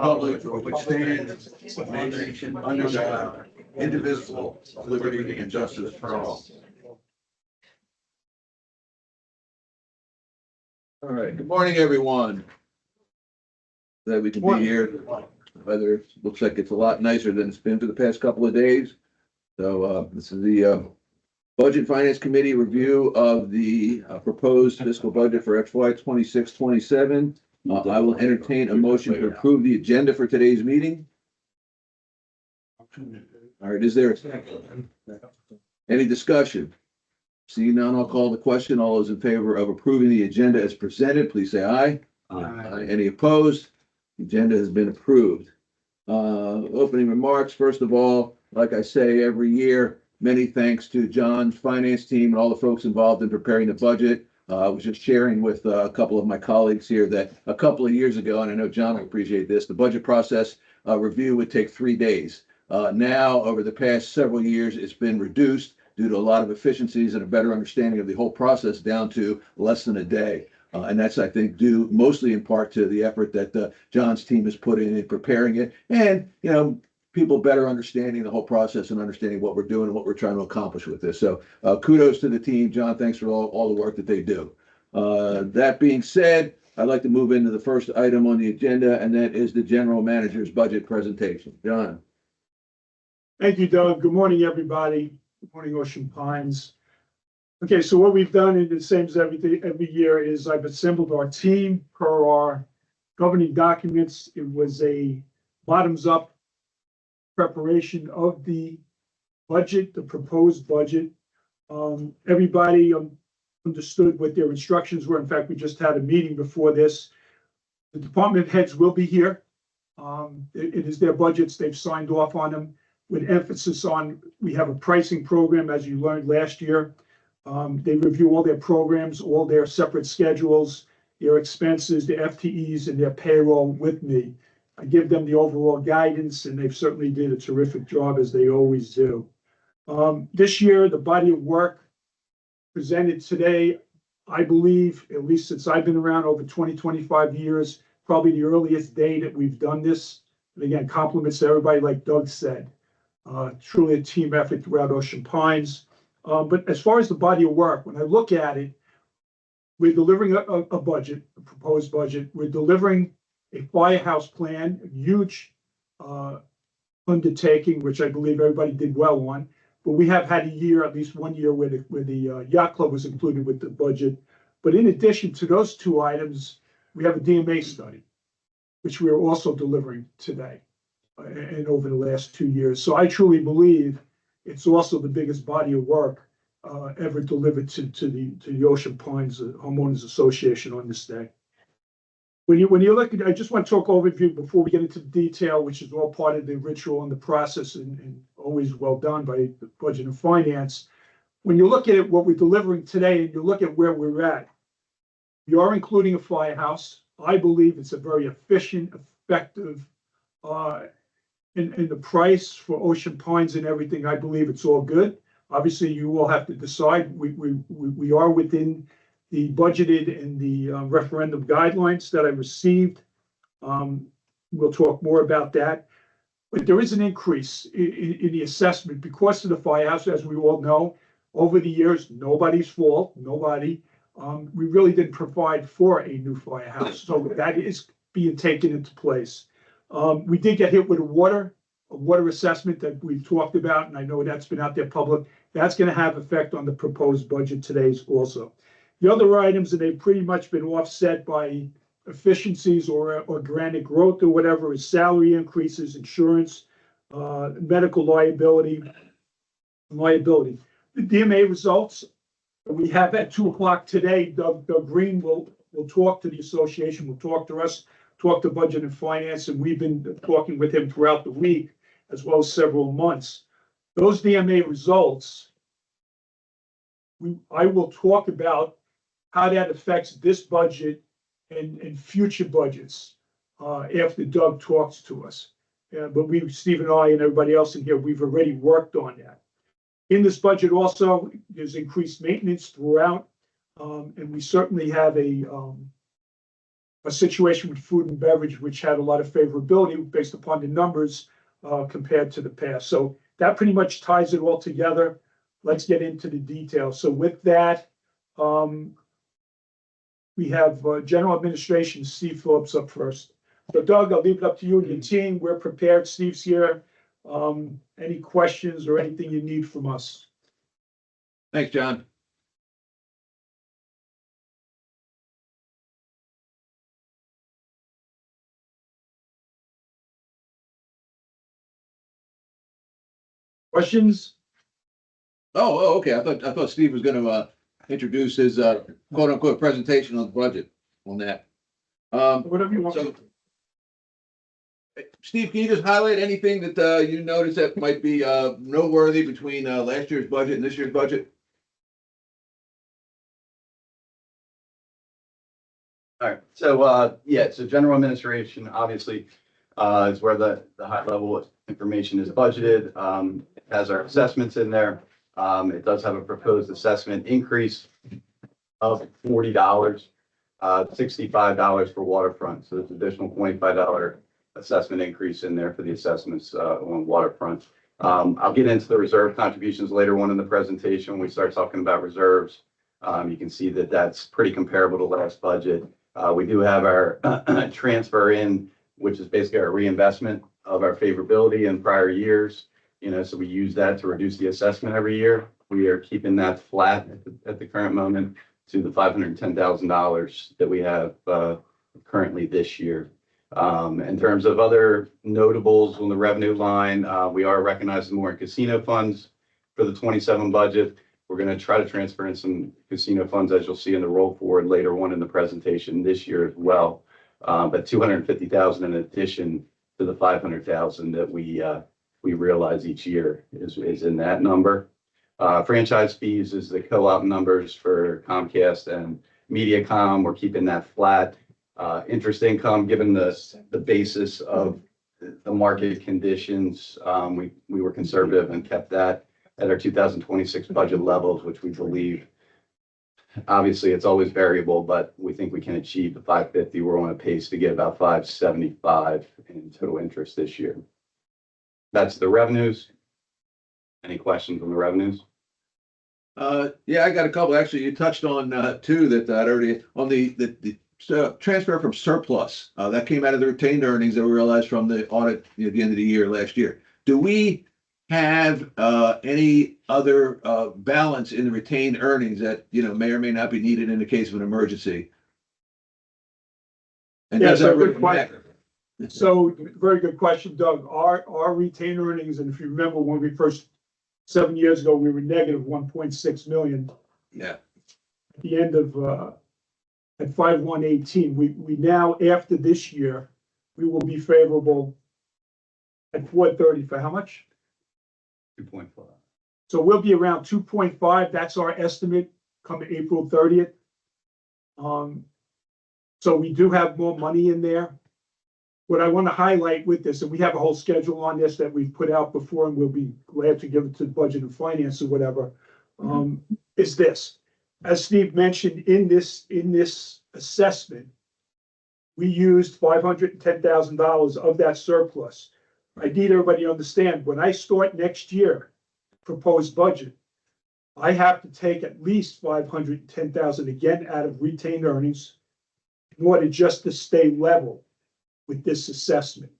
republic for which stands one nation under God, indivisible, with liberty and justice for all. All right, good morning, everyone. Glad we can be here. Weather looks like it's a lot nicer than it's been for the past couple of days. So this is the Budget Finance Committee review of the proposed fiscal budget for FY 26-27. I will entertain a motion to approve the agenda for today's meeting. All right, is there a second? Any discussion? Seeing none, I'll call the question. All those in favor of approving the agenda as presented, please say aye. Aye. Any opposed? The agenda has been approved. Opening remarks. First of all, like I say every year, many thanks to John's finance team and all the folks involved in preparing the budget. I was just sharing with a couple of my colleagues here that a couple of years ago, and I know John will appreciate this, the budget process review would take 3 days. Now, over the past several years, it's been reduced due to a lot of efficiencies and a better understanding of the whole process down to less than a day. And that's, I think, due mostly in part to the effort that John's team has put in preparing it. And, you know, people better understanding the whole process and understanding what we're doing and what we're trying to accomplish with this. So kudos to the team. John, thanks for all the work that they do. That being said, I'd like to move into the first item on the agenda, and that is the general manager's budget presentation. John. Thank you, Doug. Good morning, everybody. Good morning, Ocean Pines. Okay, so what we've done, and the same as every year, is I've assembled our team per our governing documents. It was a bottoms-up preparation of the budget, the proposed budget. Everybody understood what their instructions were. In fact, we just had a meeting before this. The department heads will be here. It is their budgets. They've signed off on them with emphasis on, we have a pricing program, as you learned last year. They review all their programs, all their separate schedules, their expenses, their FTEs, and their payroll with me. I give them the overall guidance, and they've certainly did a terrific job, as they always do. This year, the body of work presented today, I believe, at least since I've been around over 25 years, probably the earliest day that we've done this. And again, compliments to everybody, like Doug said. Truly a team effort throughout Ocean Pines. But as far as the body of work, when I look at it, we're delivering a budget, a proposed budget. We're delivering a firehouse plan, a huge undertaking, which I believe everybody did well on. But we have had a year, at least 1 year, where the yacht club was included with the budget. But in addition to those two items, we have a DMA study, which we are also delivering today and over the last 2 years. So I truly believe it's also the biggest body of work ever delivered to the Ocean Pines Homeowners Association on this day. When you look at, I just want to talk overview before we get into the detail, which is all part of the ritual and the process, and always well done by the Budget and Finance. When you look at it, what we're delivering today, and you look at where we're at, we are including a firehouse. I believe it's a very efficient, effective, in the price for Ocean Pines and everything. I believe it's all good. Obviously, you will have to decide. We are within the budgeted and the referendum guidelines that I received. We'll talk more about that. But there is an increase in the assessment because of the firehouse, as we all know. Over the years, nobody's fault, nobody. We really didn't provide for a new firehouse. So that is being taken into place. We did get hit with a water assessment that we've talked about, and I know that's been out there public. That's going to have effect on the proposed budget today's also. The other items, and they've pretty much been offset by efficiencies or organic growth or whatever, is salary increases, insurance, medical liability. The DMA results we have at 2 o'clock today. Doug Green will talk to the association, will talk to us, talk to Budget and Finance, and we've been talking with him throughout the week, as well as several months. Those DMA results, I will talk about how that affects this budget and future budgets after Doug talks to us. But Steve and I and everybody else in here, we've already worked on that. In this budget also, there's increased maintenance throughout, and we certainly have a a situation with food and beverage, which had a lot of favorability based upon the numbers compared to the past. So that pretty much ties it all together. Let's get into the details. So with that, we have General Administration, Steve Phillips up first. So Doug, I'll leave it up to you and your team. We're prepared. Steve's here. Any questions or anything you need from us? Thanks, John. Questions? Oh, okay. I thought Steve was gonna introduce his quote unquote presentation on the budget on that. Whatever you want. So, Steve, can you just highlight anything that you noticed that might be noteworthy between last year's budget and this year's budget? All right, so, yeah, so general administration, obviously, is where the high level information is budgeted. It has our assessments in there. It does have a proposed assessment increase of $40, $65 for waterfront. So there's additional $25 assessment increase in there for the assessments, on waterfront. I'll get into the reserve contributions later on in the presentation. When we start talking about reserves, you can see that that's pretty comparable to last budget. We do have our transfer in, which is basically our reinvestment of our favorability in prior years. You know, so we use that to reduce the assessment every year. We are keeping that flat at the current moment to the $510,000 that we have currently this year. In terms of other notables on the revenue line, we are recognizing more in casino funds for the 27 budget. We're going to try to transfer in some casino funds, as you'll see in the roll forward later on in the presentation this year as well. But $250,000 in addition to the $500,000 that we realize each year is in that number. Franchise fees is the co-op numbers for Comcast and MediaCom. We're keeping that flat. Interest income, given the basis of the market conditions, we were conservative and kept that at our 2026 budget levels, which we believe, obviously it's always variable, but we think we can achieve the 550. We're on a pace to get about 575 in total interest this year. That's the revenues. Any questions on the revenues? Yeah, I got a couple. Actually, you touched on two that I'd already on the transfer from surplus that came out of the retained earnings that we realized from the audit at the end of the year last year. Do we have any other balance in the retained earnings that may or may not be needed in the case of an emergency? And Yeah, does so that good really question. matter? So very good question, Doug. Our retained earnings, and if you remember when we first 7 years ago, we were negative 1.6 million. Yeah. At the end of at 5/1/18, we now, after this year, we will be favorable at 430 for how much? 2.5. So we'll be around 2.5. That's our estimate come April 30th. So we do have more money in there. What I want to highlight with this, and we have a whole schedule on this that we've put out before, and we'll be glad to give it to Budget and Finance or whatever, is this. As Steve mentioned, in this assessment, we used $510,000 of that surplus. I need everybody to understand, when I start next year, proposed budget, I have to take at least $510,000 again out of retained earnings in order just to stay level with this assessment.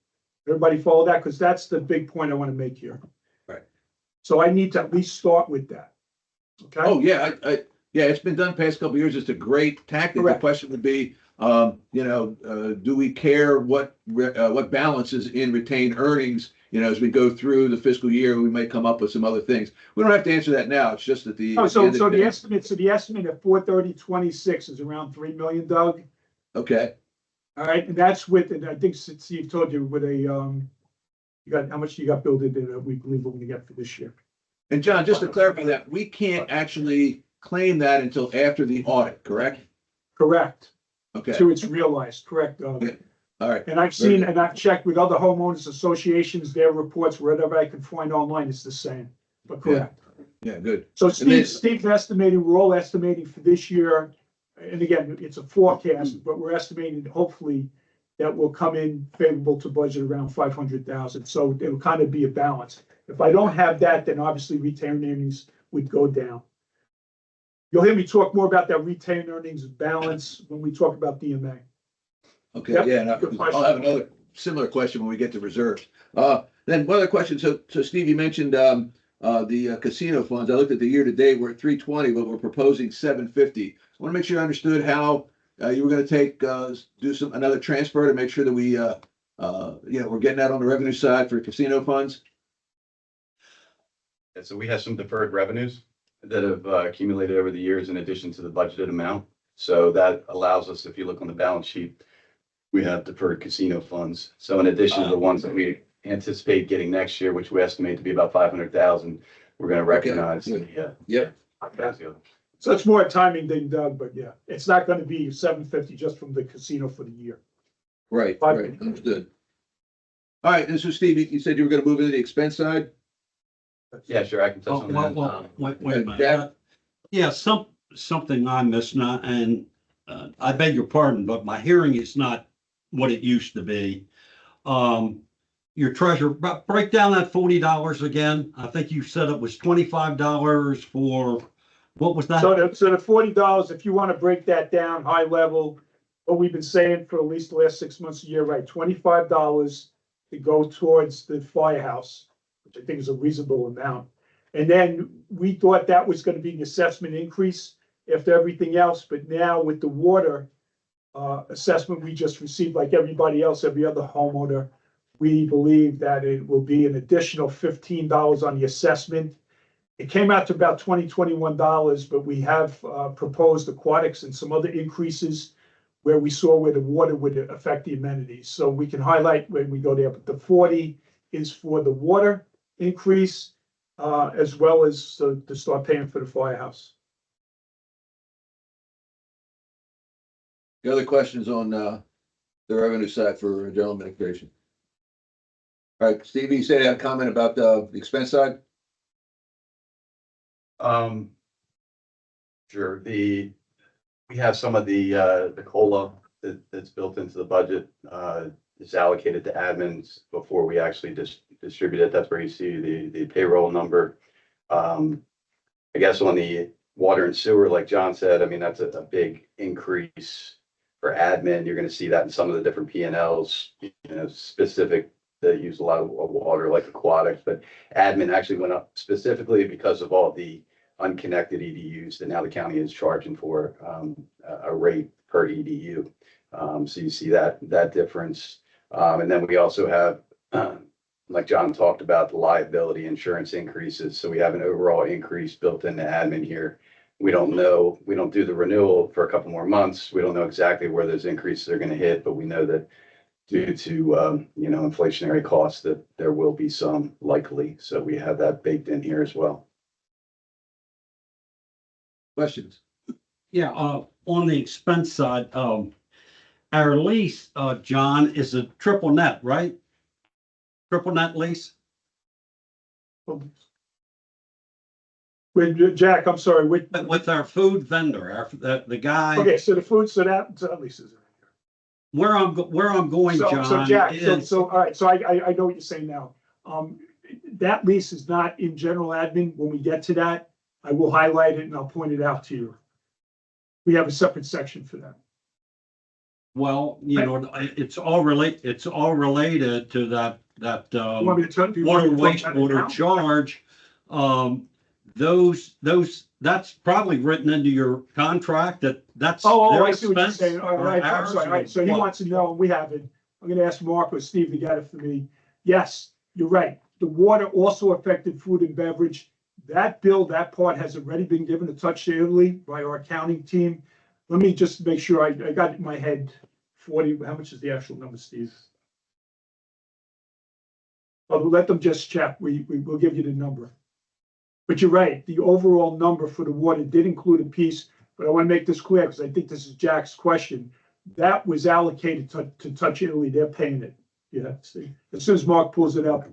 Everybody follow that? Because that's the big point I want to make here. Right. So I need to at least start with that. Okay? Oh, yeah, yeah, it's been done past couple of years. It's a great tactic. Correct. The question would be, do we care what balance is in retained earnings? As we go through the fiscal year, we might come up with some other things. We don't have to answer that now. It's just that Oh, so the estimate at 430.26 is around 3 million, Doug. Okay. All right, and that's with, and I think Steve told you with a, you got, how much you got built into that we believe we're gonna get for this year. And John, just to clarify that, we can't actually claim that until after the audit, correct? Correct. Okay. So it's realized, correct, Doug. Okay. All right. And I've seen, and I've checked with other homeowners associations, their reports, whatever I can find online, it's the same, but correct. Yeah, good. So then- Steve's estimating, we're all estimating for this year and again, it's a forecast, but we're estimating hopefully that will come in favorable to budget around 500,000. So it'll kind of be a balance. If I don't have that, then obviously retained earnings would go down. You'll hear me talk more about that retained earnings balance when we talk about DMA. Okay, Yep, yeah, and good question. I'll have another similar question when we get to reserves. Then one other question. So Steve, you mentioned, the casino funds. I looked at the year to date, we're at 320, but we're proposing 750. I want to make sure I understood how, you were going to take, do another transfer to make sure that we, we're getting that on the revenue side for casino funds. And so we have some deferred revenues that have accumulated over the years in addition to the budgeted amount. So that allows us, if you look on the balance sheet, we have deferred casino funds. So in addition to the ones that we anticipate getting next year, which we estimate to be about 500,000, we're going to recognize the, Yep. So it's more timing than Doug, but yeah, it's not going to be 750 just from the casino for the year. Right, understood. All right, and so Steve, you said you were going to move into the expense side? Yeah, sure, I can touch Oh, on well, that. well, wait a minute. Jack? Yeah, something I missed now, and I beg your pardon, but my hearing is not what it used to be. Your treasurer, break down that $40 again. I think you said it was $25 for, what was that? So the $40, if you want to break that down high level, what we've been saying for at least the last 6 months a year, right? $25 to go towards the firehouse, which I think is a reasonable amount. And then we thought that was going to be an assessment increase after everything else, but now with the water assessment we just received, like everybody else, every other homeowner, we believe that it will be an additional $15 on the assessment. It came out to about $21, but we have proposed aquatics and some other increases where we saw where the water would affect the amenities. So we can highlight when we go there, but the 40 is for the water increase, as well as to start paying for the firehouse. The other questions on, the revenue side for general administration? All right, Steve, you said you had a comment about the expense side? Sure, we have some of the COLA that's built into the budget, is allocated to admins before we actually distribute it. That's where you see the payroll number. I guess on the water and sewer, like John said, I mean, that's a big increase for admin. You're gonna see that in some of the different P&Ls, specific that use a lot of water, like aquatics, but admin actually went up specifically because of all the unconnected EDUs that now the county is charging for, a rate per EDU. So you see that difference. And then we also have, like John talked about, the liability insurance increases. So we have an overall increase built into admin here. We don't know, we don't do the renewal for a couple more months. We don't know exactly where those increases are going to hit, but we know that due to, inflationary costs that there will be some likely. So we have that baked in here as well. Questions? Yeah, on the expense side, our lease, John, is a triple net, right? Triple net lease? With Jack, I'm sorry, With our food vendor, the guy, okay, so the food, so that lease is. where I'm going, So John, Jack, is, all right, so I know what you're saying now. That lease is not in general admin. When we get to that, I will highlight it and I'll point it out to you. We have a separate section for that. well, it's all related to that, You want me to tell you? water wastewater charge. That's probably written into your contract that's. Oh, their I see what you're expense saying. All or right, I'm ours sorry. All or right, so he what? wants to know, and we have it. I'm gonna ask Mark or Steve to get it for me. Yes, you're right. The water also affected food and beverage. That bill, that part has already been given to Touch Italy by our accounting team. Let me just make sure I got it in my head. 40, how much is the actual number, Steve? Well, we'll let them just check. We will give you the number. But you're right, the overall number for the water did include a piece, but I want to make this clear because I think this is Jack's question. That was allocated to Touch Italy. They're paying it. Yeah, see, as soon as Mark pulls it up,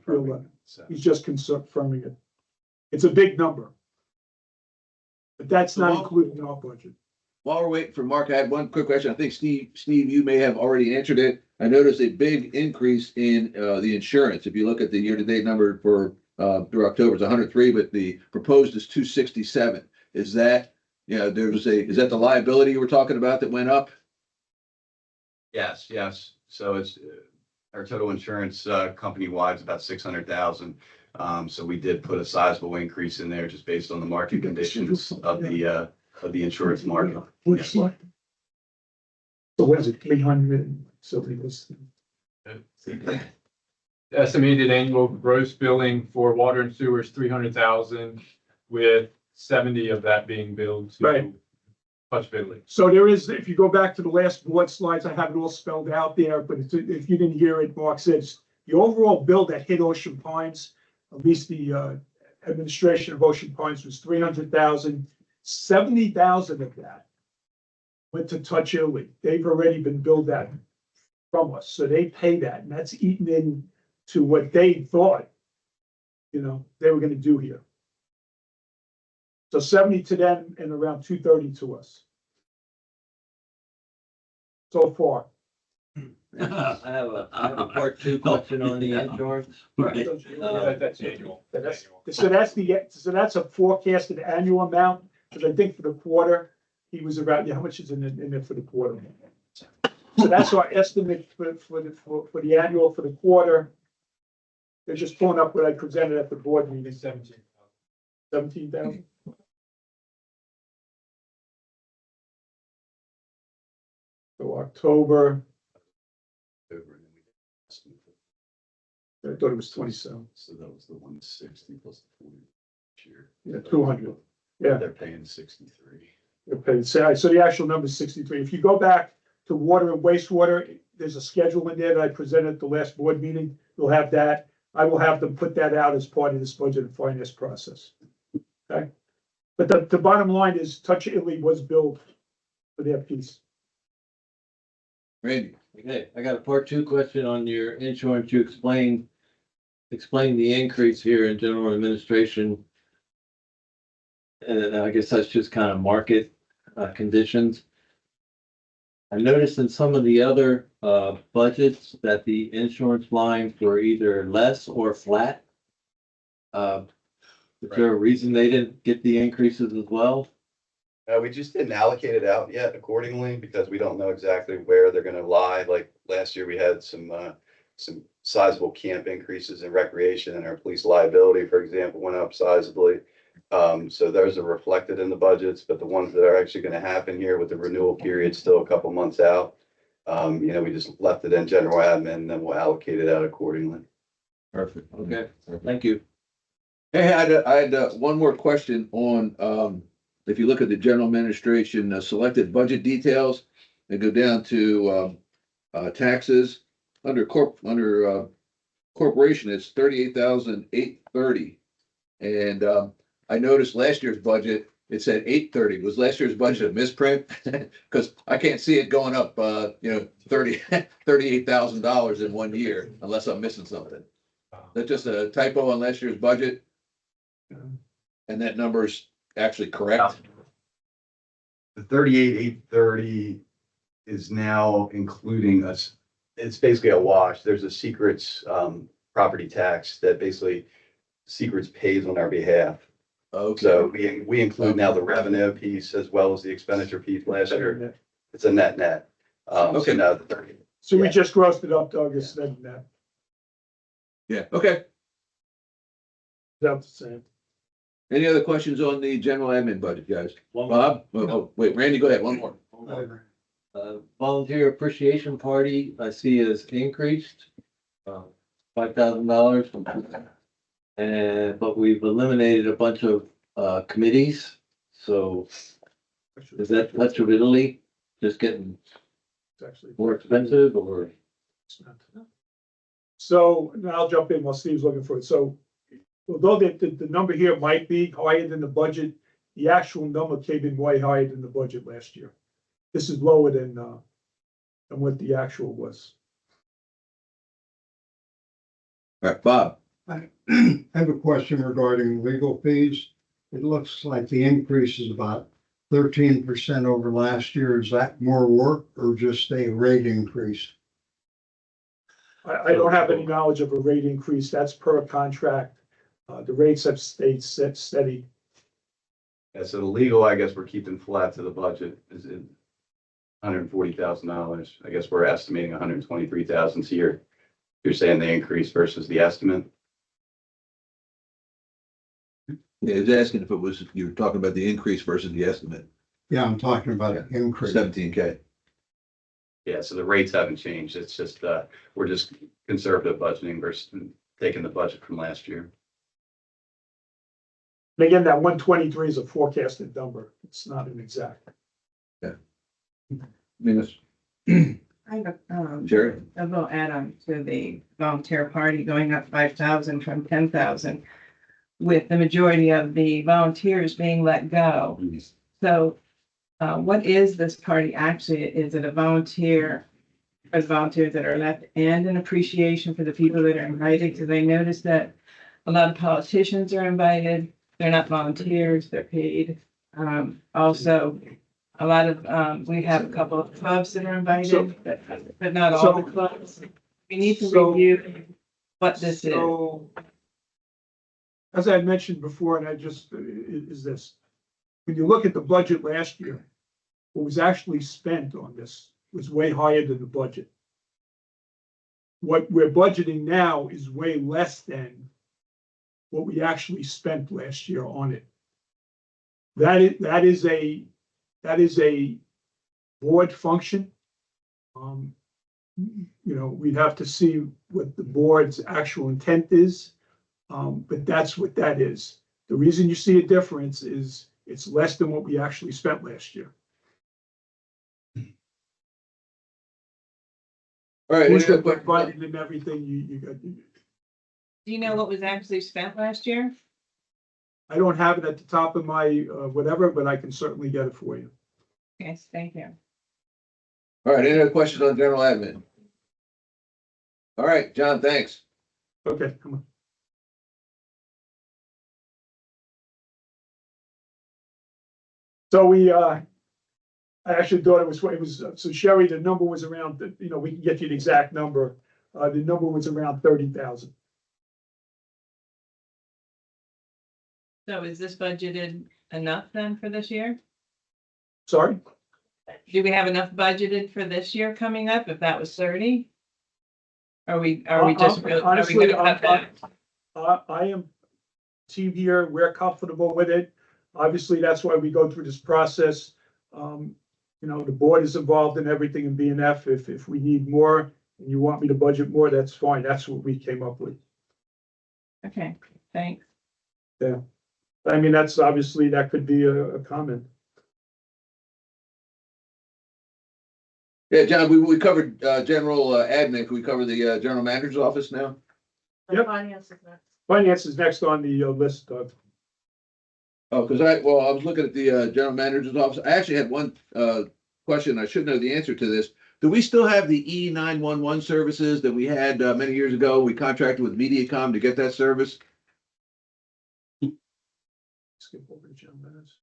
he's just confirming it. It's a big number. But that's not included in our budget. while we're waiting for Mark, I had one quick question. I think Steve, you may have already answered it. I noticed a big increase in the insurance. If you look at the year-to-date number for through October, it's 103, but the proposed is 267. Is that, is that the liability you were talking about that went up? Yes, yes. So it's our total insurance company wide is about 600,000. So we did put a sizable increase in there just based on the market conditions of the insurance market. Which slide? So what is it, 300, something was, Estimated annual gross billing for water and sewer is 300,000, with 70 of that being billed Right. to Touch Italy. so there is, if you go back to the last board slides, I have it all spelled out there, but if you didn't hear it, Mark says, the overall bill that hit Ocean Pines, at least the administration of Ocean Pines, was 300,000. 70,000 of that went to Touch Italy. They've already been billed that from us, so they pay that, and that's eaten in to what they thought, they were gonna do here. So 70 to them and around 230 to us. So far. I have a part two question on the insurance. Right. That's annual. So that's a forecasted annual amount, because I think for the quarter, he was about, how much is in there for the quarter? So that's our estimate for the annual for the quarter. They're just pulling up what I presented at the board meeting, 17,000. So October, I thought it was 27, So that was the 160 plus the 40 year. yeah, 200. Yeah. They're paying 63. Okay, so the actual number is 63. If you go back to water and wastewater, there's a schedule in there that I presented at the last board meeting. You'll have that. I will have them put that out as part of this budget and finance process. Okay? But the bottom line is Touch Italy was billed for their piece. Randy? Okay, I got a part two question on your insurance. You explained the increase here in general administration. And I guess that's just kind of market conditions. I noticed in some of the other budgets that the insurance lines were either less or flat. Is there a reason they didn't get the increases as well? We just didn't allocate it out yet accordingly because we don't know exactly where they're gonna lie. Like last year, we had some sizable camp increases in recreation, and our police liability, for example, went up sizably. So those are reflected in the budgets, but the ones that are actually gonna happen here with the renewal period still a couple months out, we just left it in general admin, and then we'll allocate it out accordingly. Perfect. Okay, thank you. Hey, I had one more question on, if you look at the general administration selected budget details and go down to taxes, under corporation, it's 38,830. And I noticed last year's budget, it said 830. Was last year's budget a misprint? Because I can't see it going up, $38,000 in 1 year, unless I'm missing something. That's just a typo on last year's budget. And that number's actually correct. The 38,830 is now including us. It's basically a wash. There's a secrets property tax that basically Secrets pays on our behalf. Okay. So we include now the revenue piece as well as the expenditure piece last year. It's a net. Okay. So now the 30. So we Yeah. just grossed it up, Doug, it's then that, Yeah, okay. that's the same. Any other questions on the general admin budget, guys? One Bob? Oh, wait, Randy, go ahead, one more. Volunteer appreciation party, I see is increased, $5,000. But we've eliminated a bunch of committees, so is that Touch of Italy just getting It's actually more expensive or? So now I'll jump in while Steve's looking for it. So although the number here might be higher than the budget, the actual number came in way higher than the budget last year. This is lower than what the actual was. All right, Bob. I have a question regarding legal fees. It looks like the increase is about 13% over last year, is that more work or just a rate increase? I don't have any knowledge of a rate increase. That's per contract. The rates have stayed steady. Yeah, so the legal, I guess we're keeping flat to the budget is $140,000. I guess we're estimating 123,000. So you're saying the increase versus the estimate? Yeah, he's asking if it was, you were talking about the increase versus the estimate, Yeah, I'm talking about an increase. 17K. Yeah, so the rates haven't changed. It's just, we're just conservative budgeting versus taking the budget from last year. And again, that 123 is a forecasted number. It's not an exact. Venus, I have Jerry? a little add-on to the volunteer party going up 5,000 from 10,000, with the majority of the volunteers being let go. So, what is this party actually? Is it a volunteer for the volunteers that are left and an appreciation for the people that are invited? Because I noticed that a lot of politicians are invited. They're not volunteers, they're paid. Also, a lot of, we have a couple of clubs that are invited, but not all the clubs. We need to So- review what this is. So, as I mentioned before, and I just, is this, when you look at the budget last year, what was actually spent on this was way higher than the budget. What we're budgeting now is way less than what we actually spent last year on it. That is a board function. You know, we'd have to see what the board's actual intent is. But that's what that is. The reason you see a difference is it's less than what we actually spent last year. All right, Which any was other questions? budgeted and everything you got. Do you know what was actually spent last year? I don't have it at the top of my, whatever, but I can certainly get it for you. Yes, thank you. All right, any other questions on general admin? All right, John, thanks. Okay, come on. So I actually thought it was, so Sherry, the number was around, you know, we can get you the exact number. The number was around 30,000. So is this budgeted enough then for this year? Sorry? Do we have enough budgeted for this year coming up if that was 30? Are we just, are we Honestly, gonna cut back? I am team here. We're comfortable with it. Obviously, that's why we go through this process. You know, the board is involved in everything in BNF. If we need more and you want me to budget more, that's fine. That's what we came up with. Okay, thanks. I mean, that's obviously, that could be a comment. Yeah, John, we covered, general admin. Can we cover the, general manager's office now? Yep. Finance is next. Finance is next on the list, Doug. Oh, because I was looking at the, general manager's office. I actually had one, question. I should know the answer to this. Do we still have the E911 services that we had, many years ago? We contracted with MediaCom to get that service. Skip over to John Meadows.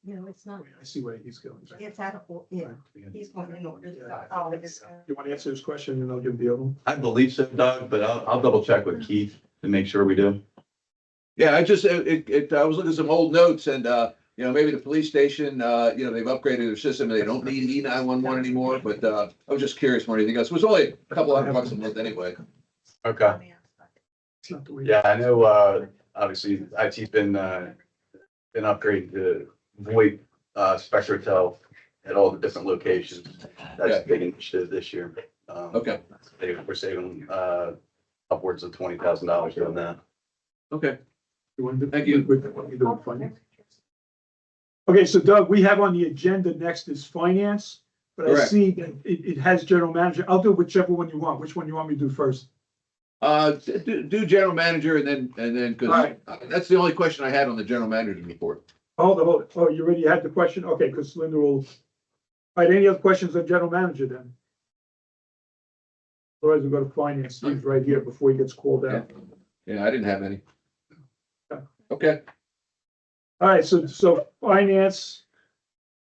No, it's not. I see where he's going. It's out of, yeah, he's going in order to, all of this. You want to answer this question and I'll give the other one? I believe so, Doug, but I'll double check with Keith to make sure we do. Yeah, I just, I was looking at some old notes and, you know, maybe the police station, you know, they've upgraded their system. They don't need E911 anymore, but, I was just curious more than anything else. It was only a couple $100 a month anyway. Okay. It's not the way. Yeah, I know, obviously IT's been upgraded to VoIP, Spectratel at all the different locations. That's Yeah. a big initiative this year. Okay, We're saving, upwards of $20,000 doing that. okay. You want to do- Thank you. what you do with finance? Okay, so Doug, we have on the agenda next is finance, but I Correct. see that it has general manager. I'll do whichever one you want. Which one you want me to do first? Do general manager and then, cause All right. that's the only question I had on the general manager's report. Hold on. Oh, you already had the question? Okay, because Linda will. All right, any other questions on general manager then? Otherwise, we'll go to finance. Steve's right here before he gets called out. Yeah, I didn't have any. Okay, All right, so finance,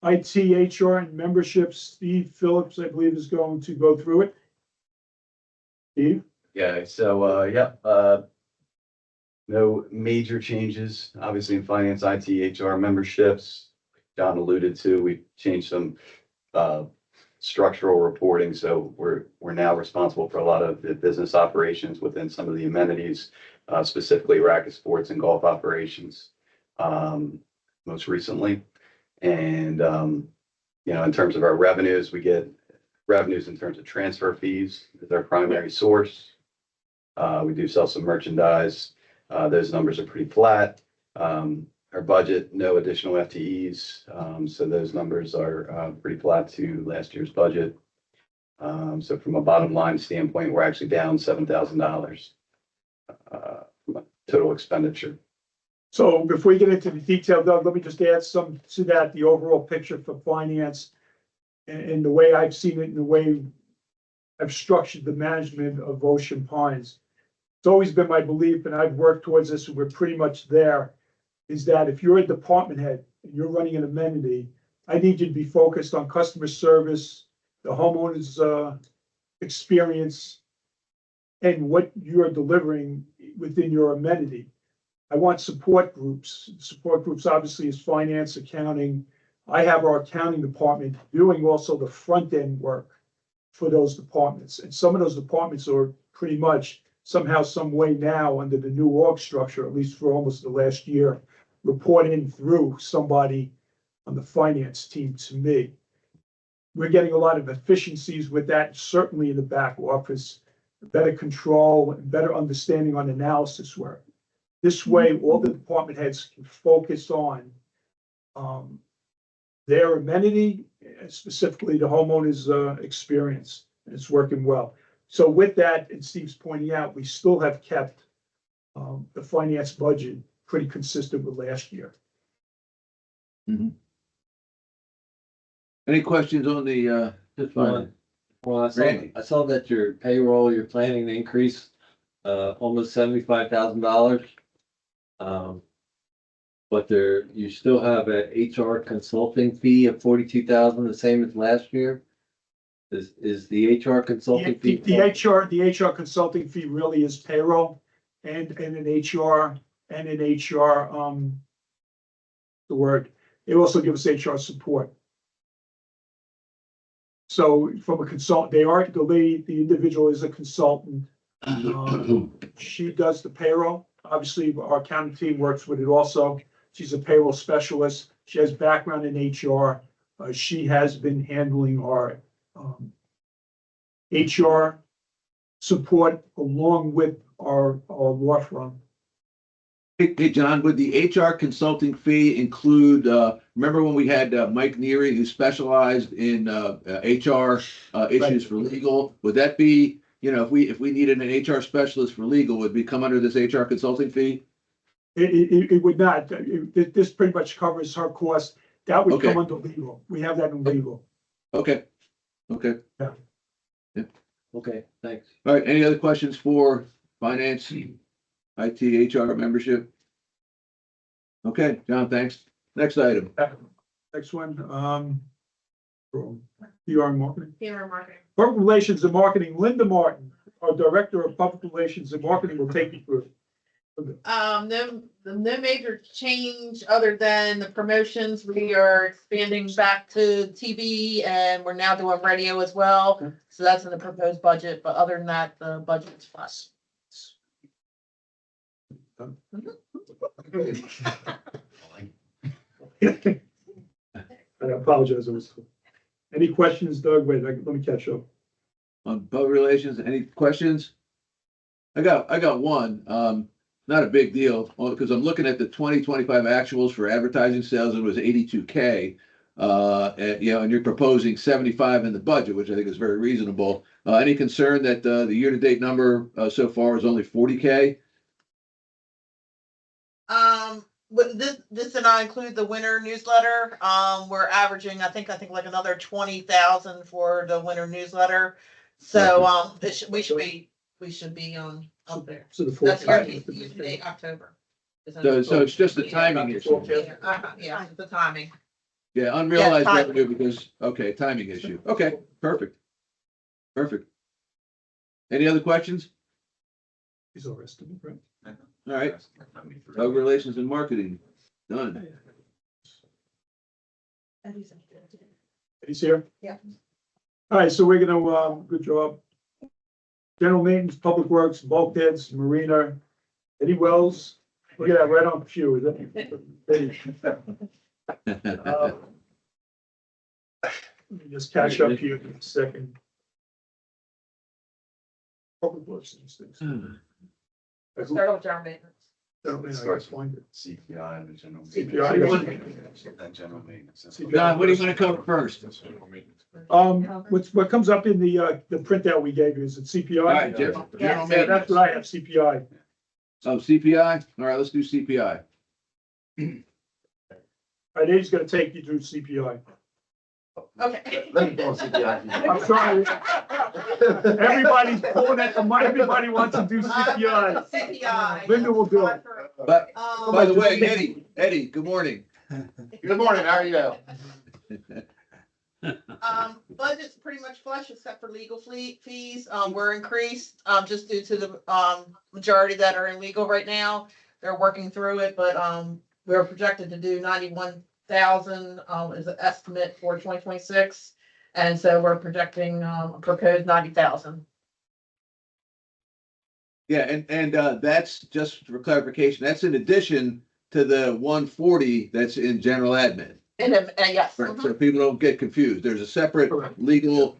IT, HR, and memberships. Steve Phillips, I believe, is going to go through it. Steve? Yeah, so, no major changes, obviously in finance, IT, HR memberships. John alluded to, we changed some, structural reporting, so we're now responsible for a lot of the business operations within some of the amenities, specifically racket sports and golf operations, most recently. And, in terms of our revenues, we get revenues in terms of transfer fees is our primary source. We do sell some merchandise. Those numbers are pretty flat. Our budget, no additional FTEs, so those numbers are pretty flat to last year's budget. So from a bottom line standpoint, we're actually down $7,000 from a total expenditure. So before we get into the detail, Doug, let me just add some to that, the overall picture for finance and the way I've seen it and the way I've structured the management of Ocean Pines. It's always been my belief, and I've worked towards this, and we're pretty much there, is that if you're a department head and you're running an amenity, I need you to be focused on customer service, the homeowner's experience, and what you're delivering within your amenity. I want support groups. Support groups obviously is finance, accounting. I have our accounting department doing also the front end work for those departments. And some of those departments are pretty much somehow, some way now under the new org structure, at least for almost the last year, reporting through somebody on the finance team to me. We're getting a lot of efficiencies with that, certainly in the back office, better control and better understanding on analysis work. This way, all the department heads can focus on their amenity, specifically the homeowner's experience, and it's working well. So with that, and Steve's pointing out, we still have kept the finance budget pretty consistent with last year. Any questions on the, Just one. Well, Randy. I saw that your payroll, you're planning to increase, almost $75,000. But you still have a HR consulting fee of 42,000, the same as last year? Is the HR consulting fee? The HR consulting fee really is payroll and an HR, the word, it also gives HR support. So from a consultant, the individual is a consultant. She does the payroll. Obviously, our accounting team works with it also. She's a payroll specialist. She has background in HR. She has been handling our HR support along with our law firm. hey, John, would the HR consulting fee include, remember when we had Mike Neary who specialized in HR issues for legal? Would that be, if we needed an HR specialist for legal, would we come under this HR consulting fee? It would not. This pretty much covers her cost. That would come Okay. under legal. We have that in legal. Okay. Okay, thanks. All right, any other questions for finance, IT, HR membership? Okay, John, thanks. Next item. Next one, PR and marketing. PR marketing. Public relations and marketing, Linda Martin, our director of public relations and marketing, will take you through. No major change other than the promotions. We are expanding back to TV and we're now doing radio as well. Okay. So that's in the proposed budget, but other than that, the budget's flat. I apologize. Any questions, Doug? Wait, let me catch up. On public relations, any questions? I got one, not a big deal, because I'm looking at the 2025 actuals for advertising sales, it was 82K. And you're proposing 75 in the budget, which I think is very reasonable. Any concern that the year-to-date number so far is only 40K? But this did not include the winter newsletter. We're averaging, I think like another 20,000 for the winter newsletter. So, we should be up there. So the That's fourth. year-to-date October. So it's just the timing issue. Yeah, it's the timing. Yeah, unrealized time. revenue because, okay, timing issue. Okay, perfect. Perfect. Any other questions? He's our estimate, right? All right, public relations and marketing, done. He's here? Yeah. All right, so we're gonna, good job. General maintenance, public works, bulkheads, marina, Eddie Wells, look at that, right on cue, is that? Let me just catch up here in a second. Public works, these things. Start with general maintenance. General maintenance, I gotta find it. CPI and the general. CPI. Then general maintenance. John, what do you want to cover first? What comes up in the printout we gave you, is it CPI? All right, general Yeah, that's maintenance. what I have, CPI. Oh, CPI? All right, let's do CPI. All right, Eddie's gonna take you through CPI. Okay. Let me go CPI. I'm sorry, everybody's pulling at the mic, everybody wants to do CPI. CPI. Linda will do it. But, Um, by the way, Eddie, good morning. Good morning, how are you? Budget's pretty much flush except for legal fees, were increased, just due to the, majority that are in legal right now. They're working through it, but, we're projected to do 91,000, is an estimate for 2026. And so we're projecting, proposed 90,000. Yeah, and that's just for clarification, that's in addition to the 140 that's in general admin. And, yes. Right, so people don't get confused. There's a separate Correct. legal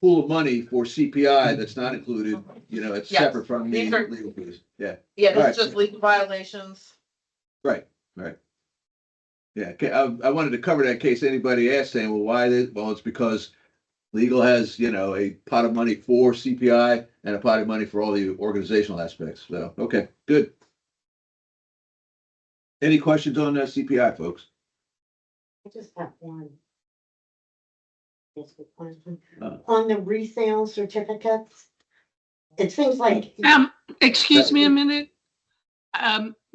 pool of money for CPI that's not included, you know, it's Yes. separate from the These are- legal fees. Yeah, Yeah, this Alright. is just legal violations. right. Yeah, I wanted to cover that in case anybody asked saying, well, why this? Well, it's because legal has, you know, a pot of money for CPI and a pot of money for all the organizational aspects. So, okay, good. Any questions on CPI, folks? I just have one. Just a question. Uh. On the resale certificates, it seems like. Excuse me a minute.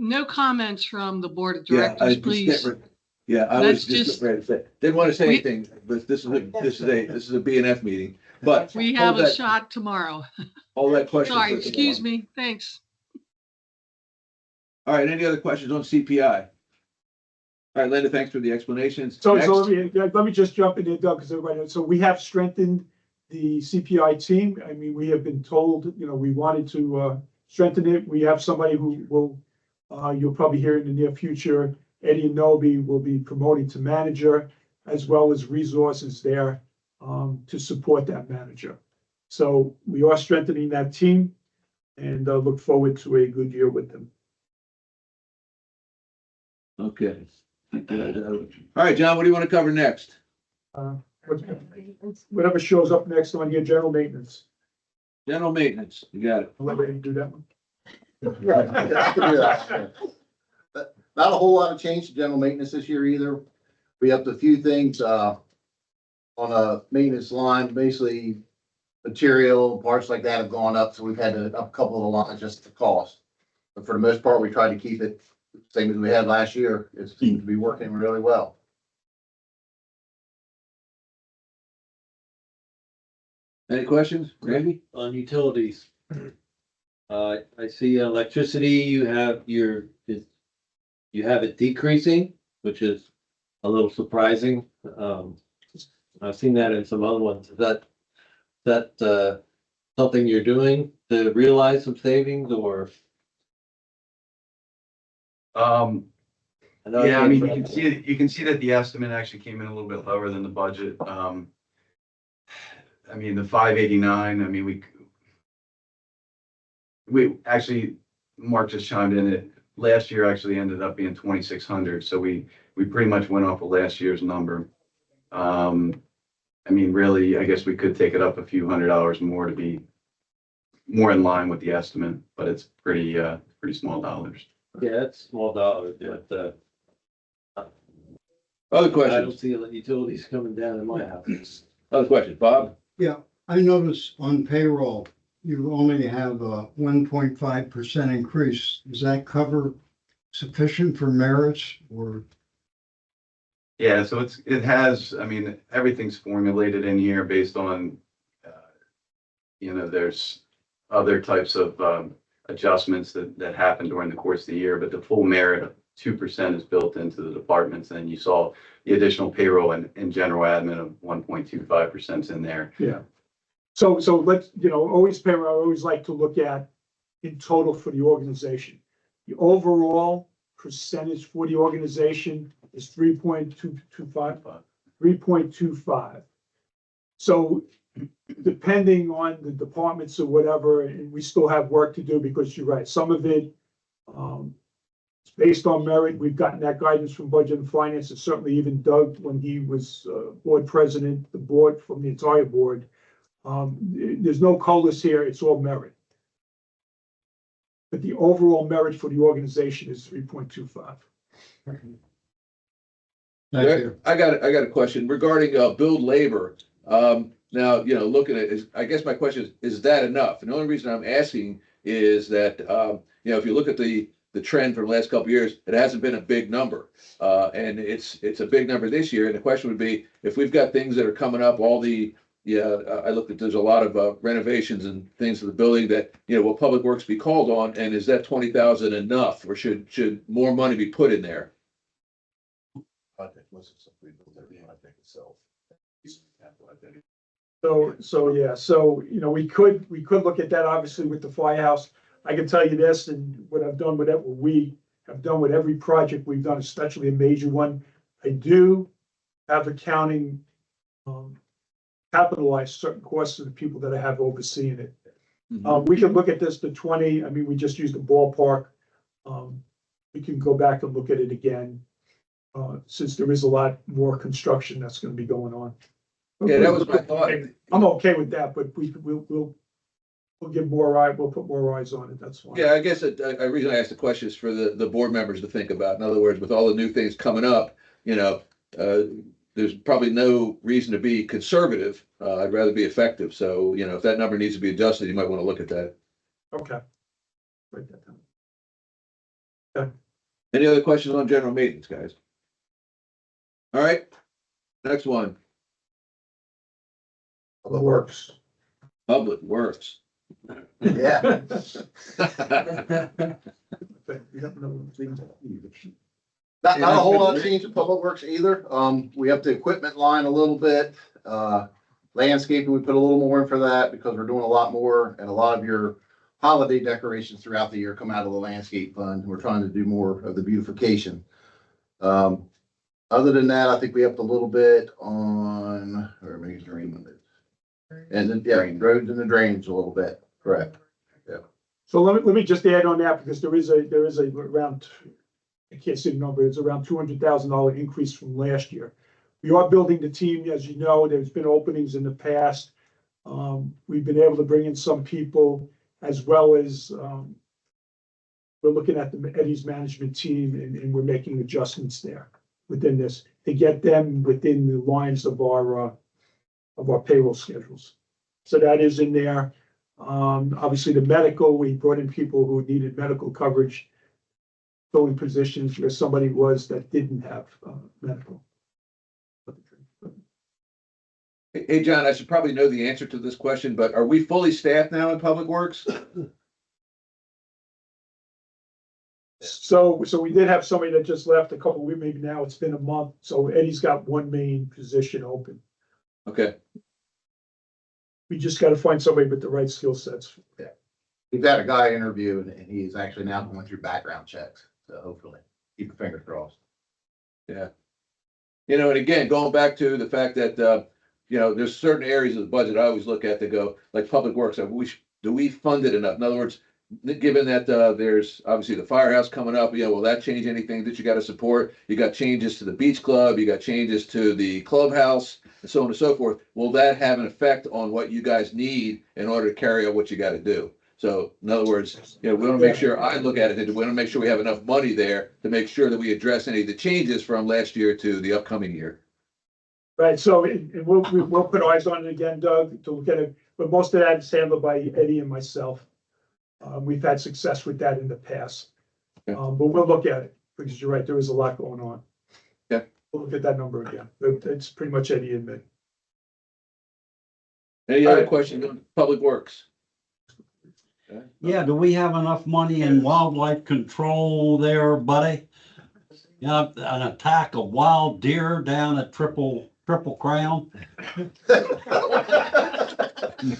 No comments from the board of Yeah, I directors, just please. Yeah, I was Let's just just- ready to say, didn't want to say We- anything, but this is a B and F meeting, but We hold have a that- shot tomorrow. all that question. Sorry, excuse me. Thanks. All right, any other questions on CPI? All right, Linda, thanks for the explanations. So Next. let me just jump in there, Doug, because everybody knows. So we have strengthened the CPI team. I mean, we have been told, you know, we wanted to strengthen it. We have somebody who will, you'll probably hear in the near future, Eddie Noby will be promoted to manager, as well as resources there to support that manager. So we are strengthening that team and look forward to a good year with them. Okay. All right, John, what do you want to cover next? Whatever shows up next on here, general maintenance. General maintenance, you got it. I'll let Eddie do that one. Not a whole lot of change to general maintenance this year either. We upped a few things, on a maintenance line, basically material, parts like that have gone up, so we've had to up a couple of the lines just for cost. But for the most part, we tried to keep it same as we had last year. It seems to be working really well. Any questions, Randy? On utilities. I see electricity, you have you have it decreasing, which is a little surprising. I've seen that in some other ones. Is that something you're doing to realize some savings or? I know Yeah, I mean, it's- you can see that the estimate actually came in a little bit lower than the budget. I mean, the 589, I mean, we actually, Mark just chimed in it. Last year actually ended up being 2,600, so we pretty much went off of last year's number. I mean, really, I guess we could take it up a few $100s more to be more in line with the estimate, but it's pretty small dollars. Yeah, it's small dollars, but Other I don't questions? see utilities coming down in my house. Other questions, Bob? Yeah, I noticed on payroll, you only have a 1.5% increase. Does that cover sufficient for merits or? Yeah, so it has, I mean, everything's formulated in here based on, there's other types of adjustments that happen during the course of the year, but the full merit of 2% is built into the departments. And you saw the additional payroll and general admin of 1.25% in there. Yeah. So let's, always I always like to look at in total for the organization. The overall percentage for the organization is 3.225. 3.25. So depending on the departments or whatever, and we still have work to do because you're right, some of it it's based on merit. We've gotten that guidance from Budget and Finance, and certainly even Doug, when he was board president, the board from the entire board. There's no colors here, it's all merit. But the overall merit for the organization is 3.25. Thank you. I got a question regarding billed labor. Now, looking at is, I guess my question is that enough? And the only reason I'm asking is that, if you look at the trend for the last couple of years, it hasn't been a big number. And it's a big number this year. And the question would be, if we've got things that are coming up, I looked at, there's a lot of renovations and things to the building that, will Public Works be called on? And is that 20,000 enough, or should more money be put in there? We could look at that obviously with the firehouse. I can tell you this, and what I've done with it, what we have done with every project we've done, especially a major one, I do have accounting capitalize certain costs of the people that I have overseeing it. We can look at this to 20. I mean, we just used the ballpark. We can go back and look at it again, since there is a lot more construction that's gonna be going on. Yeah, that was my thought. I'm okay with that, but we'll give more we'll put more eyes on it, that's fine. Yeah, I guess the reason I asked the question is for the board members to think about. In other words, with all the new things coming up, there's probably no reason to be conservative. I'd rather be effective. So, if that number needs to be adjusted, you might want to look at that. Okay. Write that down. Any other questions on general maintenance, guys? All right, next one, Works. Public Works. Yeah. Not a whole lot of change in Public Works either. We upped the equipment line a little bit. Landscaping, we put a little more in for that because we're doing a lot more, and a lot of your holiday decorations throughout the year come out of the landscape fund. We're trying to do more of the beautification. Other than that, I think we upped a little bit on, or maybe drain. And then, roads and the drains a little bit, correct. So let me just add on that, because there is a around, I can't see the number, it's around $200,000 increase from last year. We are building the team, as you know, there's been openings in the past. We've been able to bring in some people, as well as we're looking at Eddie's management team, and we're making adjustments there within this to get them within the lines of our payroll schedules. So that is in there. Obviously the medical, we brought in people who needed medical coverage, filling positions where somebody was that didn't have medical. Hey, John, I should probably know the answer to this question, but are we fully staffed now in Public Works? So we did have somebody that just left a couple weeks, maybe now it's been a month. So Eddie's got one main position open. Okay. We just got to find somebody with the right skill sets. We've had a guy interview, and he's actually now going through background checks. So hopefully, keep your fingers crossed. Yeah. And again, going back to the fact that, there's certain areas of the budget I always look at that go, like Public Works, do we fund it enough? In other words, given that there's obviously the firehouse coming up, will that change anything that you got to support? You got changes to the beach club, you got changes to the clubhouse, and so on and so forth. Will that have an effect on what you guys need in order to carry out what you got to do? So in other words, we want to make sure, I look at it, we want to make sure we have enough money there to make sure that we address any of the changes from last year to the upcoming year. Right, so and we'll put eyes on it again, Doug, to look at it, but most of that is handled by Eddie and myself. We've had success with that in the past, but we'll look at it, because you're right, there is a lot going on. Yeah. We'll look at that number again, but it's pretty much Eddie and me. Any other questions on Public Works? Okay. Yeah, do we have enough money in wildlife control there, buddy? Yeah, an attack of wild deer down at Triple Crown.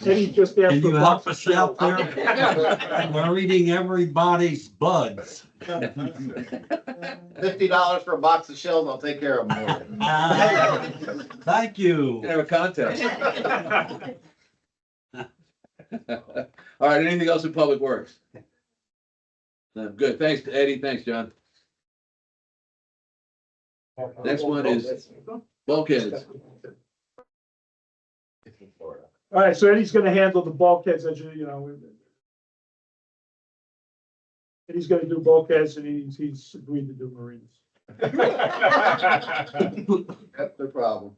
Eddie just asked Can for you a help box of us out shells. there? We're eating everybody's bugs. $50 for a box of shells, I'll take care of them. Thank you. Have a contest. All right, anything else in Public Works? No, good, thanks to Eddie, thanks, John. Next one is bulkheads. All right, so Eddie's gonna handle the bulkheads, as you know. Eddie's gonna do bulkheads and he's agreed to do marinas. That's no problem.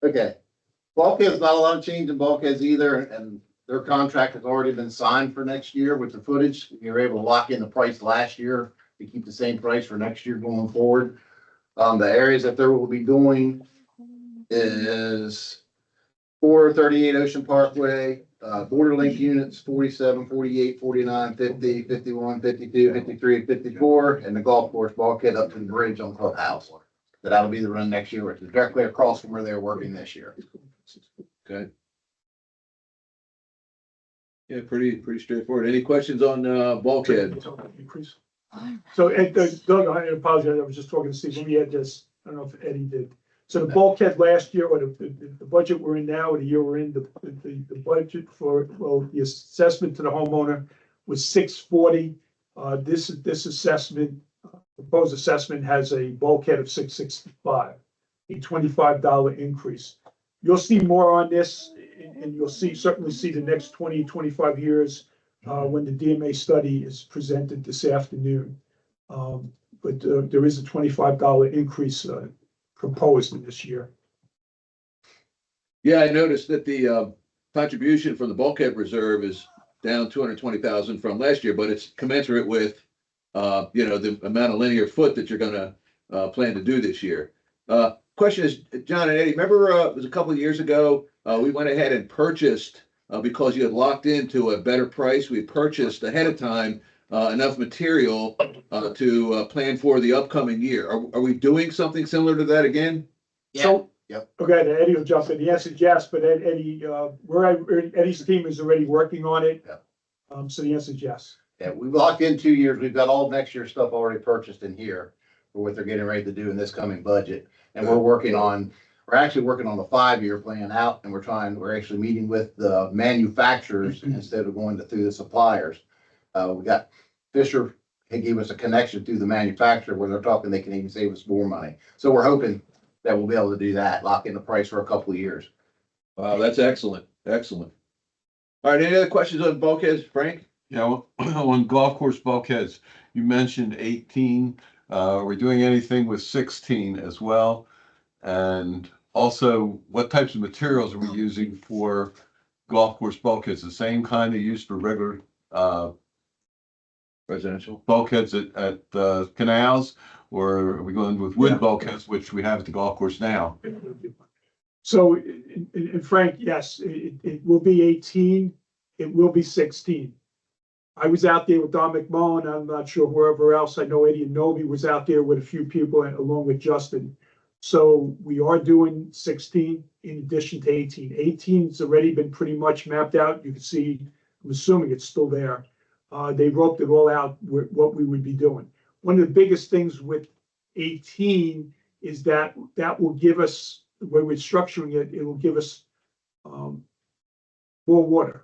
Okay, bulkheads, not a lot of change in bulkheads either, and their contract has already been signed for next year with the footage. We were able to lock in the price last year to keep the same price for next year going forward. The areas that they will be doing is 438 Ocean Parkway, border link units 47, 48, 49, 50, 51, 52, 53, and 54, and the golf course bulkhead up to the bridge on Clubhouse. That'll be the run next year, which is directly across from where they're working this year. Okay. Yeah, pretty straightforward. Any questions on bulkhead? Increase. So Ed, Doug, I apologize, I was just talking to Steve, let me add this, I don't know if Eddie did. So the bulkhead last year, or the budget we're in now, or the year we're in, the budget for, well, the assessment to the homeowner was $640. This assessment, proposed assessment has a bulkhead of $665, a $25 increase. You'll see more on this, and you'll certainly see the next 20, 25 years when the DMA study is presented this afternoon. But there is a $25 increase proposed in this year. Yeah, I noticed that the contribution from the bulkhead reserve is down 220,000 from last year, but it's commensurate with the amount of linear foot that you're gonna plan to do this year. Question is, John and Eddie, remember it was a couple of years ago, we went ahead and purchased because you had locked into a better price, we purchased ahead of time enough material to plan for the upcoming year. Are we doing something similar to that again? So, Yep. okay, Eddie will jump in. The answer is yes, but Eddie, Eddie's team is already working on it. Yep. So the answer is yes. Yeah, we've locked in 2 years. We've got all next year's stuff already purchased in here for what they're getting ready to do in this coming budget. And we're actually working on the 5-year plan out, and we're actually meeting with the manufacturers instead of going through the suppliers. We got Fisher, he gave us a connection through the manufacturer where they're talking, they can even save us more money. So we're hoping that we'll be able to do that, lock in the price for a couple of years. Wow, that's excellent, excellent. All right, any other questions on bulkheads, Frank? Yeah, well, on golf course bulkheads, you mentioned 18. Are we doing anything with 16 as well? And also, what types of materials are we using for golf course bulkheads? The same kind they use for regular Residential. bulkheads at canals? Or are we going with wood Yeah. bulkheads, which we have at the golf course now? So, and Frank, yes, it will be 18, it will be 16. I was out there with Don McMullen, I'm not sure wherever else, I know Eddie and Novi was out there with a few people along with Justin. So we are doing 16 in addition to 18. 18's already been pretty much mapped out, you can see, I'm assuming it's still there. They roped it all out, what we would be doing. One of the biggest things with 18 is that will give us, the way we're structuring it, it will give us more water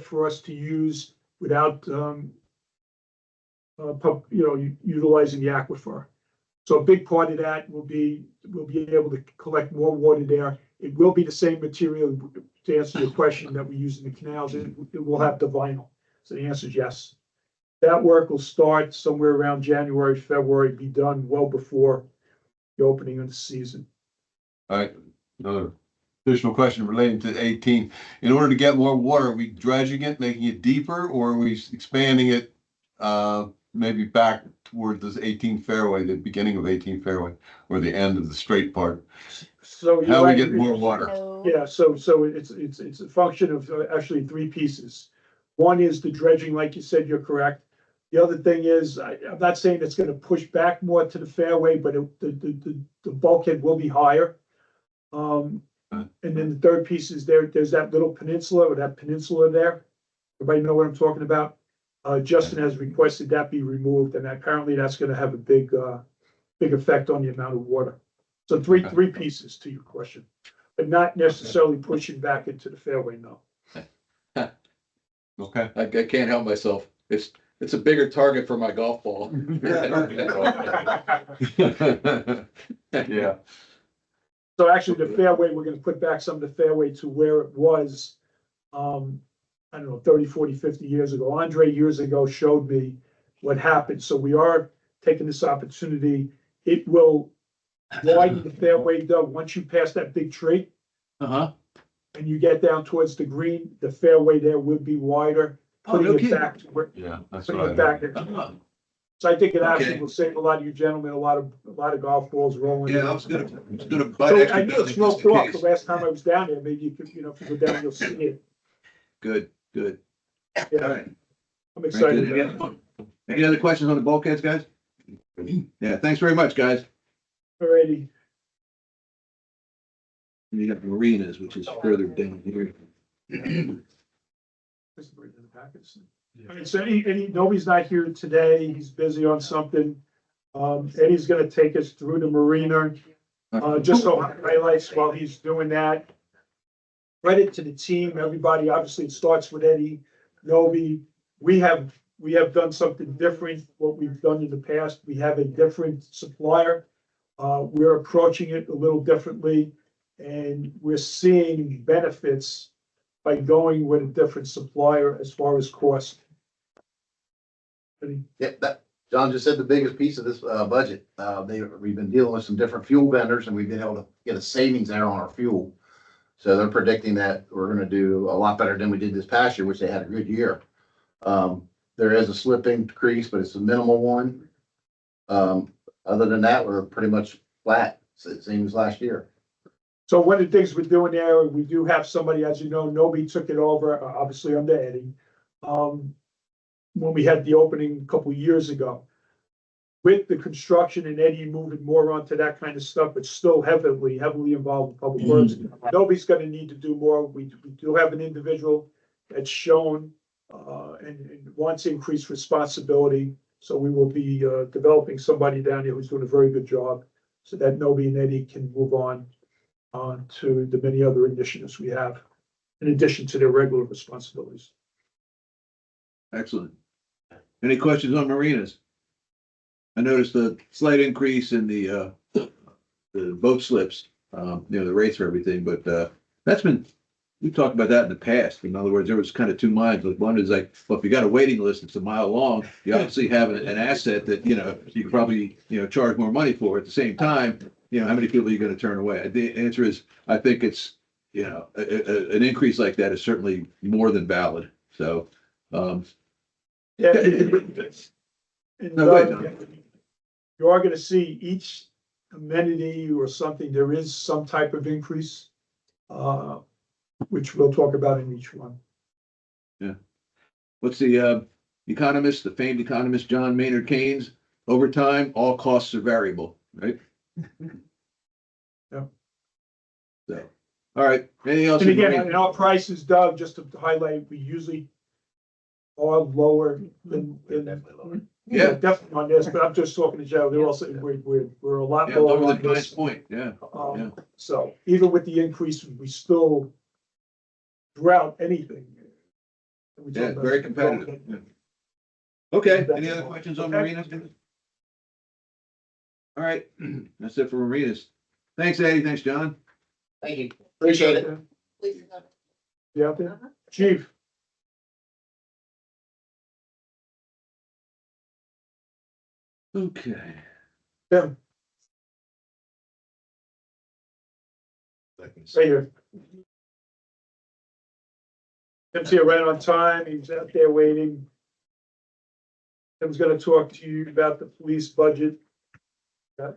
for us to use without utilizing the aquifer. So a big part of that will be, we'll be able to collect more water there. It will be the same material, to answer your question, that we use in the canals. It will have the vinyl. So the answer is yes. That work will start somewhere around January, February, be done well before the opening of the season. All right, another additional question relating to 18. In order to get more water, are we dredging it, making it deeper, or are we expanding it maybe back toward this 18 fairway, the beginning of 18 fairway, or the end of the straight part? So. you're How we right. get more water? Yeah, so it's a function of actually three pieces. One is the dredging, like you said, you're correct. The other thing is, I'm not saying it's gonna push back more to the fairway, but the bulkhead will be higher. And then the third piece is there's that little peninsula or that peninsula there. Everybody know what I'm talking about? Justin has requested that be removed, and apparently that's gonna have a big effect on the amount of water. So three pieces to your question, but not necessarily pushing back into the fairway, no. Okay. I can't help myself. It's a bigger target for my golf ball. Yeah, So actually, the fairway, we're gonna put back some of the fairway to where it was, I don't know, 30, 40, 50 years ago. Andre years ago showed me what happened. So we are taking this opportunity. It will widen the fairway, though, once you pass that big tree Uh-huh. and you get down towards the green, the fairway there will be wider, Oh, no putting it kidding. back to where, yeah, that's putting what I it back. heard. Uh-huh. So I think it actually Okay. will save a lot of you gentlemen, a lot of golf balls rolling. Yeah, I was gonna butt So extra I knew down it just smoked in off the case. last time I was down there. Maybe you could, if you go down, you'll see it. Good. All Yeah, right. I'm excited. Very good. Any other questions on the bulkheads, guys? Yeah, thanks very much, guys. Alrighty. You got marinas, which is further down here. All right, so nobody's not here today. He's busy on something. Eddie's gonna take us through the marina. Just so highlights while he's doing that. Credit to the team, everybody. Obviously, it starts with Eddie, Noby. We have done something different, what we've done in the past. We have a different supplier. We're approaching it a little differently, and we're seeing benefits by going with a different supplier as far as cost. Eddie? Yeah, John just said the biggest piece of this, budget. We've been dealing with some different fuel vendors and we've been able to get a savings there on our fuel. So they're predicting that we're gonna do a lot better than we did this past year, which they had a good year. There is a slip increase, but it's a minimal one. Other than that, we're pretty much flat, same as last year. So one of the things we're doing there, we do have somebody, as you know, Noby took it over, obviously under Eddie. When we had the opening a couple of years ago. With the construction and Eddie moving more onto that kind of stuff, but still heavily involved in public works. Nobody's gonna need to do more. We do have an individual that's shown, and wants increased responsibility. So we will be, developing somebody down here who's doing a very good job, so that Noby and Eddie can move on to the many other initiatives we have, in addition to their regular responsibilities. Excellent. Any questions on marinas? I noticed a slight increase in the boat slips, the rates for everything, but, we've talked about that in the past. In other words, there was kind of two minds. Like one is like, well, if you got a waiting list, it's a mile long, you obviously have an asset that, you could probably, charge more money for. At the same time, how many people are you gonna turn away? The answer is, I think it's, an increase like that is certainly more than valid. So, Yeah. And, No, go ahead, you are gonna see each amenity or something, there is some type of increase, which we'll talk about in each one. what's the famed economist, John Maynard Keynes? Over time, all costs are variable, right? Yeah. So, all right, anything else? And in again, marine? in our prices, Doug, just to highlight, we usually are lower than. Yeah. Definitely on this, but I'm just talking to Joe, they're also, we're a lot Yeah, lower lower on than Pines this. Point, yeah. yeah. So even with the increase, we still drought anything. We talk Yeah, about- very competitive. Yeah. Okay, any other questions on marinas? All right, that's it for marinas. Thanks, Eddie. Thanks, John. Thank you. Appreciate it. You out there? Chief? Okay. Tim? Right here. Tim's here right on time, he's out there waiting. I was gonna talk to you about the police budget. Okay.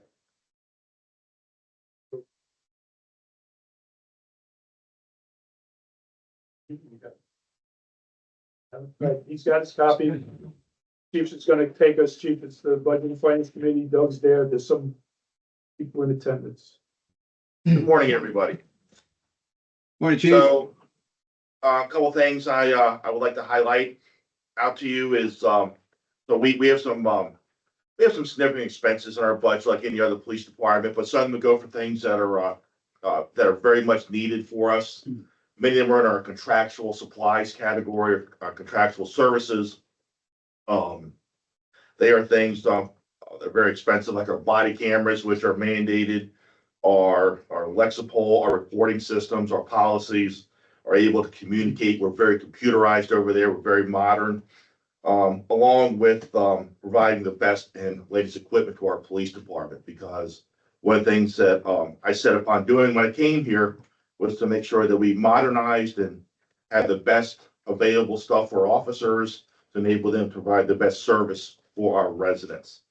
Right, he's got his copy. Chief's is gonna take us, Chief, it's the Budget and Finance Committee, Doug's there, there's some people in attendance. Good morning, everybody. Morning, Chief. So, a couple of things I would like to highlight out to you is, so we have some significant expenses in our budget, like any other police department, but some of them go for things that are very much needed for us. Many of them are in our contractual supplies category, our contractual services. They are things, they're very expensive, like our body cameras, which are mandated, our Lexipol, our reporting systems, our policies are able to communicate. We're very computerized over there. We're very modern, along with providing the best and latest equipment to our police department. Because one of the things that I set upon doing when I came here was to make sure that we modernized and had the best available stuff for officers to enable them to provide the best service for our residents.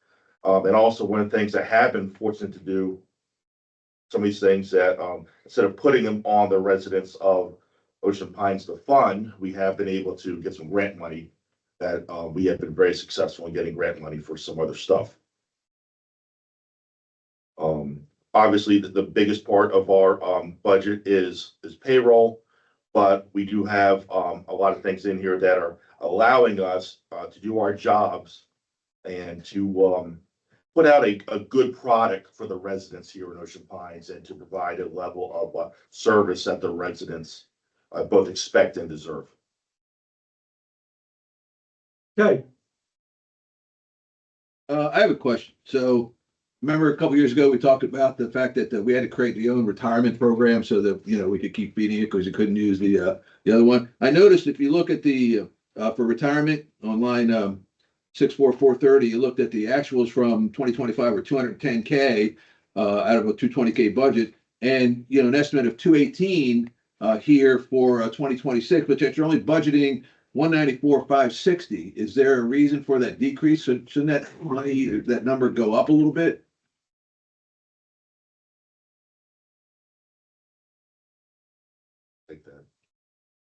And also one of the things I have been fortunate to do, some of these things that instead of putting them on the residents of Ocean Pines to fund, we have been able to get some grant money that we have been very successful in getting grant money for some other stuff. Obviously, the biggest part of our budget is payroll, but we do have a lot of things in here that are allowing us to do our jobs and to put out a good product for the residents here in Ocean Pines and to provide a level of service that the residents both expect and deserve. Okay, I have a question. So remember a couple years ago, we talked about the fact that we had to create the own retirement program so that, we could keep feeding it because you couldn't use the other one. I noticed if you look at the, for retirement on line 64430, you looked at the actuals from 2025 were 210K out of a 220K budget, and an estimate of 218 here for 2026, but yet you're only budgeting 194,560. Is there a reason for that decrease? Shouldn't that number go up a little bit? Like that.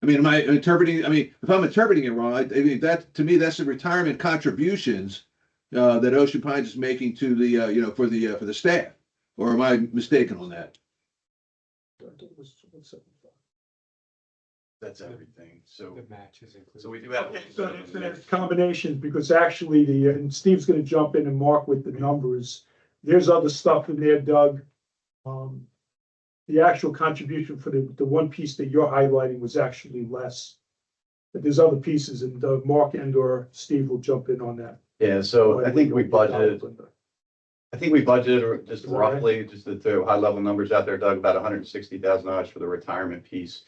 I mean, am I interpreting? I mean, if I'm interpreting it wrong, I mean that to me that's the retirement contributions that Ocean Pines is making to the for the staff, or am I mistaken on that? That's everything. So, The match is included. so we do have. so it's combinations, because actually and Steve's gonna jump in and mark with the numbers. There's other stuff in there, Doug. The actual contribution for the one piece that you're highlighting was actually less. But there's other pieces, and Mark and or Steve will jump in on that. Yeah, so I think we budgeted just Is that right? roughly, just to throw high level numbers out there, Doug, about $160,000 for the retirement piece.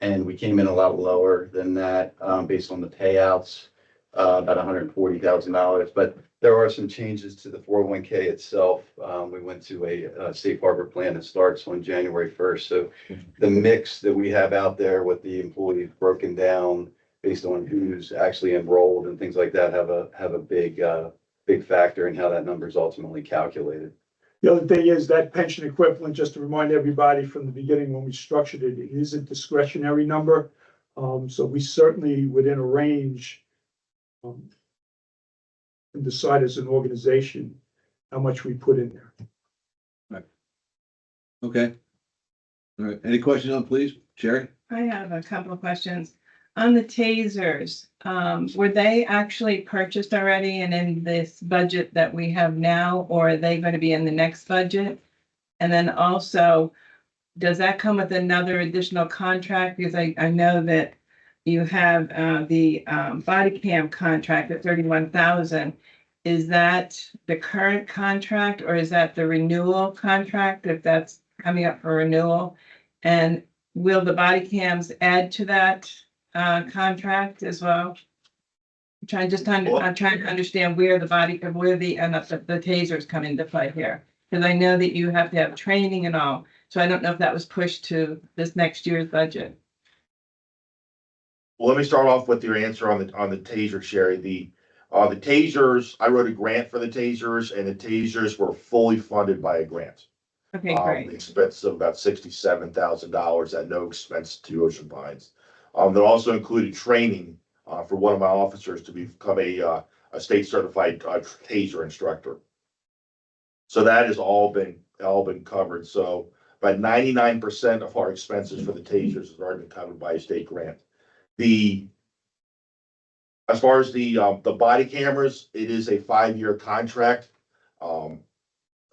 And we came in a lot lower than that, based on the payouts, about $140,000. But there are some changes to the 401K itself. We went to a safe harbor plan that starts on January 1st. So the mix that we have out there with the employees broken down based on who's actually enrolled and things like that have a big factor in how that number is ultimately calculated. The other thing is that pension equivalent, just to remind everybody from the beginning when we structured it, it is a discretionary number. So we certainly within a range can decide as an organization how much we put in there. Okay. All right. Any questions on, please, Sherry? I have a couple of questions. On the tasers, were they actually purchased already and in this budget that we have now, or are they going to be in the next budget? And then also, does that come with another additional contract? Because I know that you have the body cam contract at 31,000. Is that the current contract or is that the renewal contract if that's coming up for renewal? And will the body cams add to that contract as well? I'm trying to understand where the tasers come into play here. Because I know that you have to have training and all. So I don't know if that was pushed to this next year's budget. Well, let me start off with your answer on the taser, Sherry. The tasers, I wrote a grant for the tasers, and the tasers were fully funded by a grant. Okay, The great. expense of about $67,000 at no expense to Ocean Pines. That also included training, for one of my officers to become a state certified, taser instructor. So that has all been covered. So about 99% of our expenses for the tasers has already been covered by a state grant. As far as the body cameras, it is a 5-year contract.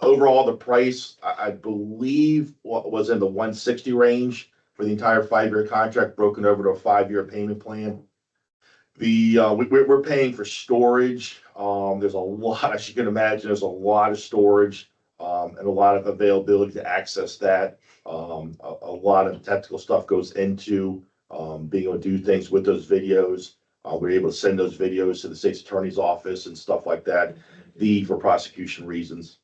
Overall, the price, I believe, was in the 160 range for the entire 5-year contract, broken over to a 5-year payment plan. We're paying for storage. There's a lot, as you can imagine, there's a lot of storage, and a lot of availability to access that. A lot of technical stuff goes into, being able to do things with those videos. We're able to send those videos to the state's attorney's office and stuff like that, for prosecution reasons.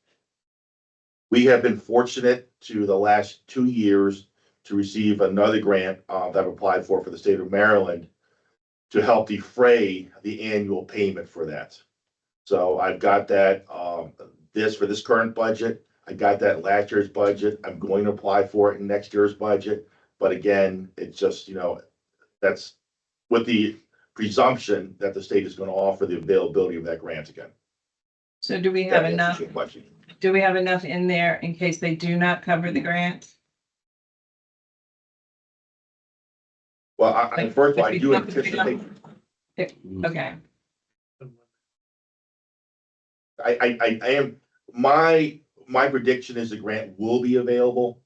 We have been fortunate to the last 2 years to receive another grant, that I've applied for the state of Maryland to help defray the annual payment for that. So I've got that, for this current budget. I got that in last year's budget. I'm going to apply for it in next year's budget. But again, it's just, that's with the presumption that the state is going to offer the availability of that grant again. So do we have That answers enough, your question. do we have enough in there in case they do not cover the grant? Well, first of all, I Like, do if we don't- anticipate, Okay, I am, my prediction is the grant will be available.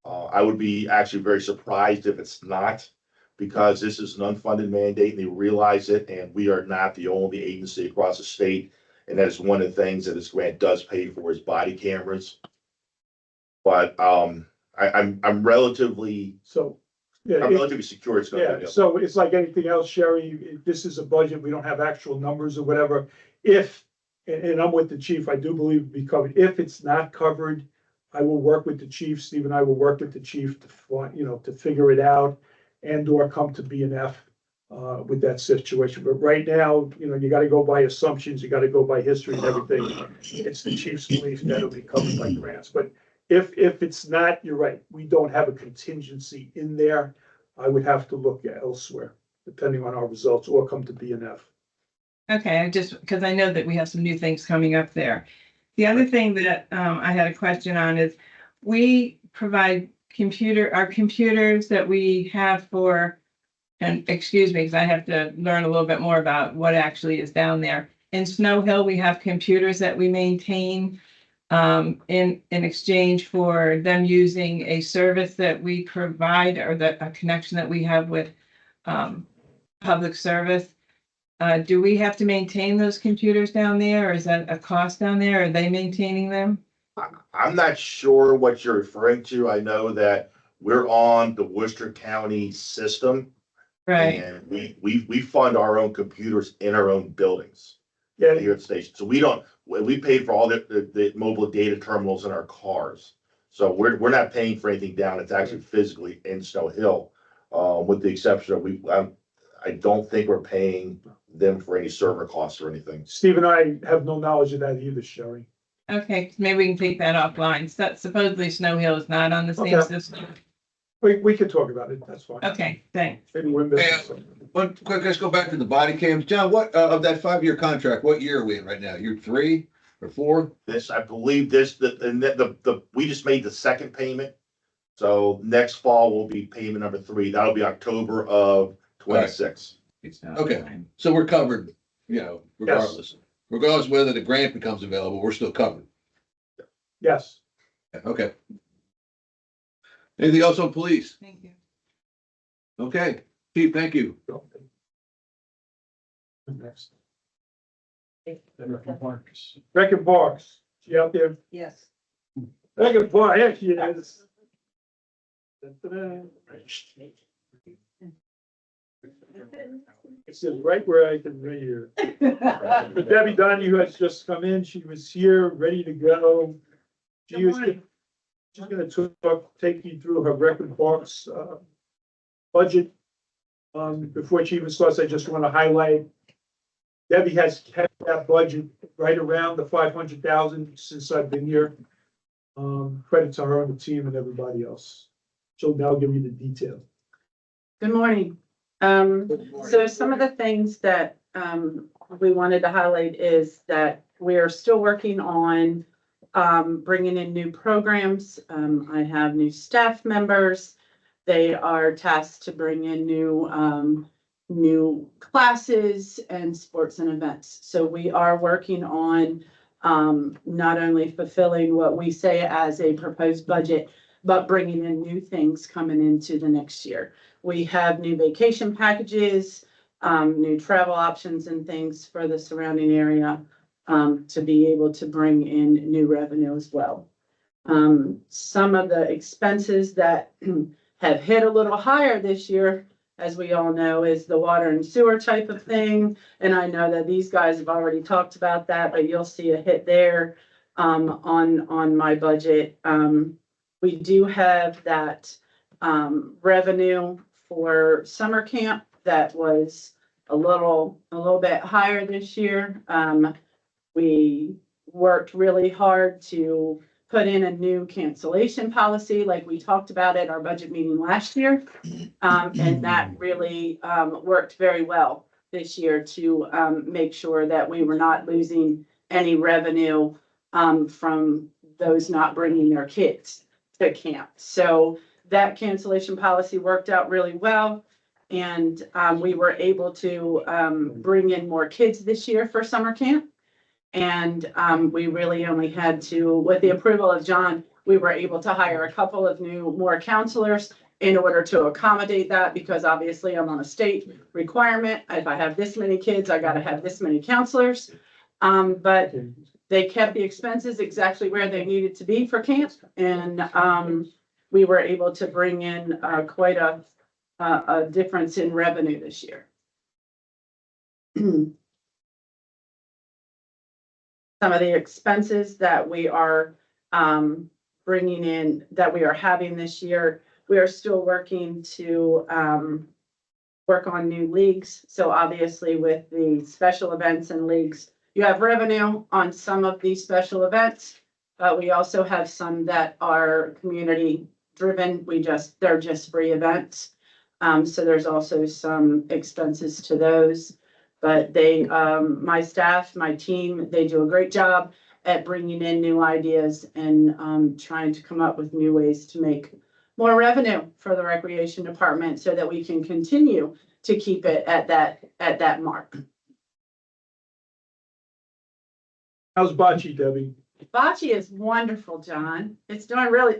I would be actually very surprised if it's not, because this is an unfunded mandate and they realize it, and we are not the only agency across the state. And that is one of the things that this grant does pay for, is body cameras. But, I'm relatively, So, yeah, I'm relatively secure it's gonna be yeah, available. so it's like anything else, Sherry, this is a budget, we don't have actual numbers or whatever. If, and I'm with the chief, I do believe it'll be covered. If it's not covered, I will work with the chief, Steve and I will work with the chief to find, to figure it out and or come to BNF with that situation. But right now, you gotta go by assumptions, you gotta go by history and everything. It's the chief's belief that it'll be covered by grants, but if it's not, you're right, we don't have a contingency in there. I would have to look elsewhere, depending on our results, or come to BNF. okay, because I know that we have some new things coming up there. The other thing that I had a question on is, we provide our computers that we have for, and excuse me, because I have to learn a little bit more about what actually is down there. In Snow Hill, we have computers that we maintain in exchange for them using a service that we provide, or a connection that we have with public service. Do we have to maintain those computers down there, or is that a cost down there? Are they maintaining them? I'm not sure what you're referring to. I know that we're on the Worcester County system. Right, And we fund our own computers in our own buildings Yeah, here at the station. So we pay for all the mobile data terminals in our cars. So we're not paying for anything down. It's actually physically in Snow Hill. With the exception of I don't think we're paying them for any server costs or anything. Steve and I have no knowledge of that either, Sherry. okay, maybe we can take that offline. So supposedly Snow Hill is not on the same Okay. system. We can talk about it, that's fine. Okay, thanks. Maybe we're missing something. Let's go back to the body cams. John, what, of that 5-year contract, what year are we in right now? Year 3 or 4? I believe we just made the second payment. So next fall will be payment number 3. That'll be October of 26. Okay. So we're covered, regardless. Regardless of whether the grant becomes available, we're still covered. Yes. Okay. Anything else on police? Thank you. Okay, Chief, thank you. Next. Beckett Parks, she out there? Yes. Beckett Park, yeah, she is. It says right where I can read here. But Debbie Donahue has just come in. She was here, ready to go. She's gonna take you through her Beckett Parks budget. Before she even starts, I just want to highlight Debbie has had that budget right around the 500,000 since I've been here. Credits are her on the team and everybody else. She'll now give you the detail. Good morning. So some of the things that, we wanted to highlight is that we are still working on, bringing in new programs. I have new staff members. They are tasked to bring in new classes and sports and events. So we are working on, not only fulfilling what we say as a proposed budget, but bringing in new things coming into the next year. We have new vacation packages, new travel options and things for the surrounding area, to be able to bring in new revenue as well. Some of the expenses that have hit a little higher this year, as we all know, is the water and sewer type of thing. And I know that these guys have already talked about that, but you'll see a hit there, on my budget. We do have that, revenue for summer camp that was a little bit higher this year. We worked really hard to put in a new cancellation policy like we talked about at our budget meeting last year. And that really, worked very well this year to, make sure that we were not losing any revenue, from those not bringing their kids to camp. So that cancellation policy worked out really well. And we were able to bring in more kids this year for summer camp. And we really only had to, with the approval of John, we were able to hire a couple of more counselors in order to accommodate that, because obviously I'm on a state requirement. If I have this many kids, I gotta have this many counselors. But they kept the expenses exactly where they needed to be for camp. And we were able to bring in quite a difference in revenue this year. Some of the expenses that we are bringing in, that we are having this year, we are still working to work on new leagues. So obviously with the special events and leagues, you have revenue on some of these special events, but we also have some that are community driven. They're just free events. So there's also some expenses to those. But my staff, my team, they do a great job at bringing in new ideas and trying to come up with new ways to make more revenue for the recreation department so that we can continue to keep it at that mark. How's Bocce, Debbie? Bocce is wonderful, John. It's doing really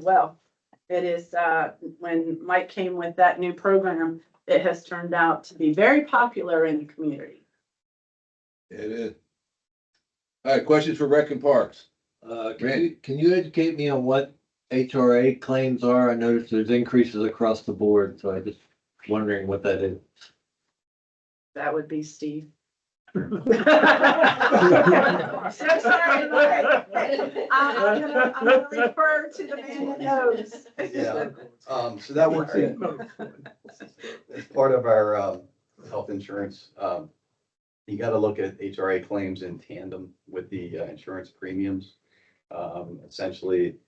well. It is, when Mike came with that new program, it has turned out to be very popular in the community. It is. All right, questions for Rec and Parks? Can you educate me on what HRA claims are? I noticed there's increases across the board, so I just wondering what that is. That would be Steve. So sorry, Mike. I'm gonna refer to the man that knows. Yeah, so that works in, as part of our, health insurance. You gotta look at HRA claims in tandem with the, insurance premiums. Essentially,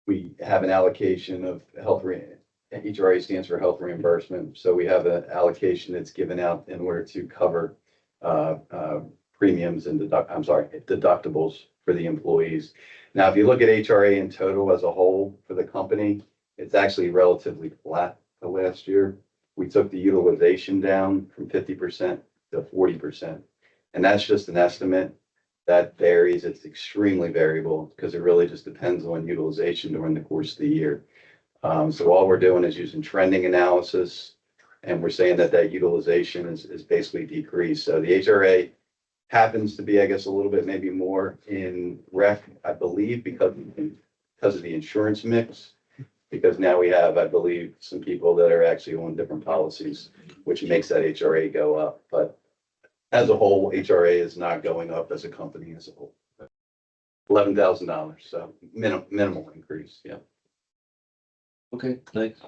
we have an allocation of HRA stands for health reimbursement. So we have an allocation that's given out in order to cover premiums and deductibles for the employees. Now, if you look at HRA in total as a whole for the company, it's actually relatively flat to last year. We took the utilization down from 50% to 40%. And that's just an estimate that varies. It's extremely variable because it really just depends on utilization during the course of the year. So all we're doing is using trending analysis. And we're saying that utilization is basically decreased. So the HRA happens to be, I guess, a little bit maybe more in rec, I believe, because of the insurance mix. Because now we have, I believe, some people that are actually on different policies, which makes that HRA go up. But as a whole, HRA is not going up as a company as a whole. $11,000, so minimal increase, yeah. Okay, thanks.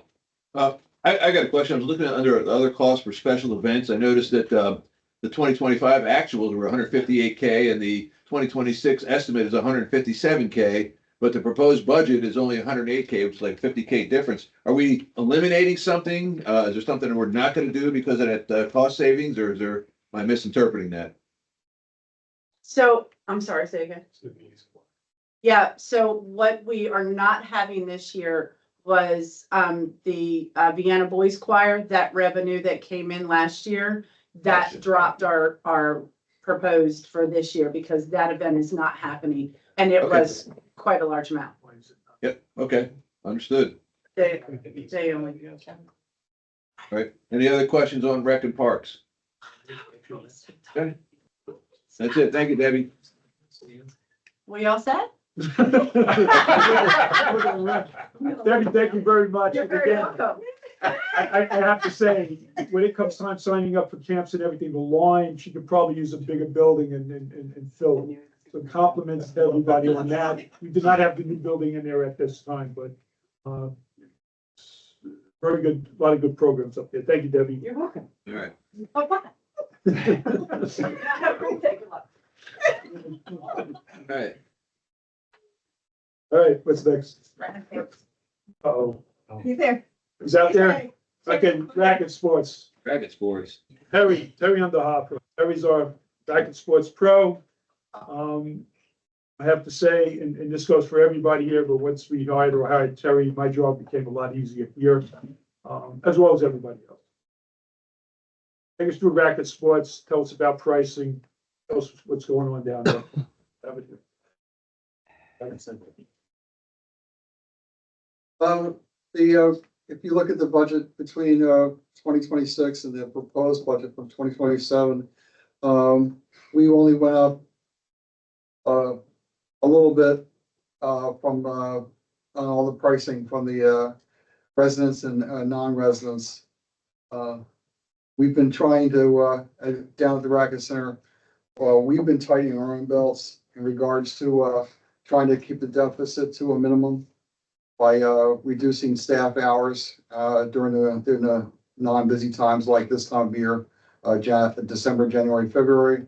I got a question. I was looking at under other costs for special events. I noticed that the the 2025 actuals were 158K and the 2026 estimate is 157K, but the proposed budget is only 108K, which is like 50K difference. Are we eliminating something? Is there something that we're not going to do because of that cost savings, or am I misinterpreting that? So, I'm sorry, say again. Yeah, so what we are not having this year was, the Vienna Boys Choir, that revenue that came in last year, that Gotcha. dropped our proposed for this year because that event is not happening. And it Okay. was quite a large amount. Yep, okay, understood. They only. All right, any other questions on rec and parks? Okay. That's it, thank you, Debbie. We all set? Debbie, thank you very much. You're And very again, welcome. I have to say, when it comes time signing up for camps and everything, the line, she could probably use a bigger building and fill it. So compliments to everybody on that. We did not have the new building in there at this time, but, very good, a lot of good programs up there. Thank you, Debbie. You're welcome. All right. Bye-bye. Have a great day. Good luck. All right. All right, what's next? Uh-oh, He's there. he's out there? Okay, racket sports. Racket sports. Terry Underhopper. Terry's our racket sports pro. I have to say, and this goes for everybody here, but once we hired Terry, my job became a lot easier here, as well as everybody else. Take us through racket sports, tell us about pricing, tell us what's going on down there. Have it here. If you look at the budget between, 2026 and the proposed budget from 2027, we only went up, a little bit, from, on all the pricing from the, residents and, non-residents. We've been trying to, down at the racket center, we've been tightening our own belts in regards to, trying to keep the deficit to a minimum by reducing staff hours during the non-busy times like this time of year, December, January, February.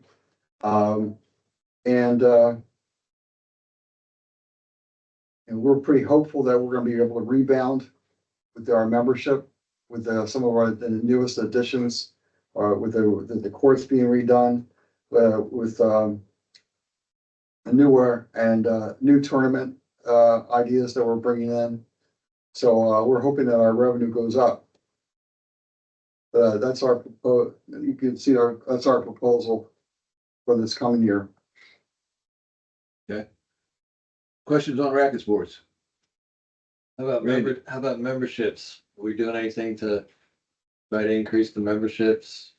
And we're pretty hopeful that we're gonna be able to rebound with our membership, with some of the newest additions, with the courts being redone, with a newer and new tournament ideas that we're bringing in. So we're hoping that our revenue goes up. That's our, you can see that's our proposal for this coming year. Questions on racket sports? How about Randy. how about memberships? Are we doing anything to try to increase the memberships?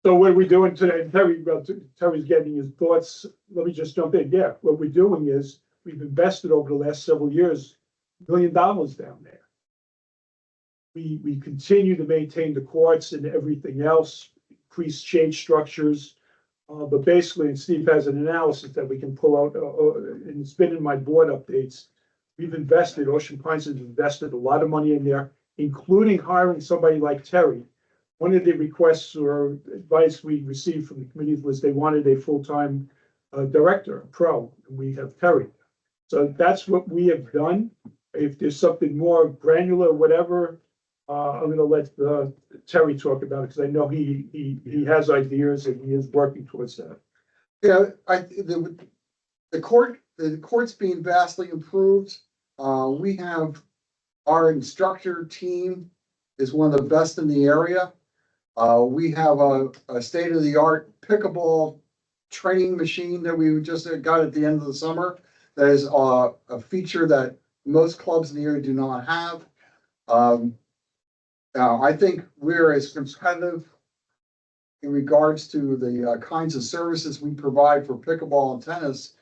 So what are we doing today? Terry's getting his thoughts. Let me just jump in. Yeah, what we're doing is we've invested over the last several years, $1 million down there. We continue to maintain the courts and everything else, increase change structures. But basically, and Steve has an analysis that we can pull out, and it's been in my board updates. We've invested, Ocean Pines has invested a lot of money in there, including hiring somebody like Terry. One of the requests or advice we received from the committee was they wanted a full-time director, a pro, and we have Terry. So that's what we have done. If there's something more granular, whatever, I'm gonna let Terry talk about it, because I know he has ideas and he is working towards that. Yeah, the court's being vastly improved. We have, our instructor team is one of the best in the area. We have a state-of-the-art pickleball training machine that we just got at the end of the summer. That is a feature that most clubs in the area do not have. Now, I think we're as competitive in regards to the kinds of services we provide for pickleball and tennis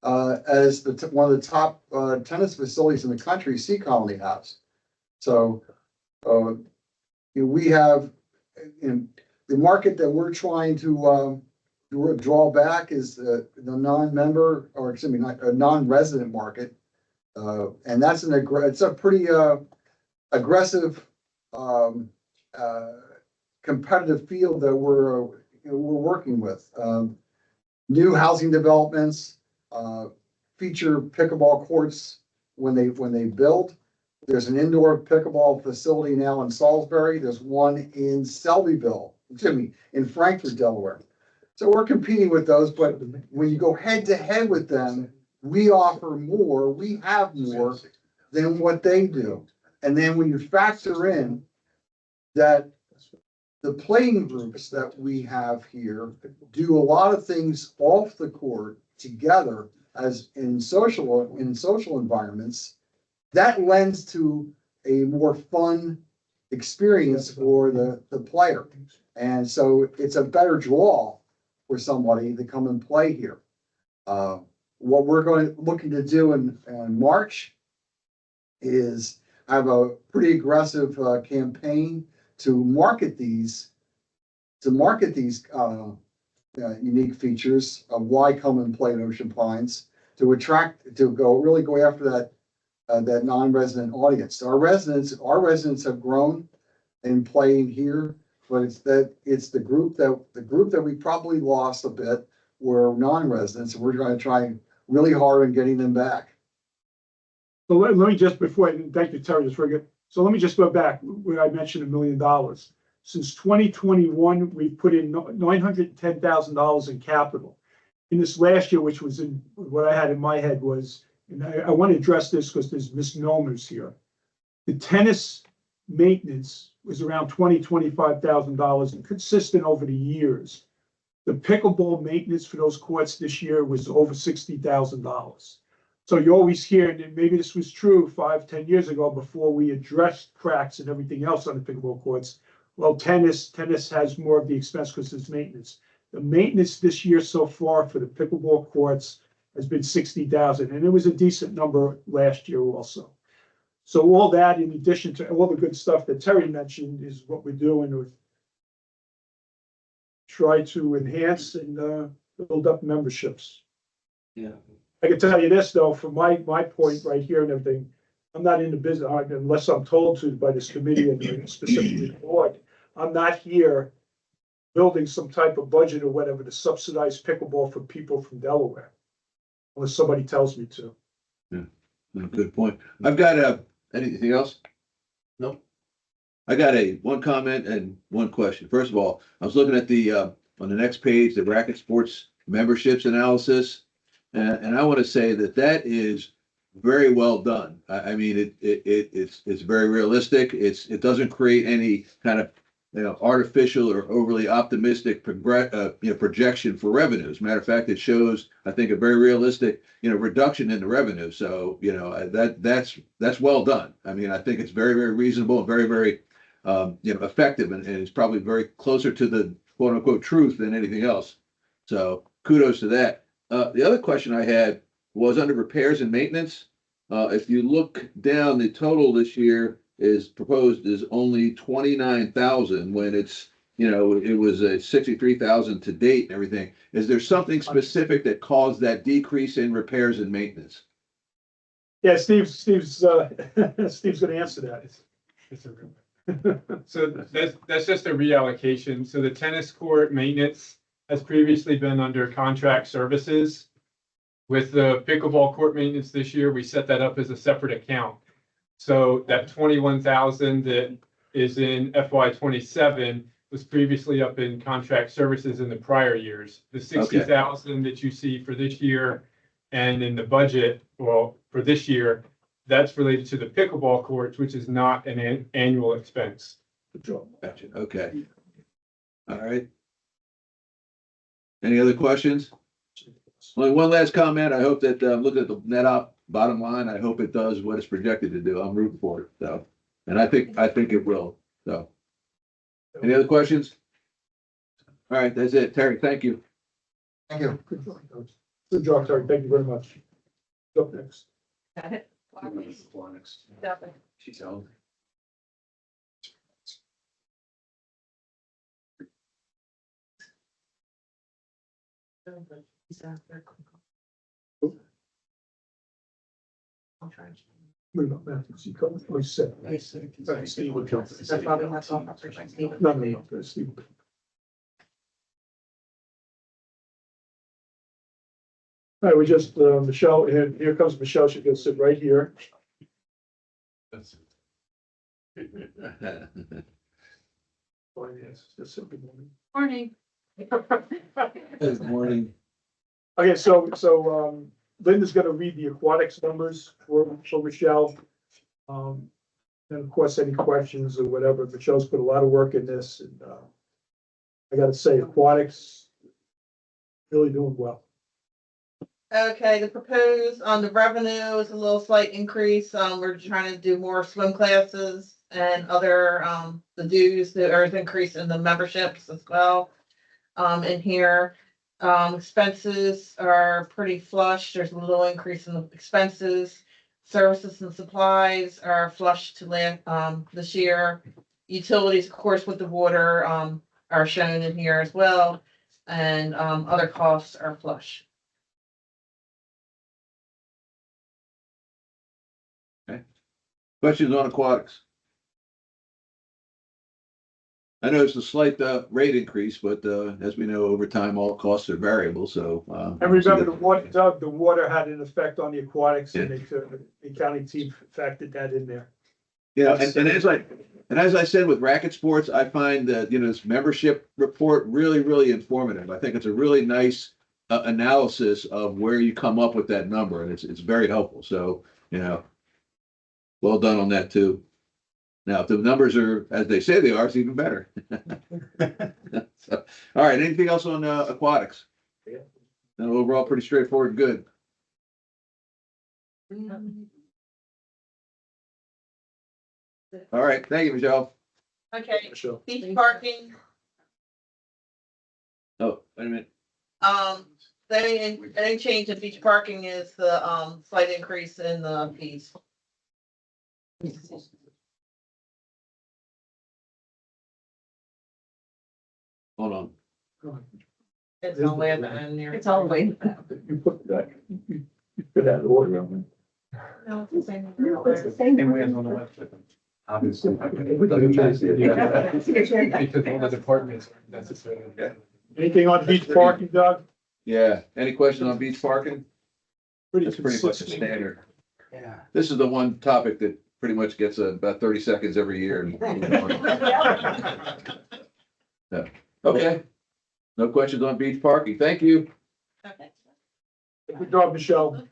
as one of the top tennis facilities in the country, Sea Colony has. So we have, in the market that we're trying to draw back is the non-member, or excuse me, not a non-resident market. And that's it's a pretty aggressive competitive field that we're working with. New housing developments, feature pickleball courts when they build. There's an indoor pickleball facility now in Salisbury. There's one in Selbyville, in Frankfort, Delaware. So we're competing with those, but when you go head to head with them, we offer more, we have more than what they do. And then when you factor in that the playing groups that we have here do a lot of things off the court together as in social environments, that lends to a more fun experience for the player. And so it's a better draw for somebody to come and play here. What we're looking to do in March is have a pretty aggressive campaign to market these unique features of why come and play at Ocean Pines, to really go after that non-resident audience. Our residents have grown in playing here, but it's the group that we probably lost a bit were non-residents, and we're going to try really hard on getting them back. So let me just, thank you, Terry, just very good. So let me just go back where I mentioned $1 million. Since 2021, we've put in $910,000 in capital. In this last year, which was in what I had in my head was, and I want to address this because there's misnomers here. The tennis maintenance was around $25,000 and consistent over the years. The pickleball maintenance for those courts this year was over $60,000. So you always hear, and maybe this was true 5-10 years ago before we addressed cracks and everything else on the pickleball courts. Well, tennis has more of the expense because it's maintenance. The maintenance this year so far for the pickleball courts has been $60,000, and it was a decent number last year also. So all that, in addition to all the good stuff that Terry mentioned, is what we're doing with try to enhance and build up memberships. Yeah. I can tell you this, though, from my point right here and everything, I'm not in the business, unless I'm told to by this committee and specifically the board. I'm not here building some type of budget or whatever to subsidize pickleball for people from Delaware, unless somebody tells me to. Yeah, good point. I've got anything else? No? I got one comment and one question. First of all, I was looking at the on the next page, the Racket Sports memberships analysis. And I want to say that is very well done. I mean, it's very realistic. It doesn't create any kind of artificial or overly optimistic projection for revenues. Matter of fact, it shows, I think, a very realistic reduction in the revenue. So that's well done. I mean, I think it's very, very reasonable and very, very effective, and it's probably very closer to the quote unquote truth than anything else. So kudos to that. The other question I had was under repairs and maintenance. If you look down, the total this year is proposed is only 29,000 when it's, it was a 63,000 to date and everything. Is there something specific that caused that decrease in repairs and maintenance? Yeah, Steve's going to answer that. So that's just a reallocation. So the tennis court maintenance has previously been under contract services. With the pickleball court maintenance this year, we set that up as a separate account. So that 21,000 that is in FY 27 was previously up in contract services in the prior years. The 60,000 that you see for this year and in the budget, well, for this year, that's related to the pickleball courts, which is not an annual expense. Gotcha. Okay. All right. Any other questions? Only one last comment. I hope that looking at the net op bottom line, I hope it does what it's projected to do. I'm rooting for it. So, and I think it will. So, any other questions? All right, that's it. Terry, thank you. Thank you. Good job, Terry. Thank you very much. Up next. Got it? She's held. I'm trying to What about Matthews? He comes, oh, he said. Steve would come. That's probably not all operations. No, Steve. All right, we just, Michelle, here comes Michelle, she's gonna sit right here. Finance, just sit good morning. Morning. Good morning. Okay, so Linda's gonna read the aquatics numbers for Michelle. And of course, any questions or whatever, Michelle's put a lot of work in this, and I gotta say, aquatics really doing well. Okay, the proposed, the revenue is a little slight increase. We're trying to do more swim classes and other, the dues, there's increase in the memberships as well. In here, expenses are pretty flush. There's a little increase in the expenses. Services and supplies are flush to this year. Utilities, of course, with the water, are shown in here as well. And, other costs are flush. Questions on aquatics? I know it's a slight rate increase, but as we know, over time, all costs are variable, so. And remember, the water, Doug, the water had an effect on the aquatics, and the accounting team factored that in there. Yeah, and as I said with racket sports, I find that, this membership report really, really informative. I think it's a really nice analysis of where you come up with that number, and it's very helpful. So, well done on that too. Now, if the numbers are as they say they are, it's even better. So, all right, anything else on aquatics? Yeah. No, overall, pretty straightforward, good. All right, thank you, Michelle. Okay, Michelle. beach parking, Oh, wait a minute. the any change in beach parking is the, slight increase in the fees. Hold on. It's all the way at the end there. It's all the way. You put that, you put that in order on No, it's the same. No, it's the same. Same way as on the website. Obviously. Because all the departments aren't necessarily. there. Anything on beach parking, Doug? Yeah, any questions on beach parking? That's pretty much a consistent. standard. Yeah. This is the one topic that pretty much gets about 30 seconds every year. Yeah. Okay. No questions on beach parking. Thank you. Okay. Good job, Michelle.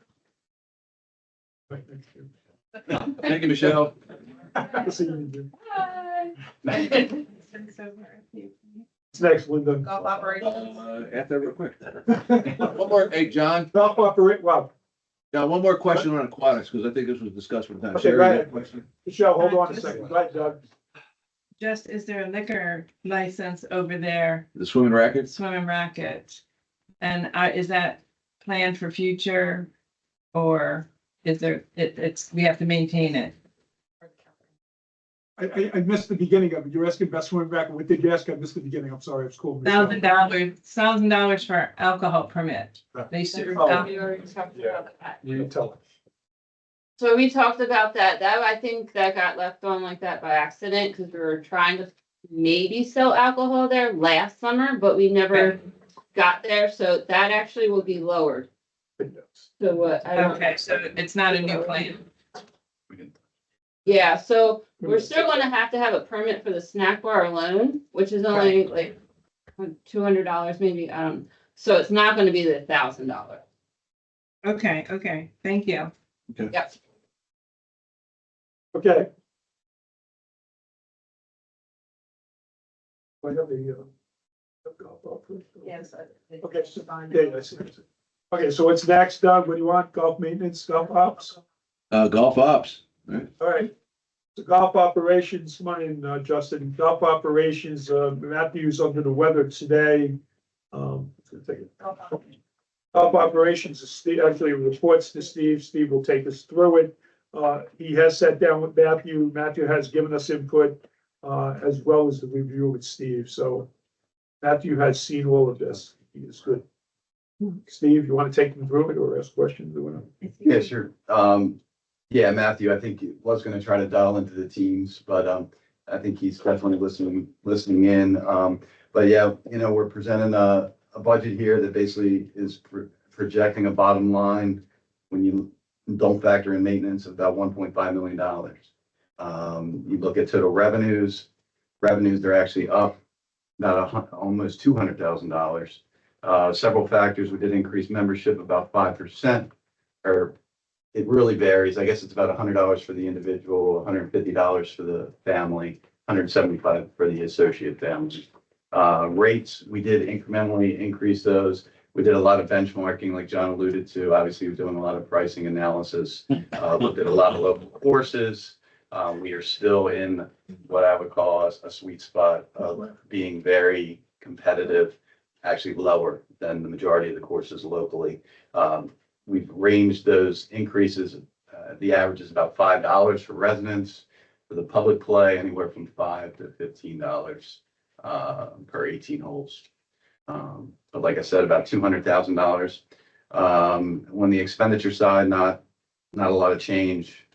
Thank you, Michelle. See you. Bye. What's next, Linda? Golf operations. After real quick. One more, hey, John, Golf operate, well, one more question on aquatics, because I think this was discussed one time. Okay, Sherry, go you ahead. have a question? Michelle, hold on a second. Go ahead, Doug. Just, is there a liquor license over there, The swimming rackets? swimming racket? And is that planned for future? Or is there, it's, we have to maintain it? I missed the beginning of it. You're asking about swimming racket. What did you ask? I missed the beginning. I'm sorry. I was cool. $1,000 for alcohol permit. They serve. Oh. We already talked about that. You tell us. So we talked about that. I think that got left on like that by accident because we were trying to maybe sell alcohol there last summer, but we never got there. So that actually will be lowered. So what? Okay, so it's not a new plan. Yeah, so we're still gonna have to have a permit for the snack bar alone, which is only like $200 maybe. So it's not gonna be the $1,000. Okay, thank you. Yep. Okay. I have the, golf operation. Yes. Okay, so, yeah, I see. Okay, so what's next, Doug? What do you want? Golf maintenance, golf ops? Golf ops. Right. All right. So golf operations, come on in, Justin. Golf operations, Matthew's under the weather today. Golf operations, Steve actually reports to Steve. Steve will take us through it. He has sat down with Matthew. Matthew has given us input, as well as the review with Steve. So Matthew has seen all of this. He is good. Steve, you want to take them through it or ask questions or whatever? Yeah, sure. Yeah, Matthew, I think he was gonna try to dial into the teams, but I think he's definitely listening in. But yeah, we're presenting a budget here that basically is projecting a bottom line when you don't factor in maintenance of about $1.5 million. You look at total revenues, they're actually up about almost $200,000. Several factors, we did increase membership about 5%, or it really varies. I guess it's about $100 for the individual, $150 for the family, $175 for the associate family. Rates, we did incrementally increase those. We did a lot of benchmarking, like John alluded to. Obviously, we're doing a lot of pricing analysis. Looked at a lot of local courses. We are still in what I would call a sweet spot of being very competitive, actually lower than the majority of the courses locally. We've ranged those increases. The average is about $5 for residents. For the public play, anywhere from $5 to $15 per 18 holes. But like I said, about $200,000. On the expenditure side, not a lot of change.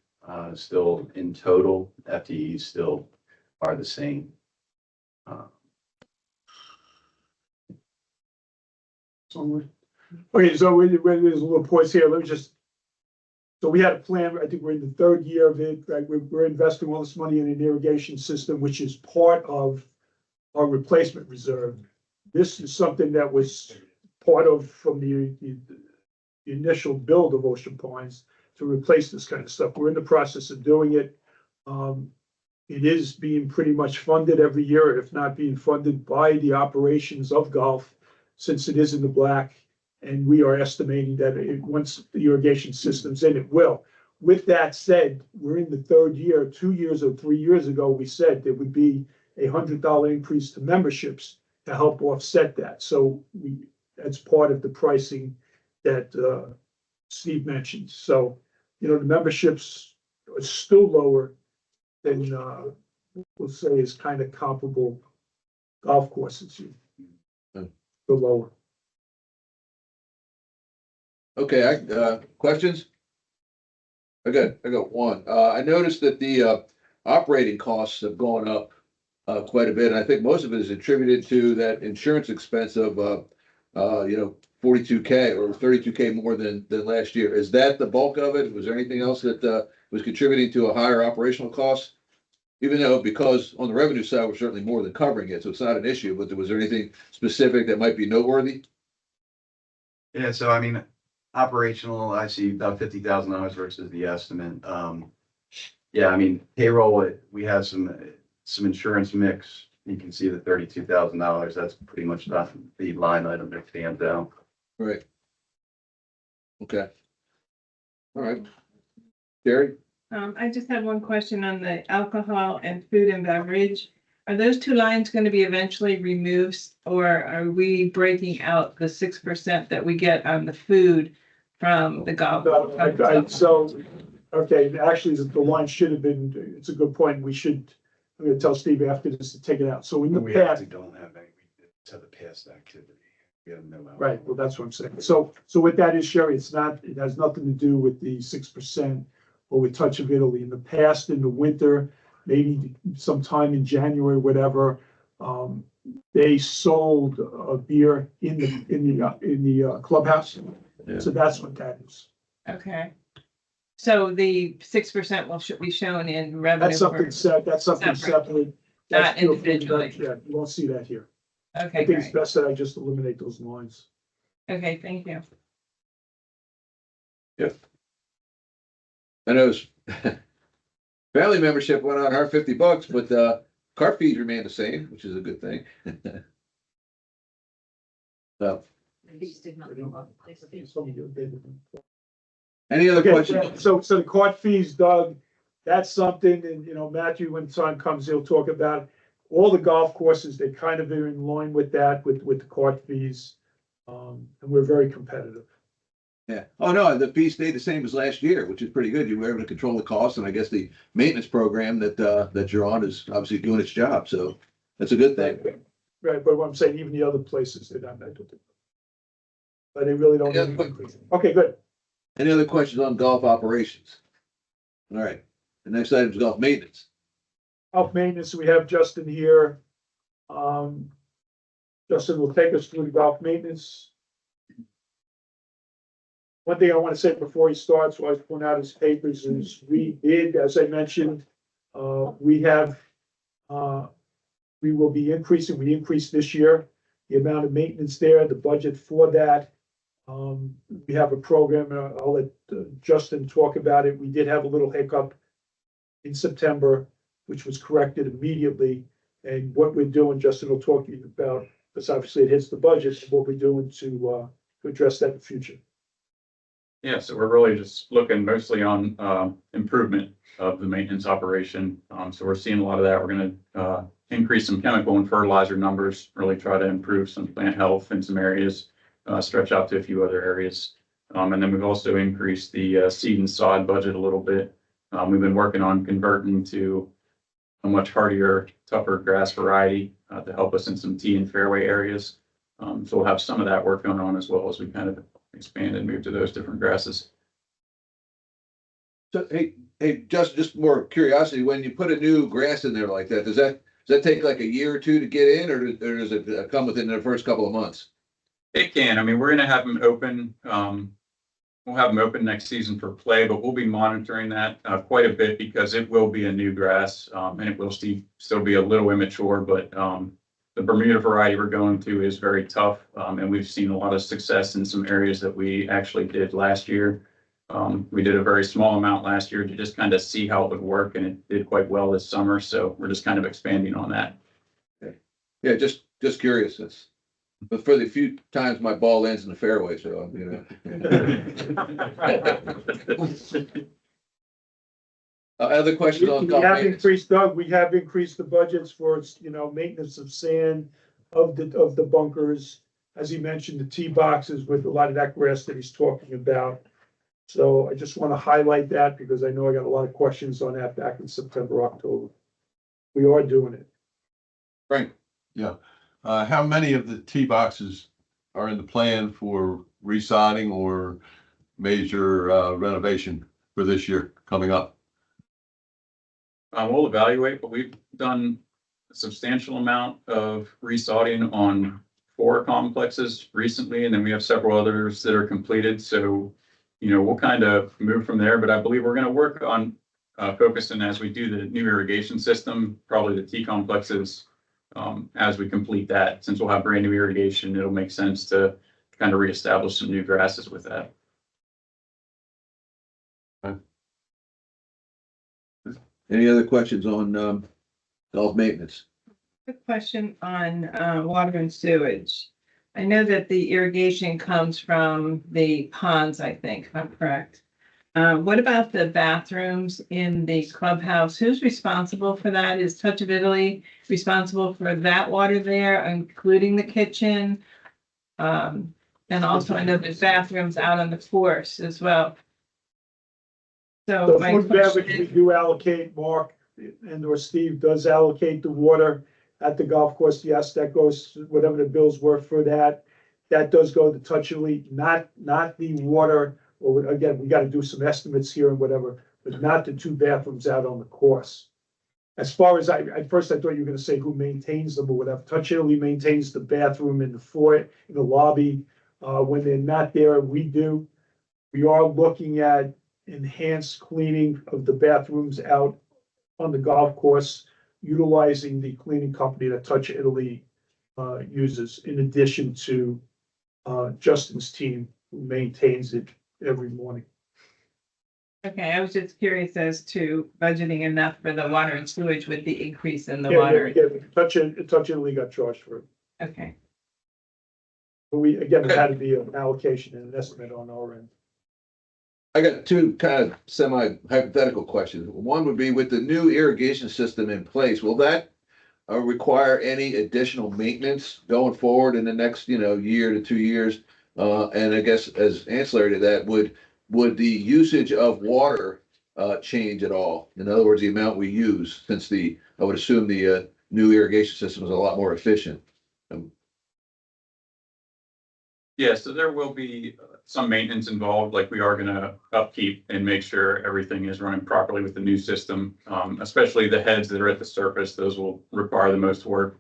Still in total, FTEs still are the same. Okay, so when there's a little pause here, let me just, so we had a plan, I think we're in the third year of it, right? We're investing all this money in an irrigation system, which is part of our replacement reserve. This is something that was part of from the initial build of Ocean Pines to replace this kind of stuff. We're in the process of doing it. It is being pretty much funded every year, if not being funded by the operations of Gulf, since it is in the black. And we are estimating that once the irrigation system's in, it will. With that said, we're in the third year. 2 years or 3 years ago, we said there would be a $100 increase to memberships to help offset that. So that's part of the pricing that Steve mentioned. So, the memberships are still lower than we'll say is kind of comparable golf courses. The lower. Okay, questions? I got one. I noticed that the operating costs have gone up quite a bit, and I think most of it is attributed to that insurance expense of $42K or $32K more than last year. Is that the bulk of it? Was there anything else that was contributing to a higher operational cost? Even though, because on the revenue side, we're certainly more than covering it, so it's not an issue, but was there anything specific that might be noteworthy? Yeah, so I mean, operational, I see about $50,000 versus the estimate. Yeah, I mean, payroll, we have some insurance mix. You can see the $32,000. That's pretty much the line item that stands out. Right. Okay. All right. Gary? I just have one question on the alcohol and food and beverage. Are those two lines going to be eventually removed, or are we breaking out the 6% that we get on the food from the golf? Okay, actually, the line should have been, it's a good point. I'm gonna tell Steve after this to take it out. So in the We past. actually don't have any, we just have the past activity. We have no. Right, well, that's what I'm saying. So with that is, Sherry, it has nothing to do with the 6% or with Touch of Italy. In the past, in the winter, maybe sometime in January, whatever, they sold a beer in the clubhouse. Yeah. So that's what that is. Okay. So the 6% will be shown in revenue. That's something separate. Not That's pure food and individually. beverage. Yeah, you won't see that here. Okay, I think it's great. best that I just eliminate those lines. Okay, thank you. Yep. I know family membership went on $150, but cart fees remain the same, which is a good thing. So, any other Okay, questions? so the court fees, Doug, that's something, and Matthew, when time comes, he'll talk about all the golf courses. They kind of are in line with that, with the court fees. And we're very competitive. Yeah. Oh, no, the fee stayed the same as last year, which is pretty good. You were able to control the costs, and I guess the maintenance program that you're on is obviously doing its job, so that's a good thing. Right, but what I'm saying, even the other places, they're not. But they really don't. Yeah. Okay, good. Any other questions on golf operations? All right. The next item is golf maintenance. Golf maintenance, we have Justin here. Justin will take us through the golf maintenance. One thing I want to say before he starts, while I point out his papers, is we did, as I mentioned, we will be increasing, we increased this year the amount of maintenance there, the budget for that. We have a program, I'll let Justin talk about it. We did have a little hiccup in September, which was corrected immediately. And what we're doing, Justin will talk to you about, because obviously it hits the budget, what we're doing to address that in the future. Yeah, so we're really just looking mostly on improvement of the maintenance operation. So we're seeing a lot of that. We're gonna increase some chemical and fertilizer numbers, really try to improve some plant health in some areas, stretch out to a few other areas. And then we've also increased the seed and sod budget a little bit. We've been working on converting to a much hardier, tougher grass variety to help us in some tee and fairway areas. So we'll have some of that work going on as well as we kind of expand and move to those different grasses. So, hey, just more curiosity, when you put a new grass in there like that, does that take like a year or two to get in, or does it come within the first couple of months? It can. I mean, we're gonna have them open. We'll have them open next season for play, but we'll be monitoring that quite a bit because it will be a new grass and it will still be a little immature, but the Bermuda variety we're going to is very tough. And we've seen a lot of success in some areas that we actually did last year. We did a very small amount last year to just kind of see how it would work, and it did quite well this summer. So we're just kind of expanding on that. Okay. Yeah, just curious. But for the few times my ball lands in the fairway, so other questions on We golf have maintenance? increased, Doug, we have increased the budgets for, maintenance of sand, of the bunkers. As he mentioned, the tee boxes with a lot of that grass that he's talking about. So I just want to highlight that because I know I got a lot of questions on that back in September, October. We are doing it. Frank? Yeah. How many of the tee boxes are in the plan for resodding or major renovation for this year coming up? We'll evaluate, but we've done a substantial amount of resodding on 4 complexes recently, and then we have several others that are completed. So, we'll kind of move from there, but I believe we're going to work on focusing as we do the new irrigation system, probably the tee complexes. As we complete that, since we'll have brand new irrigation, it'll make sense to kind of reestablish some new grasses with that. Any other questions on golf maintenance? Quick question on water and sewage. I know that the irrigation comes from the ponds, I think, if I'm correct. What about the bathrooms in the clubhouse? Who's responsible for that? Is Touch of Italy responsible for that water there, including the kitchen? And also I know there's bathrooms out on the course as well. So The my food and beverage, we question, do allocate, Mark and or Steve does allocate the water at the golf course. Yes, that goes, whatever the bills were for that. That does go to Touch of Italy, not the water. Well, again, we gotta do some estimates here and whatever, but not the 2 bathrooms out on the course. As far as at first I thought you were gonna say who maintains them or whatever. Touch of Italy maintains the bathroom in the foyer, in the lobby. When they're not there, we do. We are looking at enhanced cleaning of the bathrooms out on the golf course, utilizing the cleaning company that Touch of Italy uses, in addition to Justin's team who maintains it every morning. okay, I was just curious as to budgeting enough for the water and sewage with the increase in the Yeah, water. yeah, Touch of Italy got charged for it. Okay, But we, again, it had to be an allocation and an estimate on our end. I got 2 kind of semi hypothetical questions. One would be, with the new irrigation system in place, will that require any additional maintenance going forward in the next, year to 2 years? And I guess as ancillary to that, would the usage of water change at all? In other words, the amount we use, since I would assume the new irrigation system is a lot more efficient. Yeah, so there will be some maintenance involved, like we are gonna upkeep and make sure everything is running properly with the new system. Especially the heads that are at the surface, those will require the most work.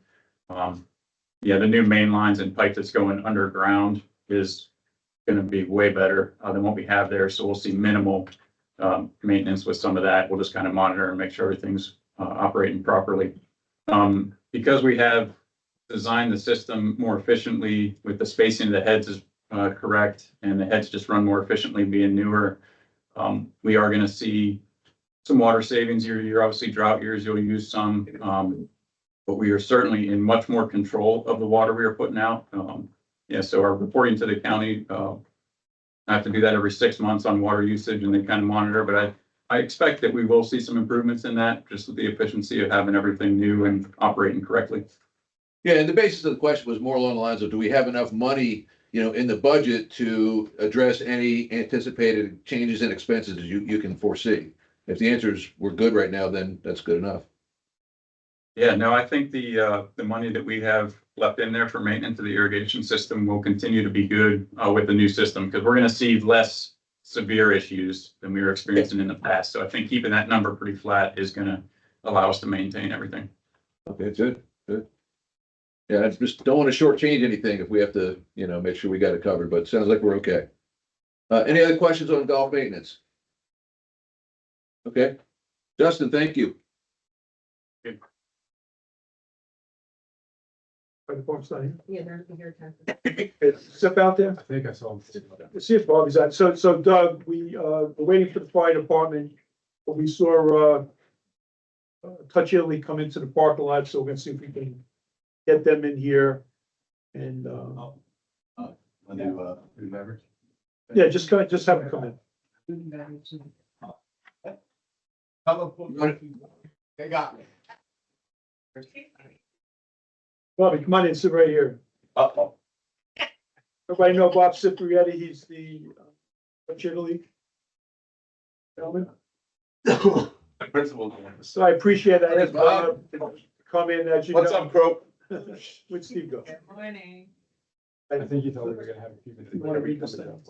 Yeah, the new main lines and pipe that's going underground is gonna be way better than what we have there. So we'll see minimal maintenance with some of that. We'll just kind of monitor and make sure everything's operating properly. Because we have designed the system more efficiently with the spacing of the heads is correct, and the heads just run more efficiently being newer. We are gonna see some water savings year to year. Obviously, drought years, you'll use some. But we are certainly in much more control of the water we are putting out. Yeah, so our reporting to the county, I have to do that every 6 months on water usage, and they kind of monitor, but I expect that we will see some improvements in that, just with the efficiency of having everything new and operating correctly. Yeah, and the basis of the question was more along the lines of, do we have enough money, in the budget to address any anticipated changes in expenses that you can foresee? If the answer is we're good right now, then that's good enough. Yeah, no, I think the money that we have left in there for maintenance of the irrigation system will continue to be good with the new system, because we're gonna see less severe issues than we were experiencing in the past. So I think keeping that number pretty flat is gonna allow us to maintain everything. Okay, good. Yeah, I just don't want to shortchange anything if we have to, make sure we got it covered, but it sounds like we're okay. Any other questions on golf maintenance? Okay, Justin, thank you. By the form study. Yeah, they're here. Step out there. I think I saw him. Let's see if Bobby's on. So Doug, we're waiting for the fire department, but we saw, Touch Italy come into the parking lot, so we're gonna see if we can get them in here. And, yeah, just have them come in. They got me. Bobby, come on in, sit right here. Uh-oh. Everybody know Bob Ciprietti, he's the, Touch Italy gentleman. Principal. So I appreciate that. Yes, Bob. Come in, as you know. What's up, Crow? Where'd Steve go? Good morning. I think you told me we're gonna have a few minutes. You wanna read this thing?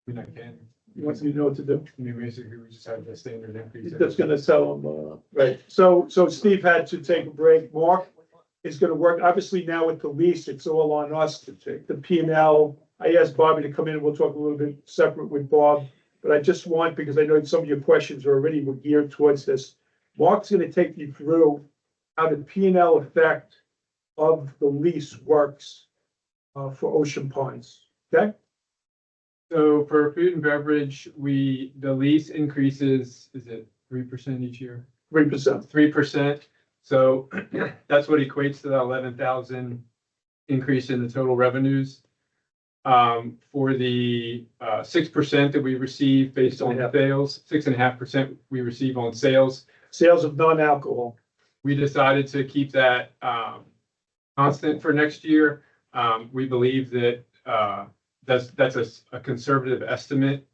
We not can. You want me to know what to do? I mean, basically, we just have the standard increase. He's just gonna tell him, right, so Steve had to take a break. Mark is gonna work, obviously now with the lease, it's all on us to take the P and L. I asked Bobby to come in, and we'll talk a little bit separate with Bob, but I just want, because I know some of your questions are already geared towards this. Mark's gonna take you through how the P and L effect of the lease works for Ocean Pines, okay? So for food and beverage, the lease increases, is it 3% each year? 3%. 3%. So that's what equates to that 11,000 increase in the total revenues. For the 6% that we receive based on sales, 6.5% we receive on sales. Sales of non-alcohol. We decided to keep that constant for next year. We believe that that's a conservative estimate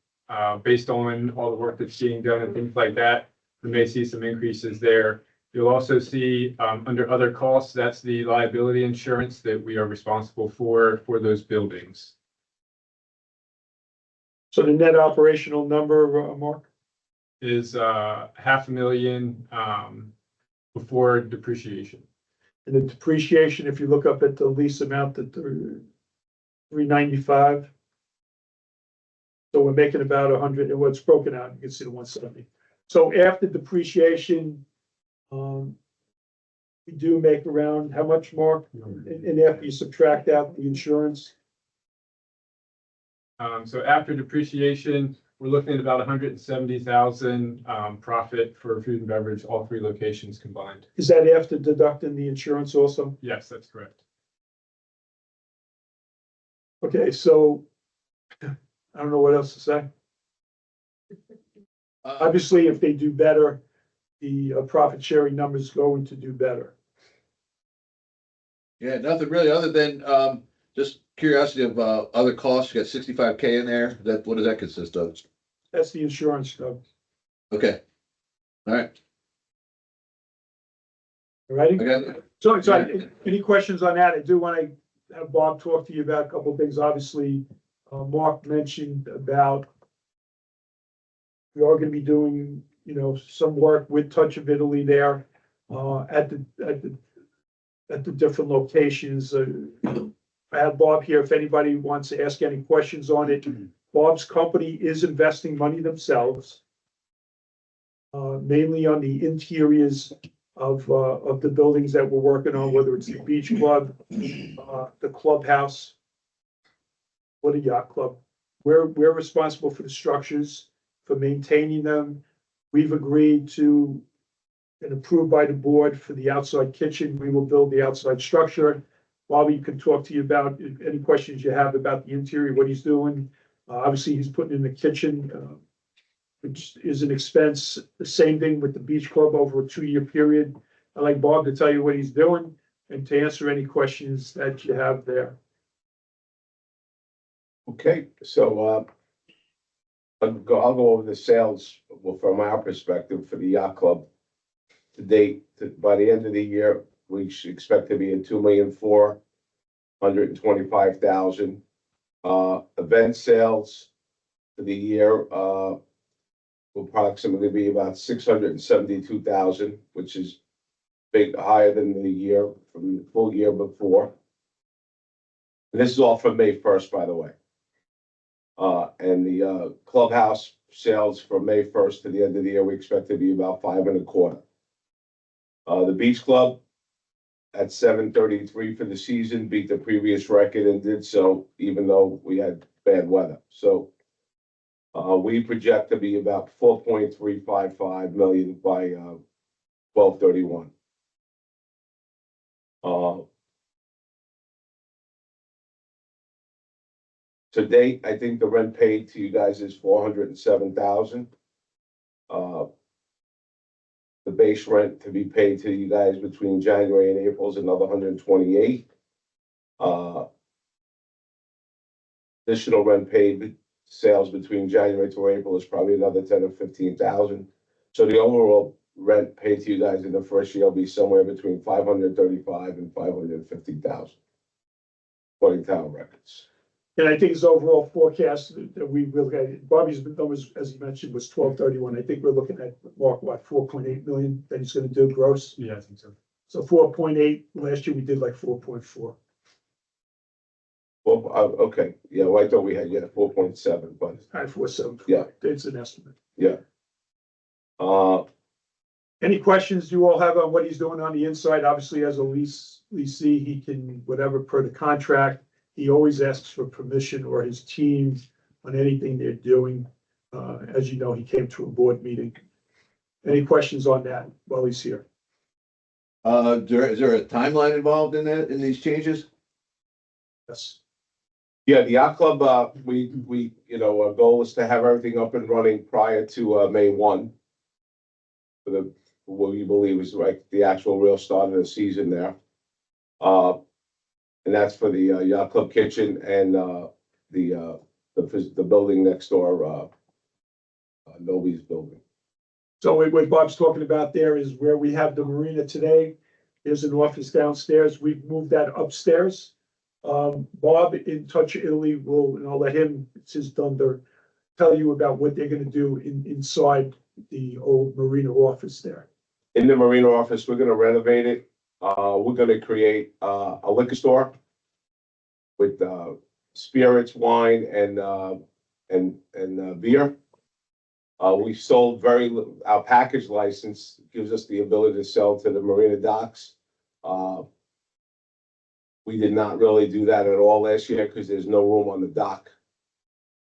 based on all the work that's being done and things like that. We may see some increases there. You'll also see under other costs, that's the liability insurance that we are responsible for those buildings. So the net operational number, Mark? Is $500,000 before depreciation. And the depreciation, if you look up at the lease amount, that $395. So we're making about 100, and what's broken out, you can see the 170. So after depreciation, we do make around how much, Mark? And after you subtract out the insurance? So after depreciation, we're looking at about 170,000 profit for food and beverage, all three locations combined. Is that after deducting the insurance also? Yes, that's correct. Okay, so I don't know what else to say. Obviously, if they do better, the profit sharing number is going to do better. Yeah, nothing really other than, just curiosity of, other costs. You got 65K in there. What does that consist of? That's the insurance stuff. Okay. All right. All righty? Okay. So any questions on that? I do want to have Bob talk to you about a couple of things. Obviously, Mark mentioned about we are gonna be doing, you know, some work with Touch of Italy there, at the different locations. I have Bob here if anybody wants to ask any questions on it. Bob's company is investing money themselves, mainly on the interiors of the buildings that we're working on, whether it's the beach club, the clubhouse, or the yacht club. We're responsible for the structures, for maintaining them. We've agreed to and approved by the board for the outside kitchen. We will build the outside structure. Bobby can talk to you about any questions you have about the interior, what he's doing. Obviously, he's putting in the kitchen, which is an expense. The same thing with the beach club over a 2-year period. I'd like Bob to tell you what he's doing and to answer any questions that you have there. Okay, so, I'll go over the sales, well, from our perspective for the yacht club. To date, by the end of the year, we should expect to be at 2,425,000. Event sales for the year, will approximately be about 672,000, which is higher than the year from the full year before. And this is all from May 1st, by the way. And the clubhouse sales from May 1st to the end of the year, we expect to be about 5.25. The beach club at 733 for the season beat the previous record and did so even though we had bad weather. So we project to be about 4.355 million by 12/31. To date, I think the rent paid to you guys is 407,000. The base rent to be paid to you guys between January and April is another 128. Additional rent paid sales between January to April is probably another 10 or 15,000. So the overall rent paid to you guys in the first year will be somewhere between 535 and 550,000. According to our records. And I think his overall forecast that we will get, Bobby's numbers, as he mentioned, was 12/31. I think we're looking at, Mark, what, 4.8 million that he's gonna do gross? Yeah, I think so. So 4.8, last year we did like 4.4. Well, okay, yeah, well, I thought we had, 4.7, but 947. Yeah. It's an estimate. yeah. Any questions you all have on what he's doing on the inside? Obviously, as a leasee, he can, whatever per the contract, he always asks for permission or his team on anything they're doing. As you know, he came to a board meeting. Any questions on that while he's here? Is there a timeline involved in that, in these changes? Yes. Yeah, the yacht club, we, our goal is to have everything up and running prior to, May 1. For what we believe is like the actual real start of the season there. And that's for the, yacht club kitchen and, the building next door, Noby's building. So what Bob's talking about there is where we have the marina today. There's an office downstairs. We've moved that upstairs. Bob in Touch of Italy will, and I'll let him, it's his thunder, tell you about what they're gonna do inside the old marina office there. In the marina office, we're gonna renovate it. We're gonna create, a liquor store with, spirits, wine, and beer. We sold our package license gives us the ability to sell to the marina docks. We did not really do that at all last year because there's no room on the dock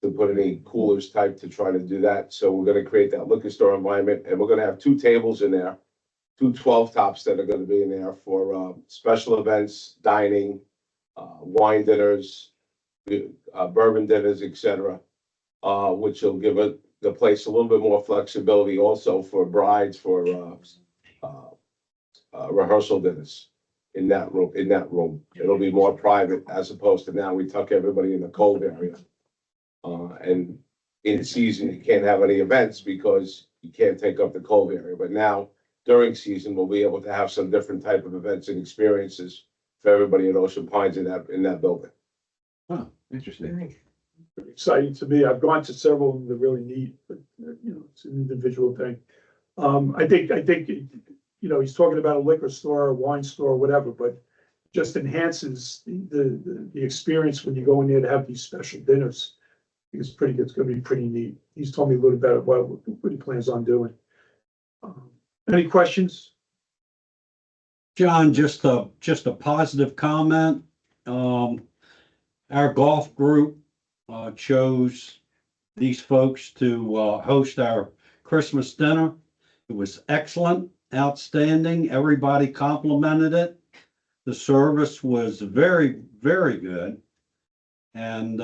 to put any coolers type to try to do that. So we're gonna create that liquor store environment and we're gonna have 2 tables in there, 2 12 tops that are gonna be in there for, special events, dining, wine dinners, bourbon dinners, etc. Which will give the place a little bit more flexibility also for brides for, rehearsal dinners. In that room, it'll be more private as opposed to now we tuck everybody in the cold area. And in season, you can't have any events because you can't take up the cold area. But now during season, we'll be able to have some different type of events and experiences for for everybody in Ocean Pines in that building. Oh, interesting. Exciting to me. I've gone to several of them. They're really neat, but it's an individual thing. I think, he's talking about a liquor store, a wine store, whatever, but just enhances the experience when you go in there to have these special dinners. It's gonna be pretty neat. He's told me a little bit about what he plans on doing. Any questions? John, just a positive comment. Our golf group chose these folks to host our Christmas dinner. It was excellent, outstanding. Everybody complimented it. The service was very, very good. And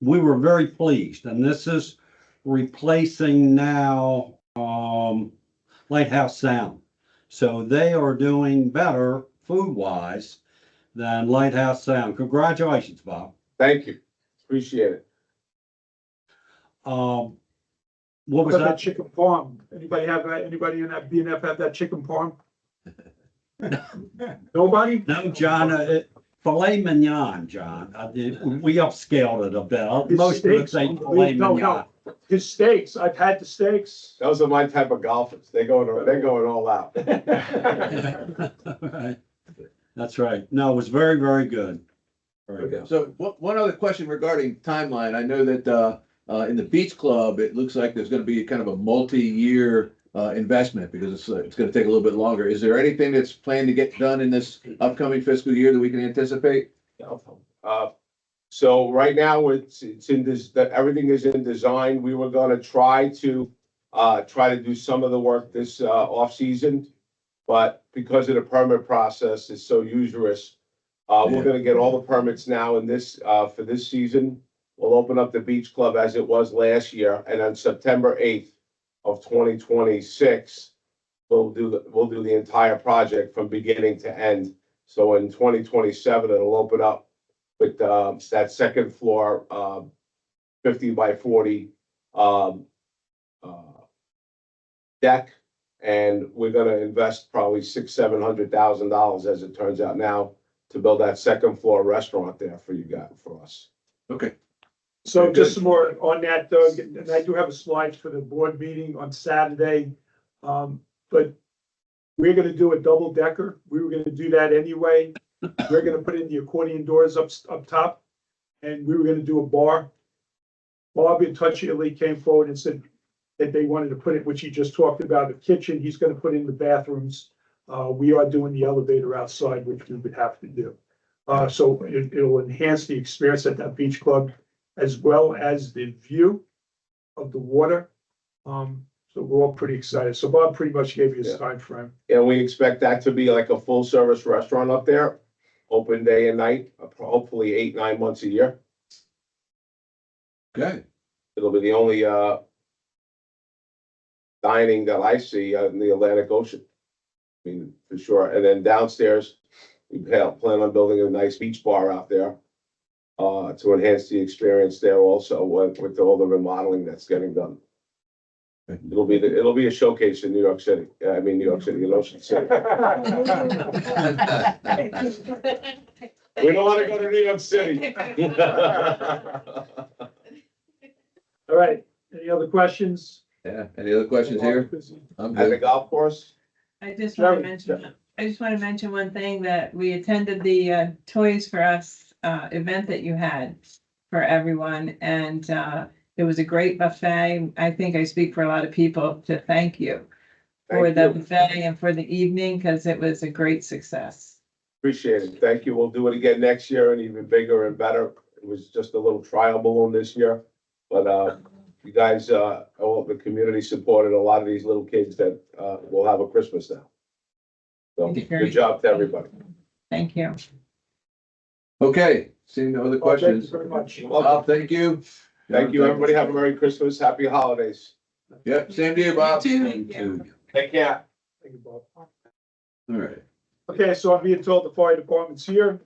we were very pleased. And this is replacing now Lighthouse Sound. So they are doing better food-wise than Lighthouse Sound. Congratulations, Bob. Thank you. Appreciate it. What was What about that? chicken parm? Anybody in that BNF have that chicken parm? Nobody? No, John, filet mignon, John. We upscaled it a bit. His Most of it steaks, say filet no, mignon. His steaks, I've had the steaks. Those are my type of golfers. They're going all out. That's right. No, it was very, very good. Very good. So one other question regarding timeline. I know that in the Beach Club, it looks like there's gonna be kind of a multi-year investment because it's gonna take a little bit longer. Is there anything that's planned to get done in this upcoming fiscal year that we can anticipate? So right now, it's in this, that everything is in design. We were gonna try to do some of the work this off-season. But because of the permit process is so usurious, we're gonna get all the permits now in this, for this season. We'll open up the Beach Club as it was last year, and on September 8th of 2026, we'll do the entire project from beginning to end. So in 2027, it'll open up with that second floor, 50 by 40 deck. And we're gonna invest probably $600,000-700,000, as it turns out now, to build that second floor restaurant there for you guys, for us. Okay. So Very just good. some more on that, Doug, and I do have a slide for the board meeting on Saturday. But we're gonna do a double decker. We were gonna do that anyway. We're gonna put in the accordion doors up top, and we were gonna do a bar. Bob and Touchy Elite came forward and said that they wanted to put it, which he just talked about, the kitchen. He's gonna put in the bathrooms. We are doing the elevator outside, which we would have to do. So it'll enhance the experience at that beach club, as well as the view of the water. So we're all pretty excited. So Bob pretty much gave you his time frame. And we expect that to be like a full-service restaurant up there, open day and night, hopefully 8-9 months a year. Okay. It'll be the only dining that I see in the Atlantic Ocean. I mean, for sure. And then downstairs, we plan on building a nice beach bar out there to enhance the experience there also with all the remodeling that's getting done. It'll be a showcase in New York City. I mean, New York City, in Ocean City. We don't want to go to New York City. All right, any other questions? Yeah, any other questions here? I'm At the good. golf course? I just want to mention one thing, that we attended the Toys for Us event that you had for everyone, and it was a great buffet. I think I speak for a lot of people to thank you for the buffet and for the evening, because it was a great success. Appreciate it. Thank you. We'll do it again next year and even bigger and better. It was just a little trial balloon this year. But you guys, all the community supported a lot of these little kids that will have a Christmas now. So good job to everybody. Thank you. Okay, seeing no other Thank you questions. very much. Bob, thank you. Thank you, everybody. Have a Merry Christmas. Happy holidays. Yep, same to you, Bob. Thank you. Take care. Thank you, Bob. All right. Okay, so I'm being told the fire department's here.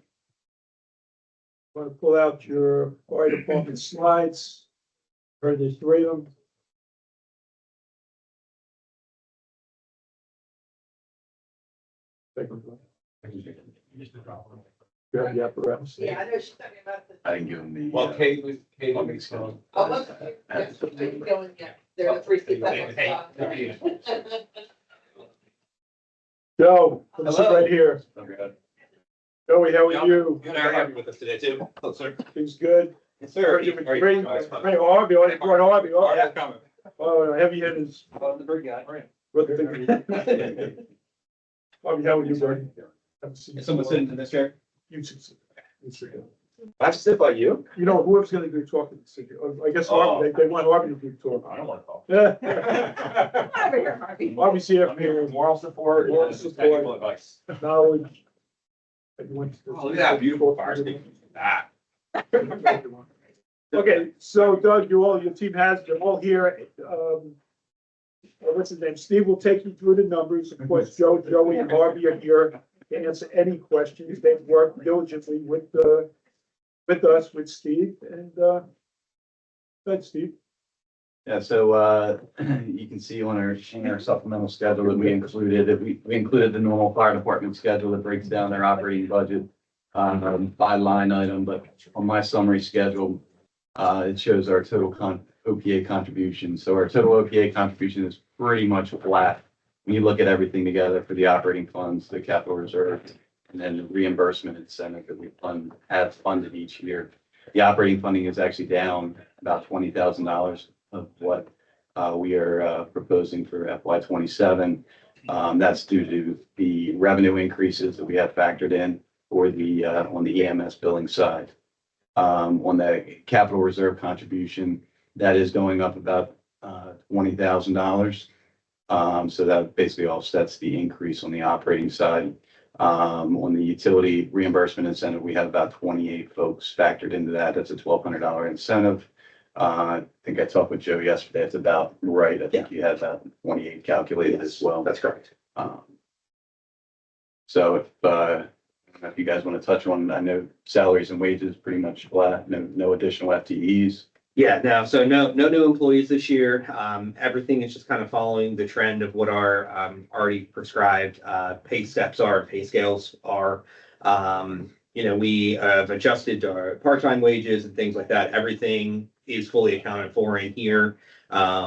Want to pull out your fire department slides. Heard there's 3 of them. Take them. You have the apparatus. Yeah, I know she's talking about the. I didn't give them the. Well, Kate was. Oh, look, yeah, going, yeah, they're the three people. Joe, come sit Hello. right here. Joey, how are you? You're very happy with us today too. Hello, sir. Thing's good. Yes, sir. Bring Harvey, oh, brought Harvey, Yeah, oh, coming. oh, heavy hitters. I'm the big guy. Harvey, how are you, buddy? Haven't seen you Is someone in a sitting in this chair? while. You should sit. You should. I have to sit by you? You know, whoever's gonna be talking, sit here. I guess Harvey, they want Harvey to be talking. I don't want to talk. Yeah. Over here, Harvey. Harvey's here for Moral support. Moral and support. technical advice. knowledge. And you went to- Oh, look at that beautiful fire station. Ah. Okay, so Doug, your team they're all here. What's his name? Steve will take you through the numbers. Of course, Joey and Harvey are here to answer any questions. They've worked diligently with us, with Steve, and, thanks, Steve. Yeah, so, you can see on our supplemental schedule that we included the normal fire department schedule that breaks down their operating budget by line item, but on my summary schedule, it shows our total OPA contribution. So our total OPA contribution is pretty much flat when you look at everything together for the operating funds, the capital reserve, and then the reimbursement incentive that we have funded each year. The operating funding is actually down about $20,000 of what we are proposing for FY '27. That's due to the revenue increases that we have factored in for the on the EMS billing side. On the capital reserve contribution, that is going up about $20,000. So that basically offsets the increase on the operating side. On the utility reimbursement incentive, we have about 28 folks factored into that. That's a $1,200 incentive. I think I talked with Joe yesterday. It's about right. I think you had that 28 calculated as well. That's correct. So if, I don't know if you guys want to touch on, I know salaries and wages pretty much flat, no additional FTEs. Yeah, no, so no new employees this year. Everything is just kind of following the trend of what our already prescribed pay steps are, pay scales are. We have adjusted our part-time wages and things like that. Everything is fully accounted for in here. There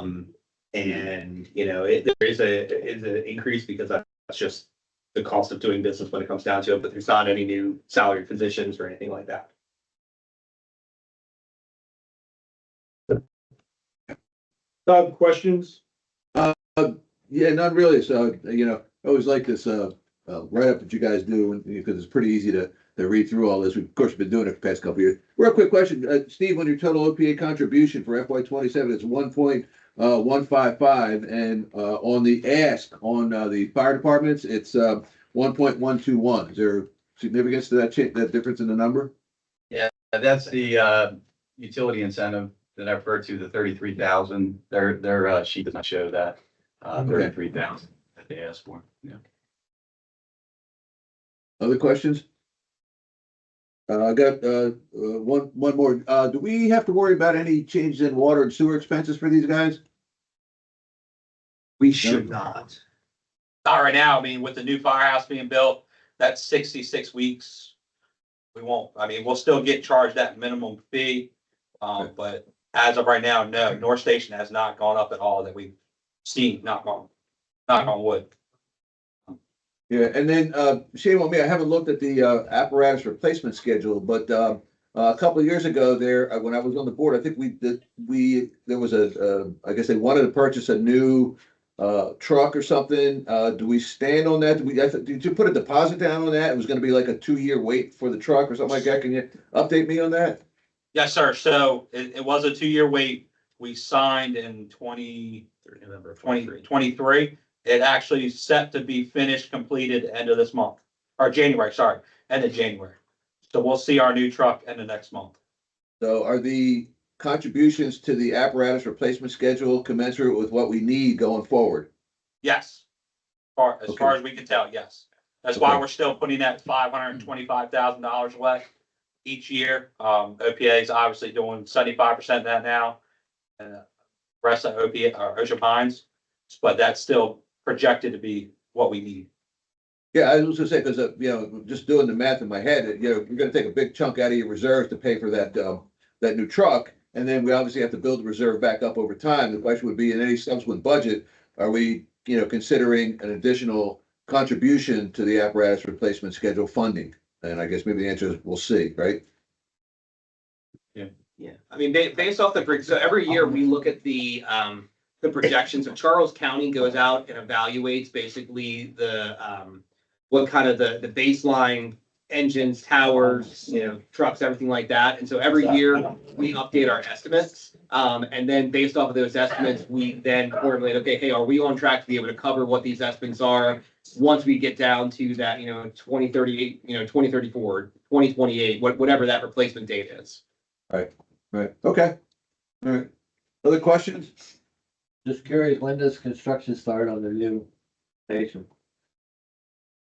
is an increase because that's just the cost of doing business when it comes down to it, but there's not any new salary positions or anything like that. Doug, questions? Yeah, not really. So, I always like this, write-up that you guys do, because it's pretty easy to read through all this. We've, of course, been doing it for the past couple of years. Real quick question, Steve, on your total OPA contribution for FY '27, it's 1.155, and on the ask on the fire departments, it's 1.121. Is there significance to that difference in the number? Yeah, that's the utility incentive that I referred to, the 33,000. Their sheet does not show that 33,000 that they asked for. Yeah. Other questions? I got one more. Do we have to worry about any changes in water and sewer expenses for these guys? We should not. Not right now. I mean, with the new firehouse being built, that's 66 weeks. We won't, we'll still get charged that minimum fee. But as of right now, no, North Station has not gone up at all that we've seen, knock on wood. Yeah, and then shame on me, I haven't looked at the apparatus replacement schedule, but a couple of years ago there, when I was on the board, I think there was I guess they wanted to purchase a new truck or something. Do we stand on that? Did you put a deposit down on that? It was gonna be like a 2-year wait for the truck or something like that. Can you update me on that? Yes, sir. So it was a 2-year wait. We signed in November 2023. It actually is set to be finished, completed end of this month, or January, sorry, end of January. So we'll see our new truck in the next month. So are the contributions to the apparatus replacement schedule commensurate with what we need going forward? Yes. As far as we can tell, yes. That's why we're still putting that $525,000 away each year. OPA is obviously doing 75% of that now. And the rest of OPA or Ocean Pines, but that's still projected to be what we need. Yeah, I was gonna say, because, just doing the math in my head, you're gonna take a big chunk out of your reserves to pay for that new truck. And then we obviously have to build the reserve back up over time. The question would be, in any subsequent budget, are we, considering an additional contribution to the apparatus replacement schedule funding? And I guess maybe the answer is we'll see, right? Yeah, I mean, based off so every year we look at the projections. So Charles County goes out and evaluates basically what kind of the baseline engines, towers, trucks, everything like that. And so every year we update our estimates. And then based off of those estimates, we then formulate, okay, hey, are we on track to be able to cover what these estimates are once we get down to that, 2038, 2034, 2028, whatever that replacement date is. Right, okay. All right. Other questions? Just curious, when does construction start on the new station?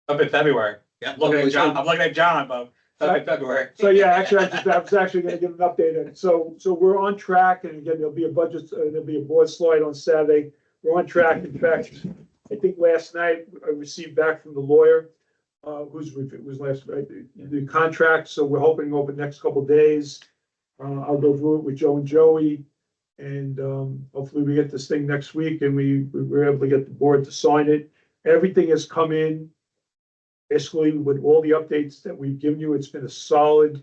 Up in February. Yeah, I'm looking at John, but up in February. So yeah, actually, I was actually gonna give an update. And so we're on track, and again, there'll be a budget, there'll be a board slide on Saturday. We're on track. In fact, I think last night I received back from the lawyer, it was last night, the contract. So we're hoping over the next couple of days, I'll go through it with Joe and Joey. And hopefully we get this thing next week and we were able to get the board to sign it. Everything has come in. Basically, with all the updates that we've given you, it's been a solid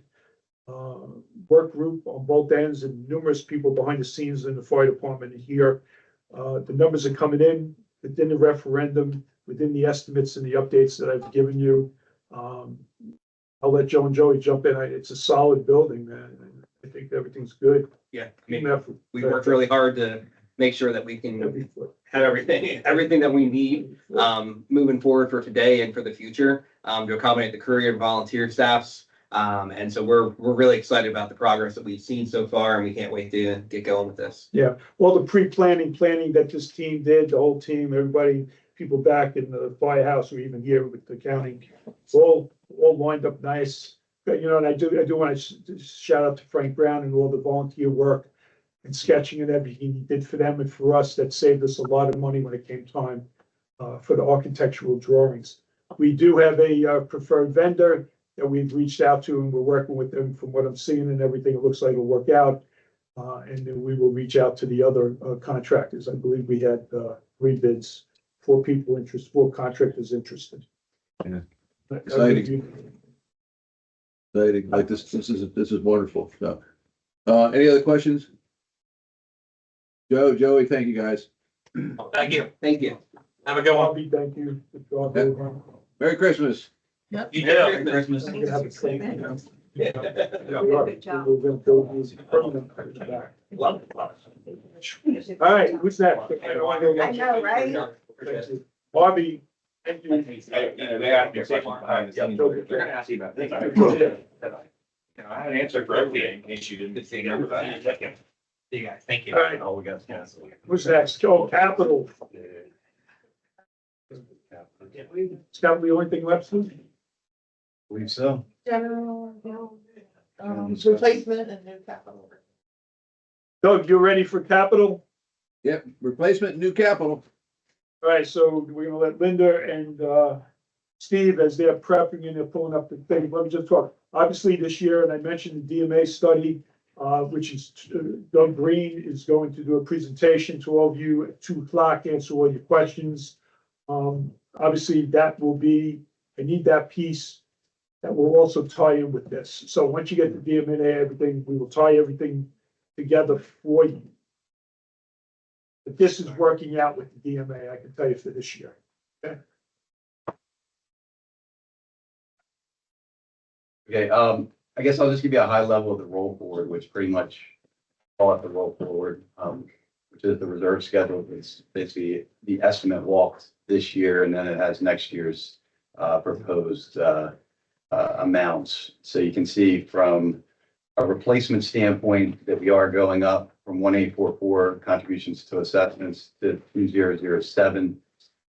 work group on both ends and numerous people behind the scenes in the fire department here. The numbers are coming in within the referendum, within the estimates and the updates that I've given you. I'll let Joe and Joey jump in. It's a solid building, man. I think everything's good. Yeah, I mean, we worked really hard to make sure that we can have everything that we need moving forward for today and for the future to accommodate the courier and volunteer staffs. And so we're really excited about the progress that we've seen so far, and we can't wait to get going with this. Yeah, all the planning that this team did, the whole team, everybody, people back in the firehouse or even here with the county, all lined up nice. And I do want to shout out to Frank Brown and all the volunteer work and sketching and everything he did for them and for us. That saved us a lot of money when it came time for the architectural drawings. We do have a preferred vendor that we've reached out to, and we're working with them. From what I'm seeing and everything, it looks like it'll work out. And then we will reach out to the other contractors. I believe we had 3 bids, 4 people interested, 4 contractors interested. Yeah. Exciting. Exciting. Like this is wonderful stuff. Any other questions? Joey, thank you guys. Thank you. Thank you. Have a good one. Bobby, thank you. Merry Christmas. You too. Merry Christmas. I'm gonna have a clean, Good job. All right, who's next? I know, right? Bobby. Thank you. They asked me a question behind the scenes. They're gonna ask you about things. I had an answer for everything in case you didn't see everybody. See you guys. Thank you. All right. Oh, we got to cancel. Who's next? Oh, Capital. It's got the only thing left, Susan? Believe so. General, replacement and new capital. Doug, you ready for Capital? Yep, replacement, new capital. All right, so we're gonna let Linda and Steve, as they're prepping and they're pulling up the thing, let me just talk. Obviously, this year, and I mentioned the DMA study, which is Doug Green is going to do a presentation to all of you at 2:00, answer all your questions. Obviously, that will be, I need that piece that will also tie in with this. So once you get the DMA, everything, we will tie everything together for you. But this is working out with the DMA, I can tell you, for this year. Okay. Okay, I guess I'll just give you a high level of the roll forward, which pretty much call it the roll forward, which is the reserve schedule. It's basically the estimate walked this year, and then it has next year's proposed amounts. So you can see from a replacement standpoint that we are going up from 1844 contributions to assessments to 2007.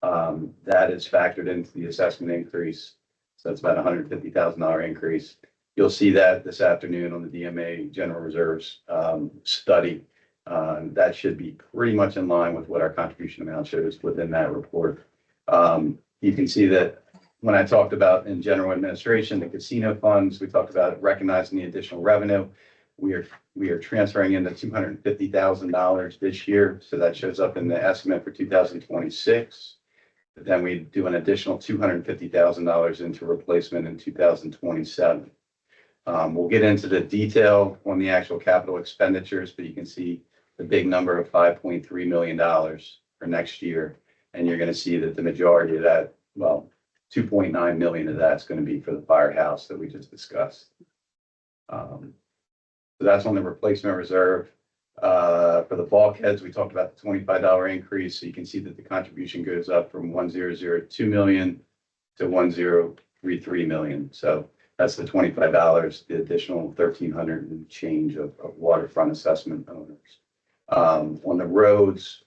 That is factored into the assessment increase. So that's about $150,000 increase. You'll see that this afternoon on the DMA General Reserves study. That should be pretty much in line with what our contribution amount shows within that report. You can see that when I talked about in general administration, the casino funds, we talked about recognizing the additional revenue. We are transferring in the $250,000 this year, so that shows up in the estimate for 2026. But then we do an additional $250,000 into replacement in 2027. We'll get into the detail on the actual capital expenditures, but you can see the big number of $5.3 million for next year. And you're gonna see that the majority of that, well, 2.9 million of that's gonna be for the firehouse that we just discussed. So that's on the replacement reserve. For the bulkheads, we talked about the $25 increase. So you can see that the contribution goes up from 1,002 million to 1,033 million. So that's the $25, the additional 1,300 and change of waterfront assessment owners. On the roads,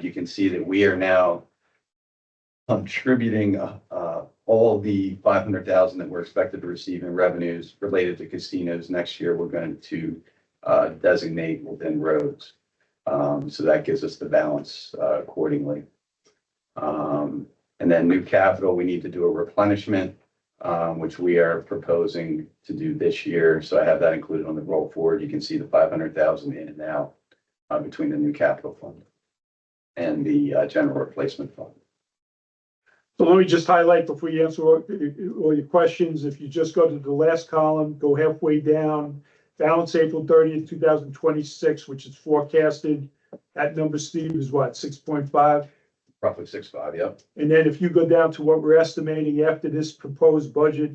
you can see that we are now contributing all the 500,000 that we're expected to receive in revenues related to casinos next year. We're going to designate within roads. So that gives us the balance accordingly. And then new capital, we need to do a replenishment, which we are proposing to do this year. So I have that included on the roll forward. You can see the 500,000 in and out between the new capital fund and the general replacement fund. So let me just highlight before you answer all your questions. If you just go to the last column, go halfway down, balance April 30th, 2026, which is forecasted. That number, Steve, is what, 6.5? Roughly 6.5, yep. And then if you go down to what we're estimating after this proposed budget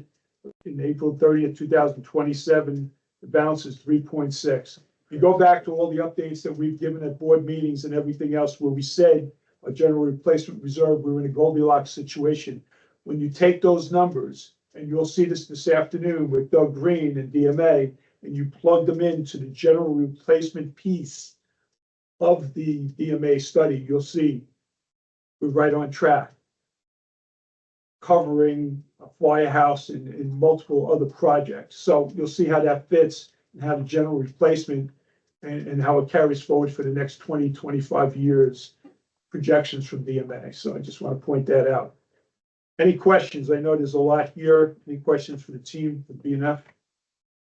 in April 30th, 2027, the balance is 3.6. You go back to all the updates that we've given at board meetings and everything else where we said a general replacement reserve, we were in a Goldilocks situation. When you take those numbers, and you'll see this afternoon with Doug Green and DMA, and you plug them into the general replacement piece of the DMA study, you'll see we're right on track, covering a firehouse and multiple other projects. So you'll see how that fits and how the general replacement and how it carries forward for the next 20, 25 years projections from DMA. So I just want to point that out. Any questions? I know there's a lot here. Any questions for the team for BNF?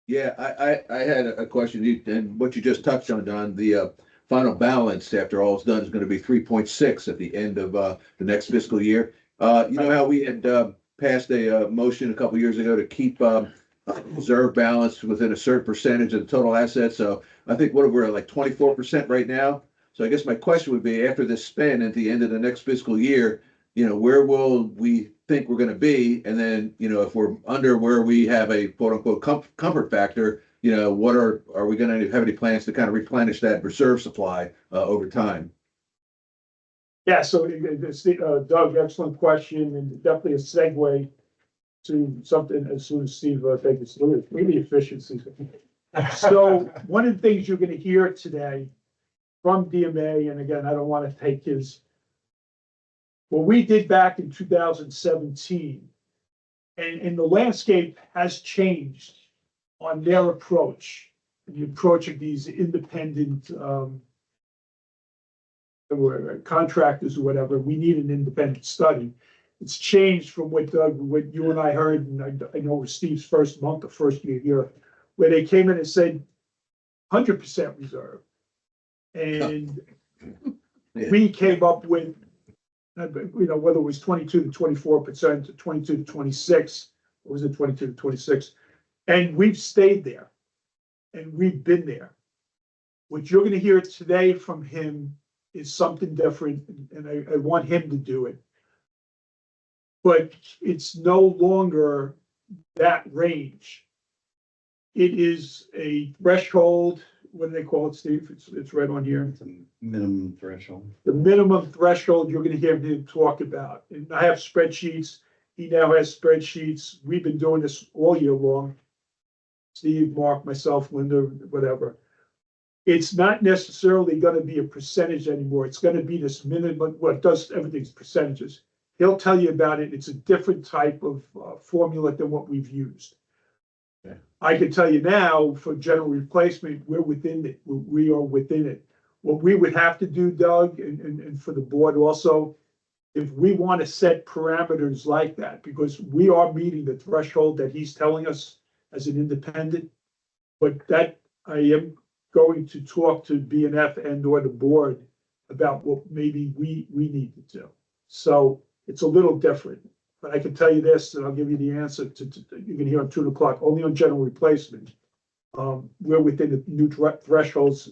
Yeah, I had a question, and what you just touched on, Don, the final balance after all is done is going to be 3.6 at the end of the next fiscal year. You know how we had passed a motion a couple years ago to keep reserve balance within a certain percentage of the total assets. So I think we're at like 24% right now. So I guess my question would be, after this spend at the end of the next fiscal year, you know, where will we think we're going to be? And then, you know, if we're under where we have a quote unquote comfort factor, you know, what are we going to have any plans to kind of replenish that reserve supply over time? Yeah, so Doug, excellent question, and definitely a segue to something as soon as Steve takes us through. Really efficiency. So one of the things you're going to hear today from DMA, and again, I don't want to take his, what we did back in 2017, and the landscape has changed on their approach, the approach of these independent contractors or whatever. We need an independent study. It's changed from what you and I heard, and I know it was Steve's first month, the first year here, where they came in and said 100% reserve. And we came up with, you know, whether it was 22 to 24%, to 22 to 26, or was it 22 to 26? And we've stayed there, and we've been there. What you're going to hear today from him is something different, and I want him to do it. But it's no longer that range. It is a threshold. What do they call it, Steve? It's right on here. It's a minimum threshold. The minimum threshold you're going to hear him talk about. And I have spreadsheets. He now has spreadsheets. We've been doing this all year long. Steve, Mark, myself, Linda, whatever. It's not necessarily going to be a percentage anymore. It's going to be this minimum. Well, it does everything's percentages. He'll tell you about it. It's a different type of formula than what we've used. Okay. I can tell you now, for general replacement, we're within it. We are within it. What we would have to do, Doug, and for the board also, if we want to set parameters like that, because we are meeting the threshold that he's telling us as an independent. But that, I am going to talk to BNF and or the board about what maybe we need to do. So it's a little different, but I can tell you this, and I'll give you the answer you can hear on 2 o'clock, only on general replacement. We're within the new thresholds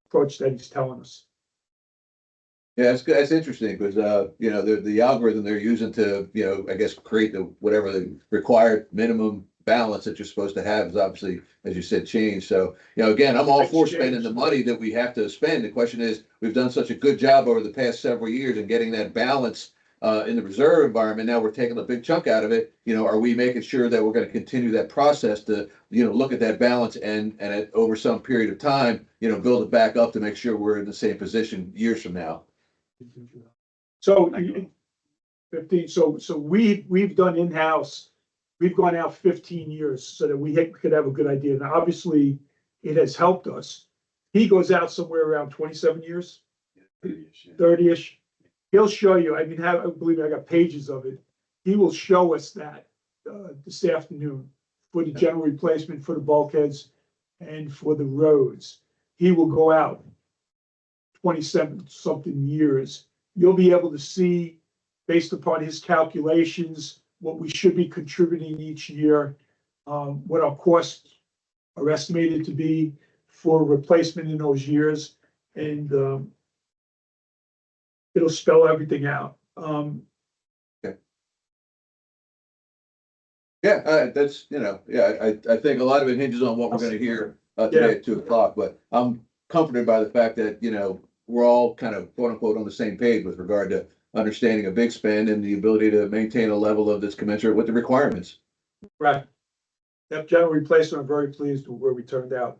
approach that he's telling us. Yeah, that's interesting because, you know, the algorithm they're using to, you know, I guess create the, whatever the required minimum balance that you're supposed to have is obviously, as you said, changed. So, you know, again, I'm all for spending the money that we have to spend. The question is, we've done such a good job over the past several years in getting that balance in the reserve environment. Now we're taking a big chunk out of it. You know, are we making sure that we're going to continue that process to, you know, look at that balance and over some period of time, you know, build it back up to make sure we're in the same position years from now? So 15, so we've done in-house, we've gone out 15 years so that we could have a good idea. Now, obviously, it has helped us. He goes out somewhere around 27 years, 30-ish. He'll show you, I mean, believe me, I got pages of it. He will show us that this afternoon for the general replacement, for the bulkheads, and for the roads. He will go out 27 something years. You'll be able to see, based upon his calculations, what we should be contributing each year, what our costs are estimated to be for replacement in those years, and it'll spell everything out. Yeah, that's, you know, yeah, I think a lot of it hinges on what we're going to hear today at 2 o'clock, but I'm comforted by the fact that, you know, we're all kind of quote unquote on the same page with regard to understanding a big spend and the ability to maintain a level of that's commensurate with the requirements. Right. That general replacement, I'm very pleased with where we turned out.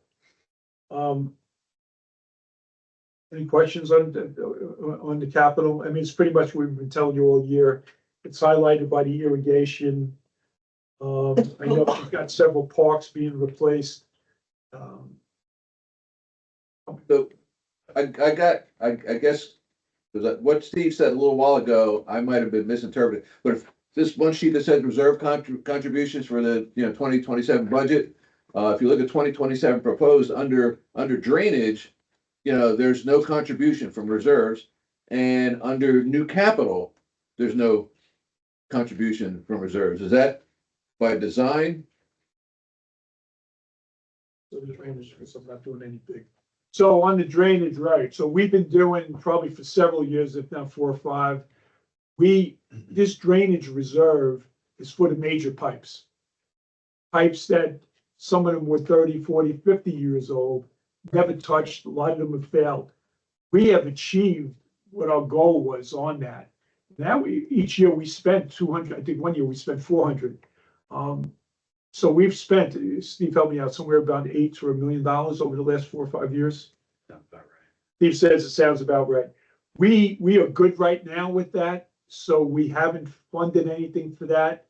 Any questions on the capital? I mean, it's pretty much what we've been telling you all year. It's highlighted by the irrigation. I know we've got several parks being replaced. So I guess, because what Steve said a little while ago, I might have been misinterpreted, but if this one sheet that says reserve contributions for the, you know, 2027 budget, if you look at 2027 proposed under drainage, you know, there's no contribution from reserves, and under new capital, there's no contribution from reserves. Is that by design? So the drainage, because I'm not doing any big. So on the drainage, right, so we've been doing probably for several years, if not 4 or 5. This drainage reserve is for the major pipes. Pipes that some of them were 30, 40, 50 years old, never touched, a lot of them have failed. We have achieved what our goal was on that. Now each year we spent 200, I think one year we spent 400. So we've spent, Steve helped me out, somewhere about $8 to $1 million over the last 4 or 5 years. Sounds about right. Steve says it sounds about right. We are good right now with that, so we haven't funded anything for that.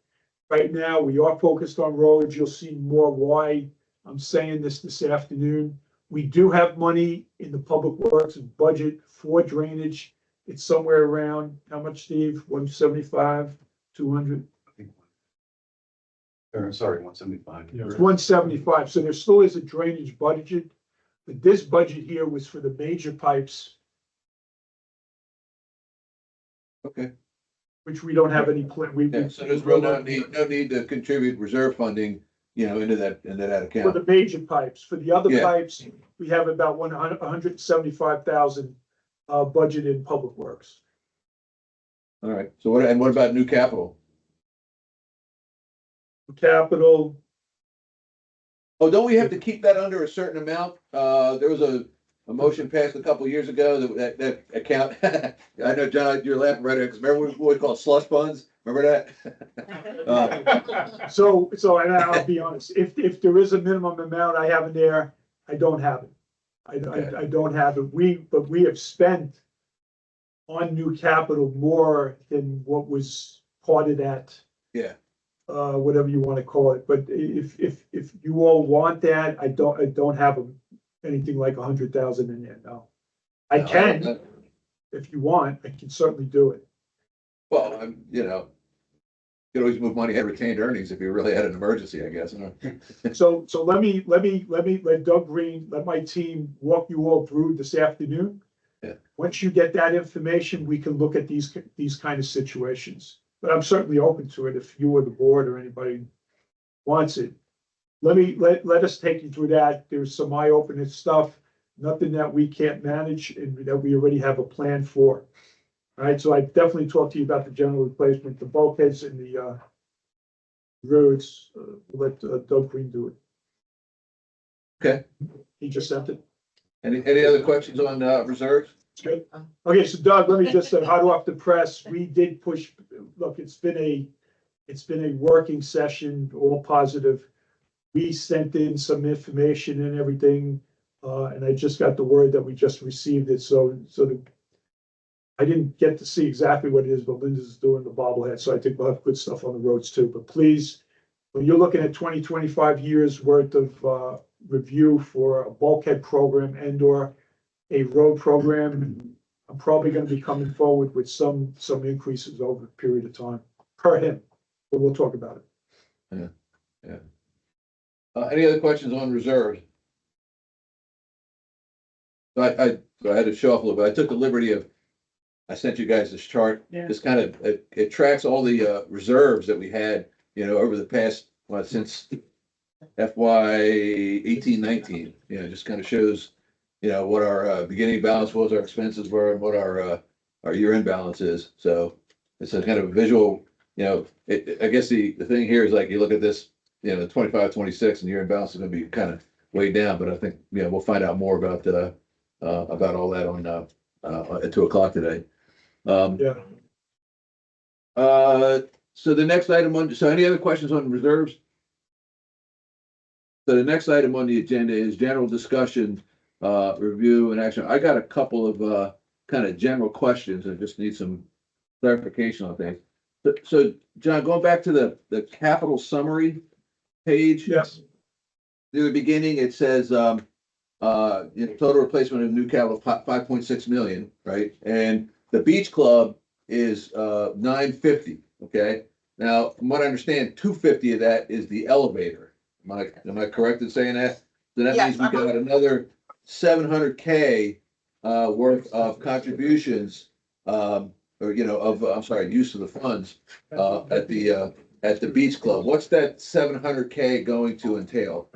Right now, we are focused on roads. You'll see more why I'm saying this afternoon. We do have money in the public works budget for drainage. It's somewhere around, how much, Steve? 175, 200? Sorry, 175. It's 175, so there still is a drainage budget, but this budget here was for the major pipes. Okay. Which we don't have any plan. Yeah, so there's no need to contribute reserve funding, you know, into that For account. the major pipes. For the other Yeah. pipes, we have about 175,000 budget in public works. All right, so what about new capital? Capital, Oh, don't we have to keep that under a certain amount? There was a motion passed a couple of years ago that account, I know, John, you're laughing right there, because remember what we call slush funds? Remember that? so, and I'll be honest, if there is a minimum amount I have in there, I don't have it. I don't have it. But we have spent on new capital more than what was part of that. Yeah. Whatever you want to call it, but if you all want that, I don't have anything like 100,000 in there, no. I can, if you want, I can certainly do it. you know, you could always move money at retained earnings if you really had an emergency, I guess. So let Doug Green, let my team walk you all through this afternoon. Yeah. Once you get that information, we can look at these kind of situations. But I'm certainly open to it if you or the board or anybody wants it. Let us take you through that. There's some eye-opening stuff, nothing that we can't manage and that we already have a plan for. All right, so I definitely talked to you about the general replacement, the bulkheads and the roads. We'll let Doug Green do it. Okay. He just sent it. Any other questions on, reserves? Good. Okay, so Doug, let me just hot off the press. We did push, look, it's been a working session, all positive. We sent in some information and everything, and I just got the word that we just received it, I didn't get to see exactly what it is, but Linda's doing the bobblehead, so I think we'll have good stuff on the roads too. But please, when you're looking at 25 years worth of review for a bulkhead program and or a road program, I'm probably gonna be coming forward with some increases over a period of time per him, but we'll talk about it. Yeah. Any other questions on reserves? So I had to show off a little bit. I took the liberty of, I sent you guys this chart. Yeah. This kind of, it tracks all the reserves that we had, you know, over the past, since FY 18-19. You know, just kind of shows, you know, what our beginning balance was, our expenses were, and what our year-end balance is. So it's a kind of a visual, you know, I guess the thing here is like, you look at this, you know, 25, 26, and year-end balance is gonna be kind of way down, but I think, you know, we'll find out more about all that on at 2:00 today. Yeah. So the next item any other questions on reserves? So the next item on the agenda is general discussion, review and action. I got a couple of, kind of general questions. I just need some clarification on things. So John, going back to the capital summary page. Yes. Near the beginning, it says, total replacement of new capital, 5.6 million, right? And the beach club is, 950, okay? Now, from what I understand, 250 of that is the elevator. Am I correct in saying that? So that Yes, means we got another 700K, worth of contributions, use of the funds, at the beach club. What's that 700K going to entail?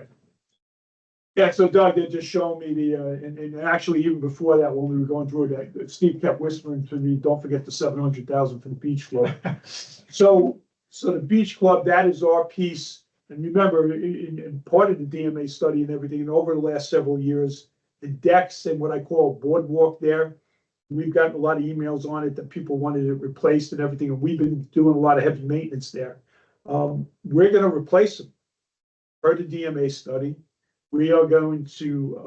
Yeah, so Doug, they just showed me and actually even before that, when we were going through that, Steve kept whispering to me, don't forget the 700,000 for the beach club. So the beach club, that is our piece. And remember, in part of the DMA study and everything, and over the last several years, the decks and what I call boardwalk there, we've gotten a lot of emails on it that people wanted it replaced and everything, and we've been doing a lot of heavy maintenance there. We're gonna replace them. Per the DMA study, we are going to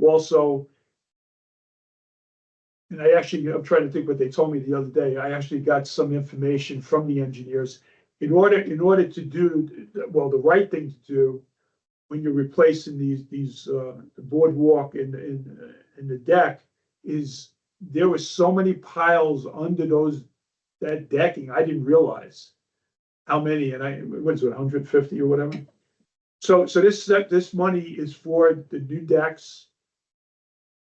also, and I'm trying to think what they told me the other day. I actually got some information from the engineers. In order to do, well, the right thing to do when you're replacing the boardwalk and the deck is there were so many piles under that decking, I didn't realize how many, and what is it, 150 or whatever? So this money is for the new decks,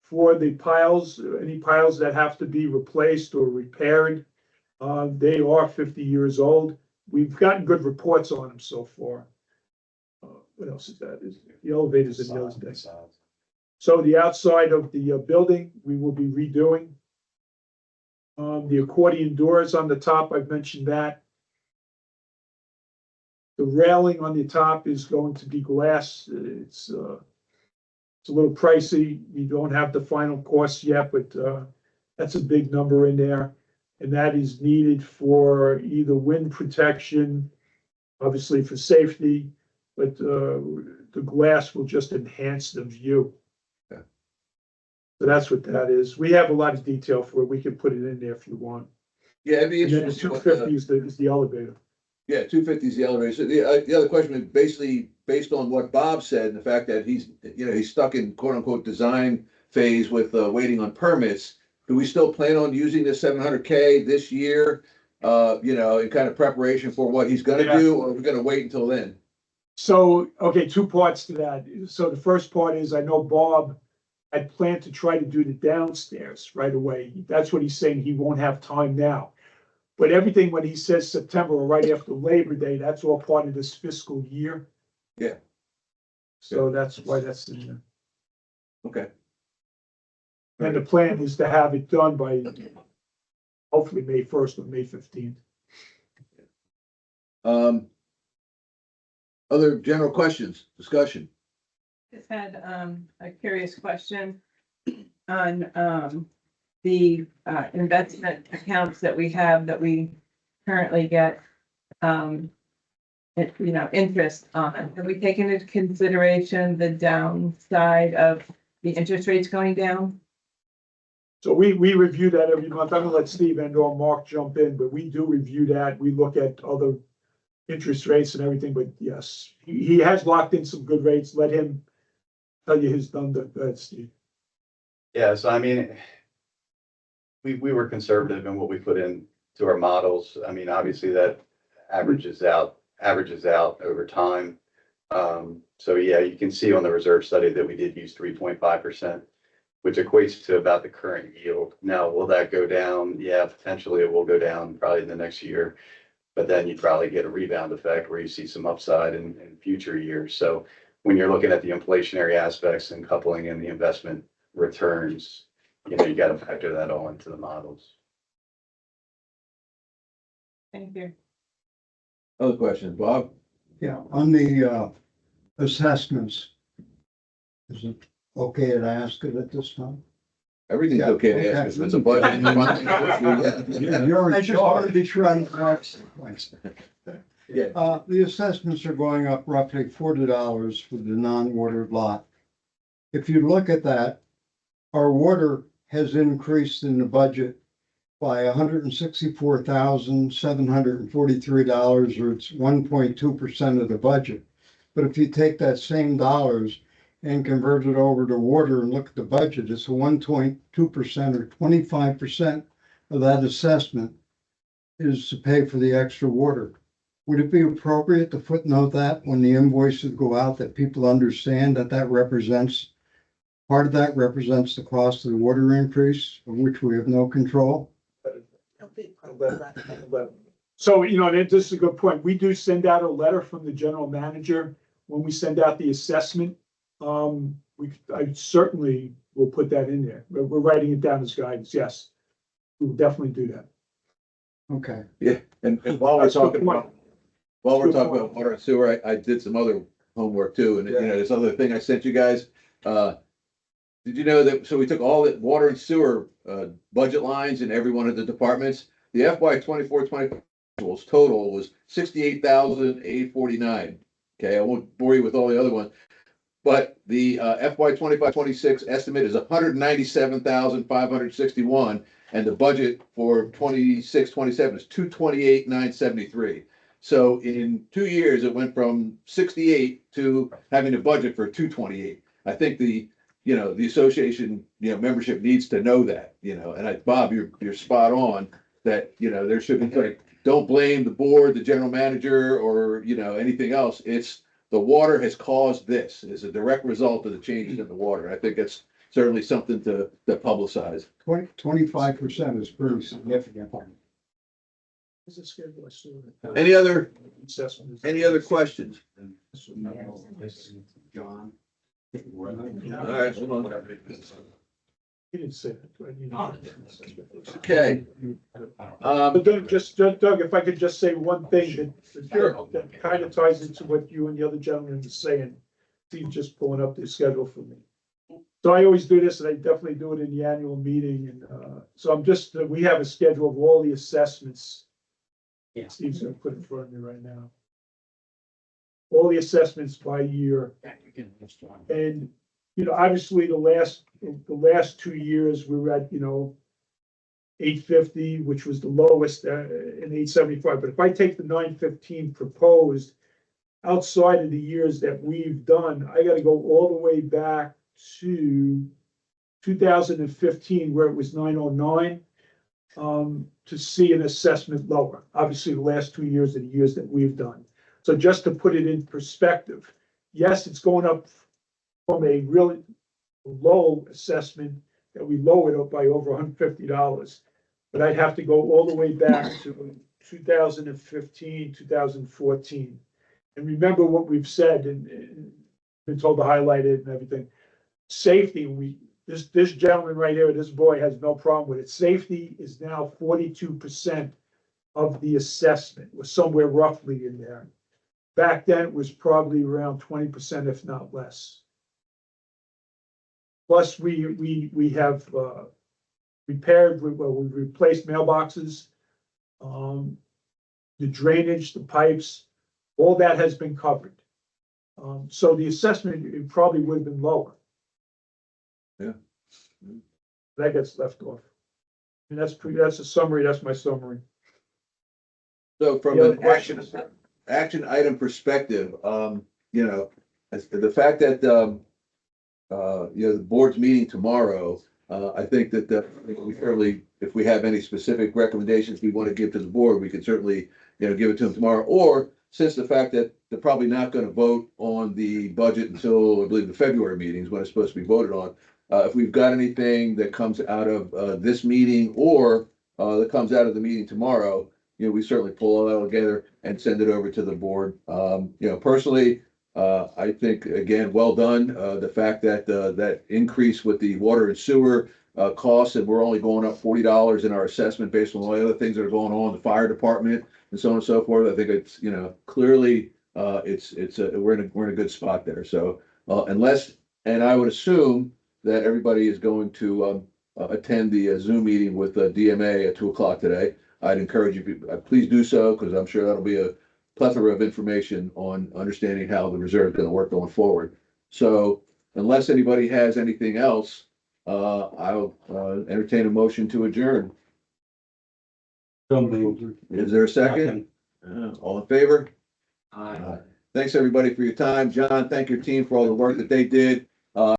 for the piles, any piles that have to be replaced or repaired. They are 50 years old. We've gotten good reports on them so far. What else is that? Is the elevators in the other decks? So the outside of the building, we will be redoing. The accordion doors on the top, I've mentioned that. The railing on the top is going to be glass. It's a little pricey. We don't have the final cost yet, but that's a big number in there. And that is needed for either wind protection, obviously for safety, but the glass will just enhance the view. Okay. So that's what that is. We have a lot of detail for it. We can put it in there if you want. Yeah, it'd be And then the interesting. 250 is the elevator. Yeah, 250 is the elevator. So the other question is basically based on what Bob said and the fact that he's stuck in quote unquote design phase with waiting on permits. do we still plan on using this 700K this year? In kind of preparation for what he's gonna Yeah. do, or are we gonna wait until then? So, okay, two parts to that. So the first part is, I know Bob had planned to try to do the downstairs right away. That's what he's saying, he won't have time now. But everything, when he says September or right after Labor Day, that's all part of this fiscal year. Yeah. So that's why that's in there. Okay. And the plan is to have it done by hopefully May 1st or May 15th. Other general questions, discussion? Just had a curious question on the investment accounts that we have that we currently get interest on. Have we taken into consideration the downside of the interest rates going down? So we review that every month. I'm gonna let Steve and or Mark jump in, but we do review that. We look at other interest rates and everything, but yes, he has locked in some good rates. Let him tell you his number. Go ahead, Steve. Yeah, so I mean, we were conservative in what we put in to our models. I mean, obviously that averages out over time. So yeah, you can see on the reserve study that we did use 3.5%, which equates to about the current yield. Now, will that go down? Yeah, potentially it will go down probably in the next year. But then you probably get a rebound effect where you see some upside in future years. So when you're looking at the inflationary aspects and coupling in the investment returns, you got to factor that all into the models. Thank you. Other questions, Bob? Yeah, on the assessments. Is it okay to ask it at this time? Everything's Yeah, okay to ask if it's a budget. I just wanted to be sure I'm correct. Yeah. The assessments are going up roughly $40 for the non-watered lot. If you look at that, our water has increased in the budget by $164,743, or it's 1.2% of the budget. But if you take that same dollars and convert it over to water and look at the budget, it's 1.2% or 25% of that assessment is to pay for the extra water. Would it be appropriate to footnote that when the invoices go out, that people understand that part of that represents the cost of the water increase, of which we have no control? So, this is a good point. We do send out a letter from the general manager when we send out the assessment. I certainly will put that in there. We're writing it down as guidance. Yes, we will definitely do that. Okay. Yeah, and while we're talking about water and sewer, I did some other homework too, and this other thing I sent you guys. Did you know that, so we took all the water and sewer budget lines in every one of the departments. The FY 24-25 total was 68,849. Okay, I won't bore you with all the other ones. But the FY 25-26 estimate is 197,561, and the budget for 26-27 is 228,973. So in 2 years, it went from 68 to having a budget for 228. I think the association, membership needs to know that, and Bob, you're spot on that, there should be like, don't blame the board, the general manager, or, anything else. It's the water has caused this. It's a direct result of the changes in the water. I think it's certainly something to publicize. 25% is pretty significant. Any other questions? John. All right, hold on. He didn't say that. Okay. But Doug, Doug, if I could just say one thing that kind of ties into what you and the other gentleman were saying. Steve's just pulling up the schedule for me. So I always do this, and I definitely do it in the annual meeting, and so we have a schedule of all the assessments. Yeah. Steve's gonna put it in front of me right now. All the assessments by year. And, obviously the last 2 years, we were at, 850, which was the lowest, in 875. But if I take the 915 proposed, outside of the years that we've done, I gotta go all the way back to 2015, where it was 909, to see an assessment lower. Obviously, the last 2 years are the years that we've done. So just to put it in perspective, yes, it's going up from a really low assessment that we lowered up by over $150. But I'd have to go all the way back to 2015, 2014. And remember what we've said and been told to highlight it and everything. Safety, this gentleman right here, this boy has no problem with it. Safety is now 42% of the assessment, or somewhere roughly in there. Back then, it was probably around 20%, if not less. Plus, we have repaired, we've replaced mailboxes, the drainage, the pipes, all that has been covered. So the assessment, it probably would have been lower. Yeah. That gets left off. And that's a summary, that's my summary. So from Yeah, an action item perspective, you know, the fact that, you know, the board's meeting tomorrow, I think that we certainly, if we have any specific recommendations we want to give to the board, we can certainly, you know, give it to them tomorrow. Or since the fact that they're probably not going to vote on the budget until, I believe, the February meetings when it's supposed to be voted on. If we've got anything that comes out of this meeting or that comes out of the meeting tomorrow, you know, we certainly pull all that all together and send it over to the board. You know, personally, I think, again, well done. The fact that that increase with the water and sewer costs, and we're only going up $40 in our assessment based on all the other things that are going on, the fire department and so on and so forth. I think it's, you know, clearly we're in a good spot there. So unless, and I would assume that everybody is going to attend the Zoom meeting with DMA at 2:00 today. I'd encourage you, please do so, because I'm sure that'll be a plethora of information on understanding how the reserve is going to work going forward. So unless anybody has anything else, I'll entertain a motion to adjourn. Is there a second? All in favor? Aye. Thanks, everybody, for your time. John, thank your team for all the work that they did.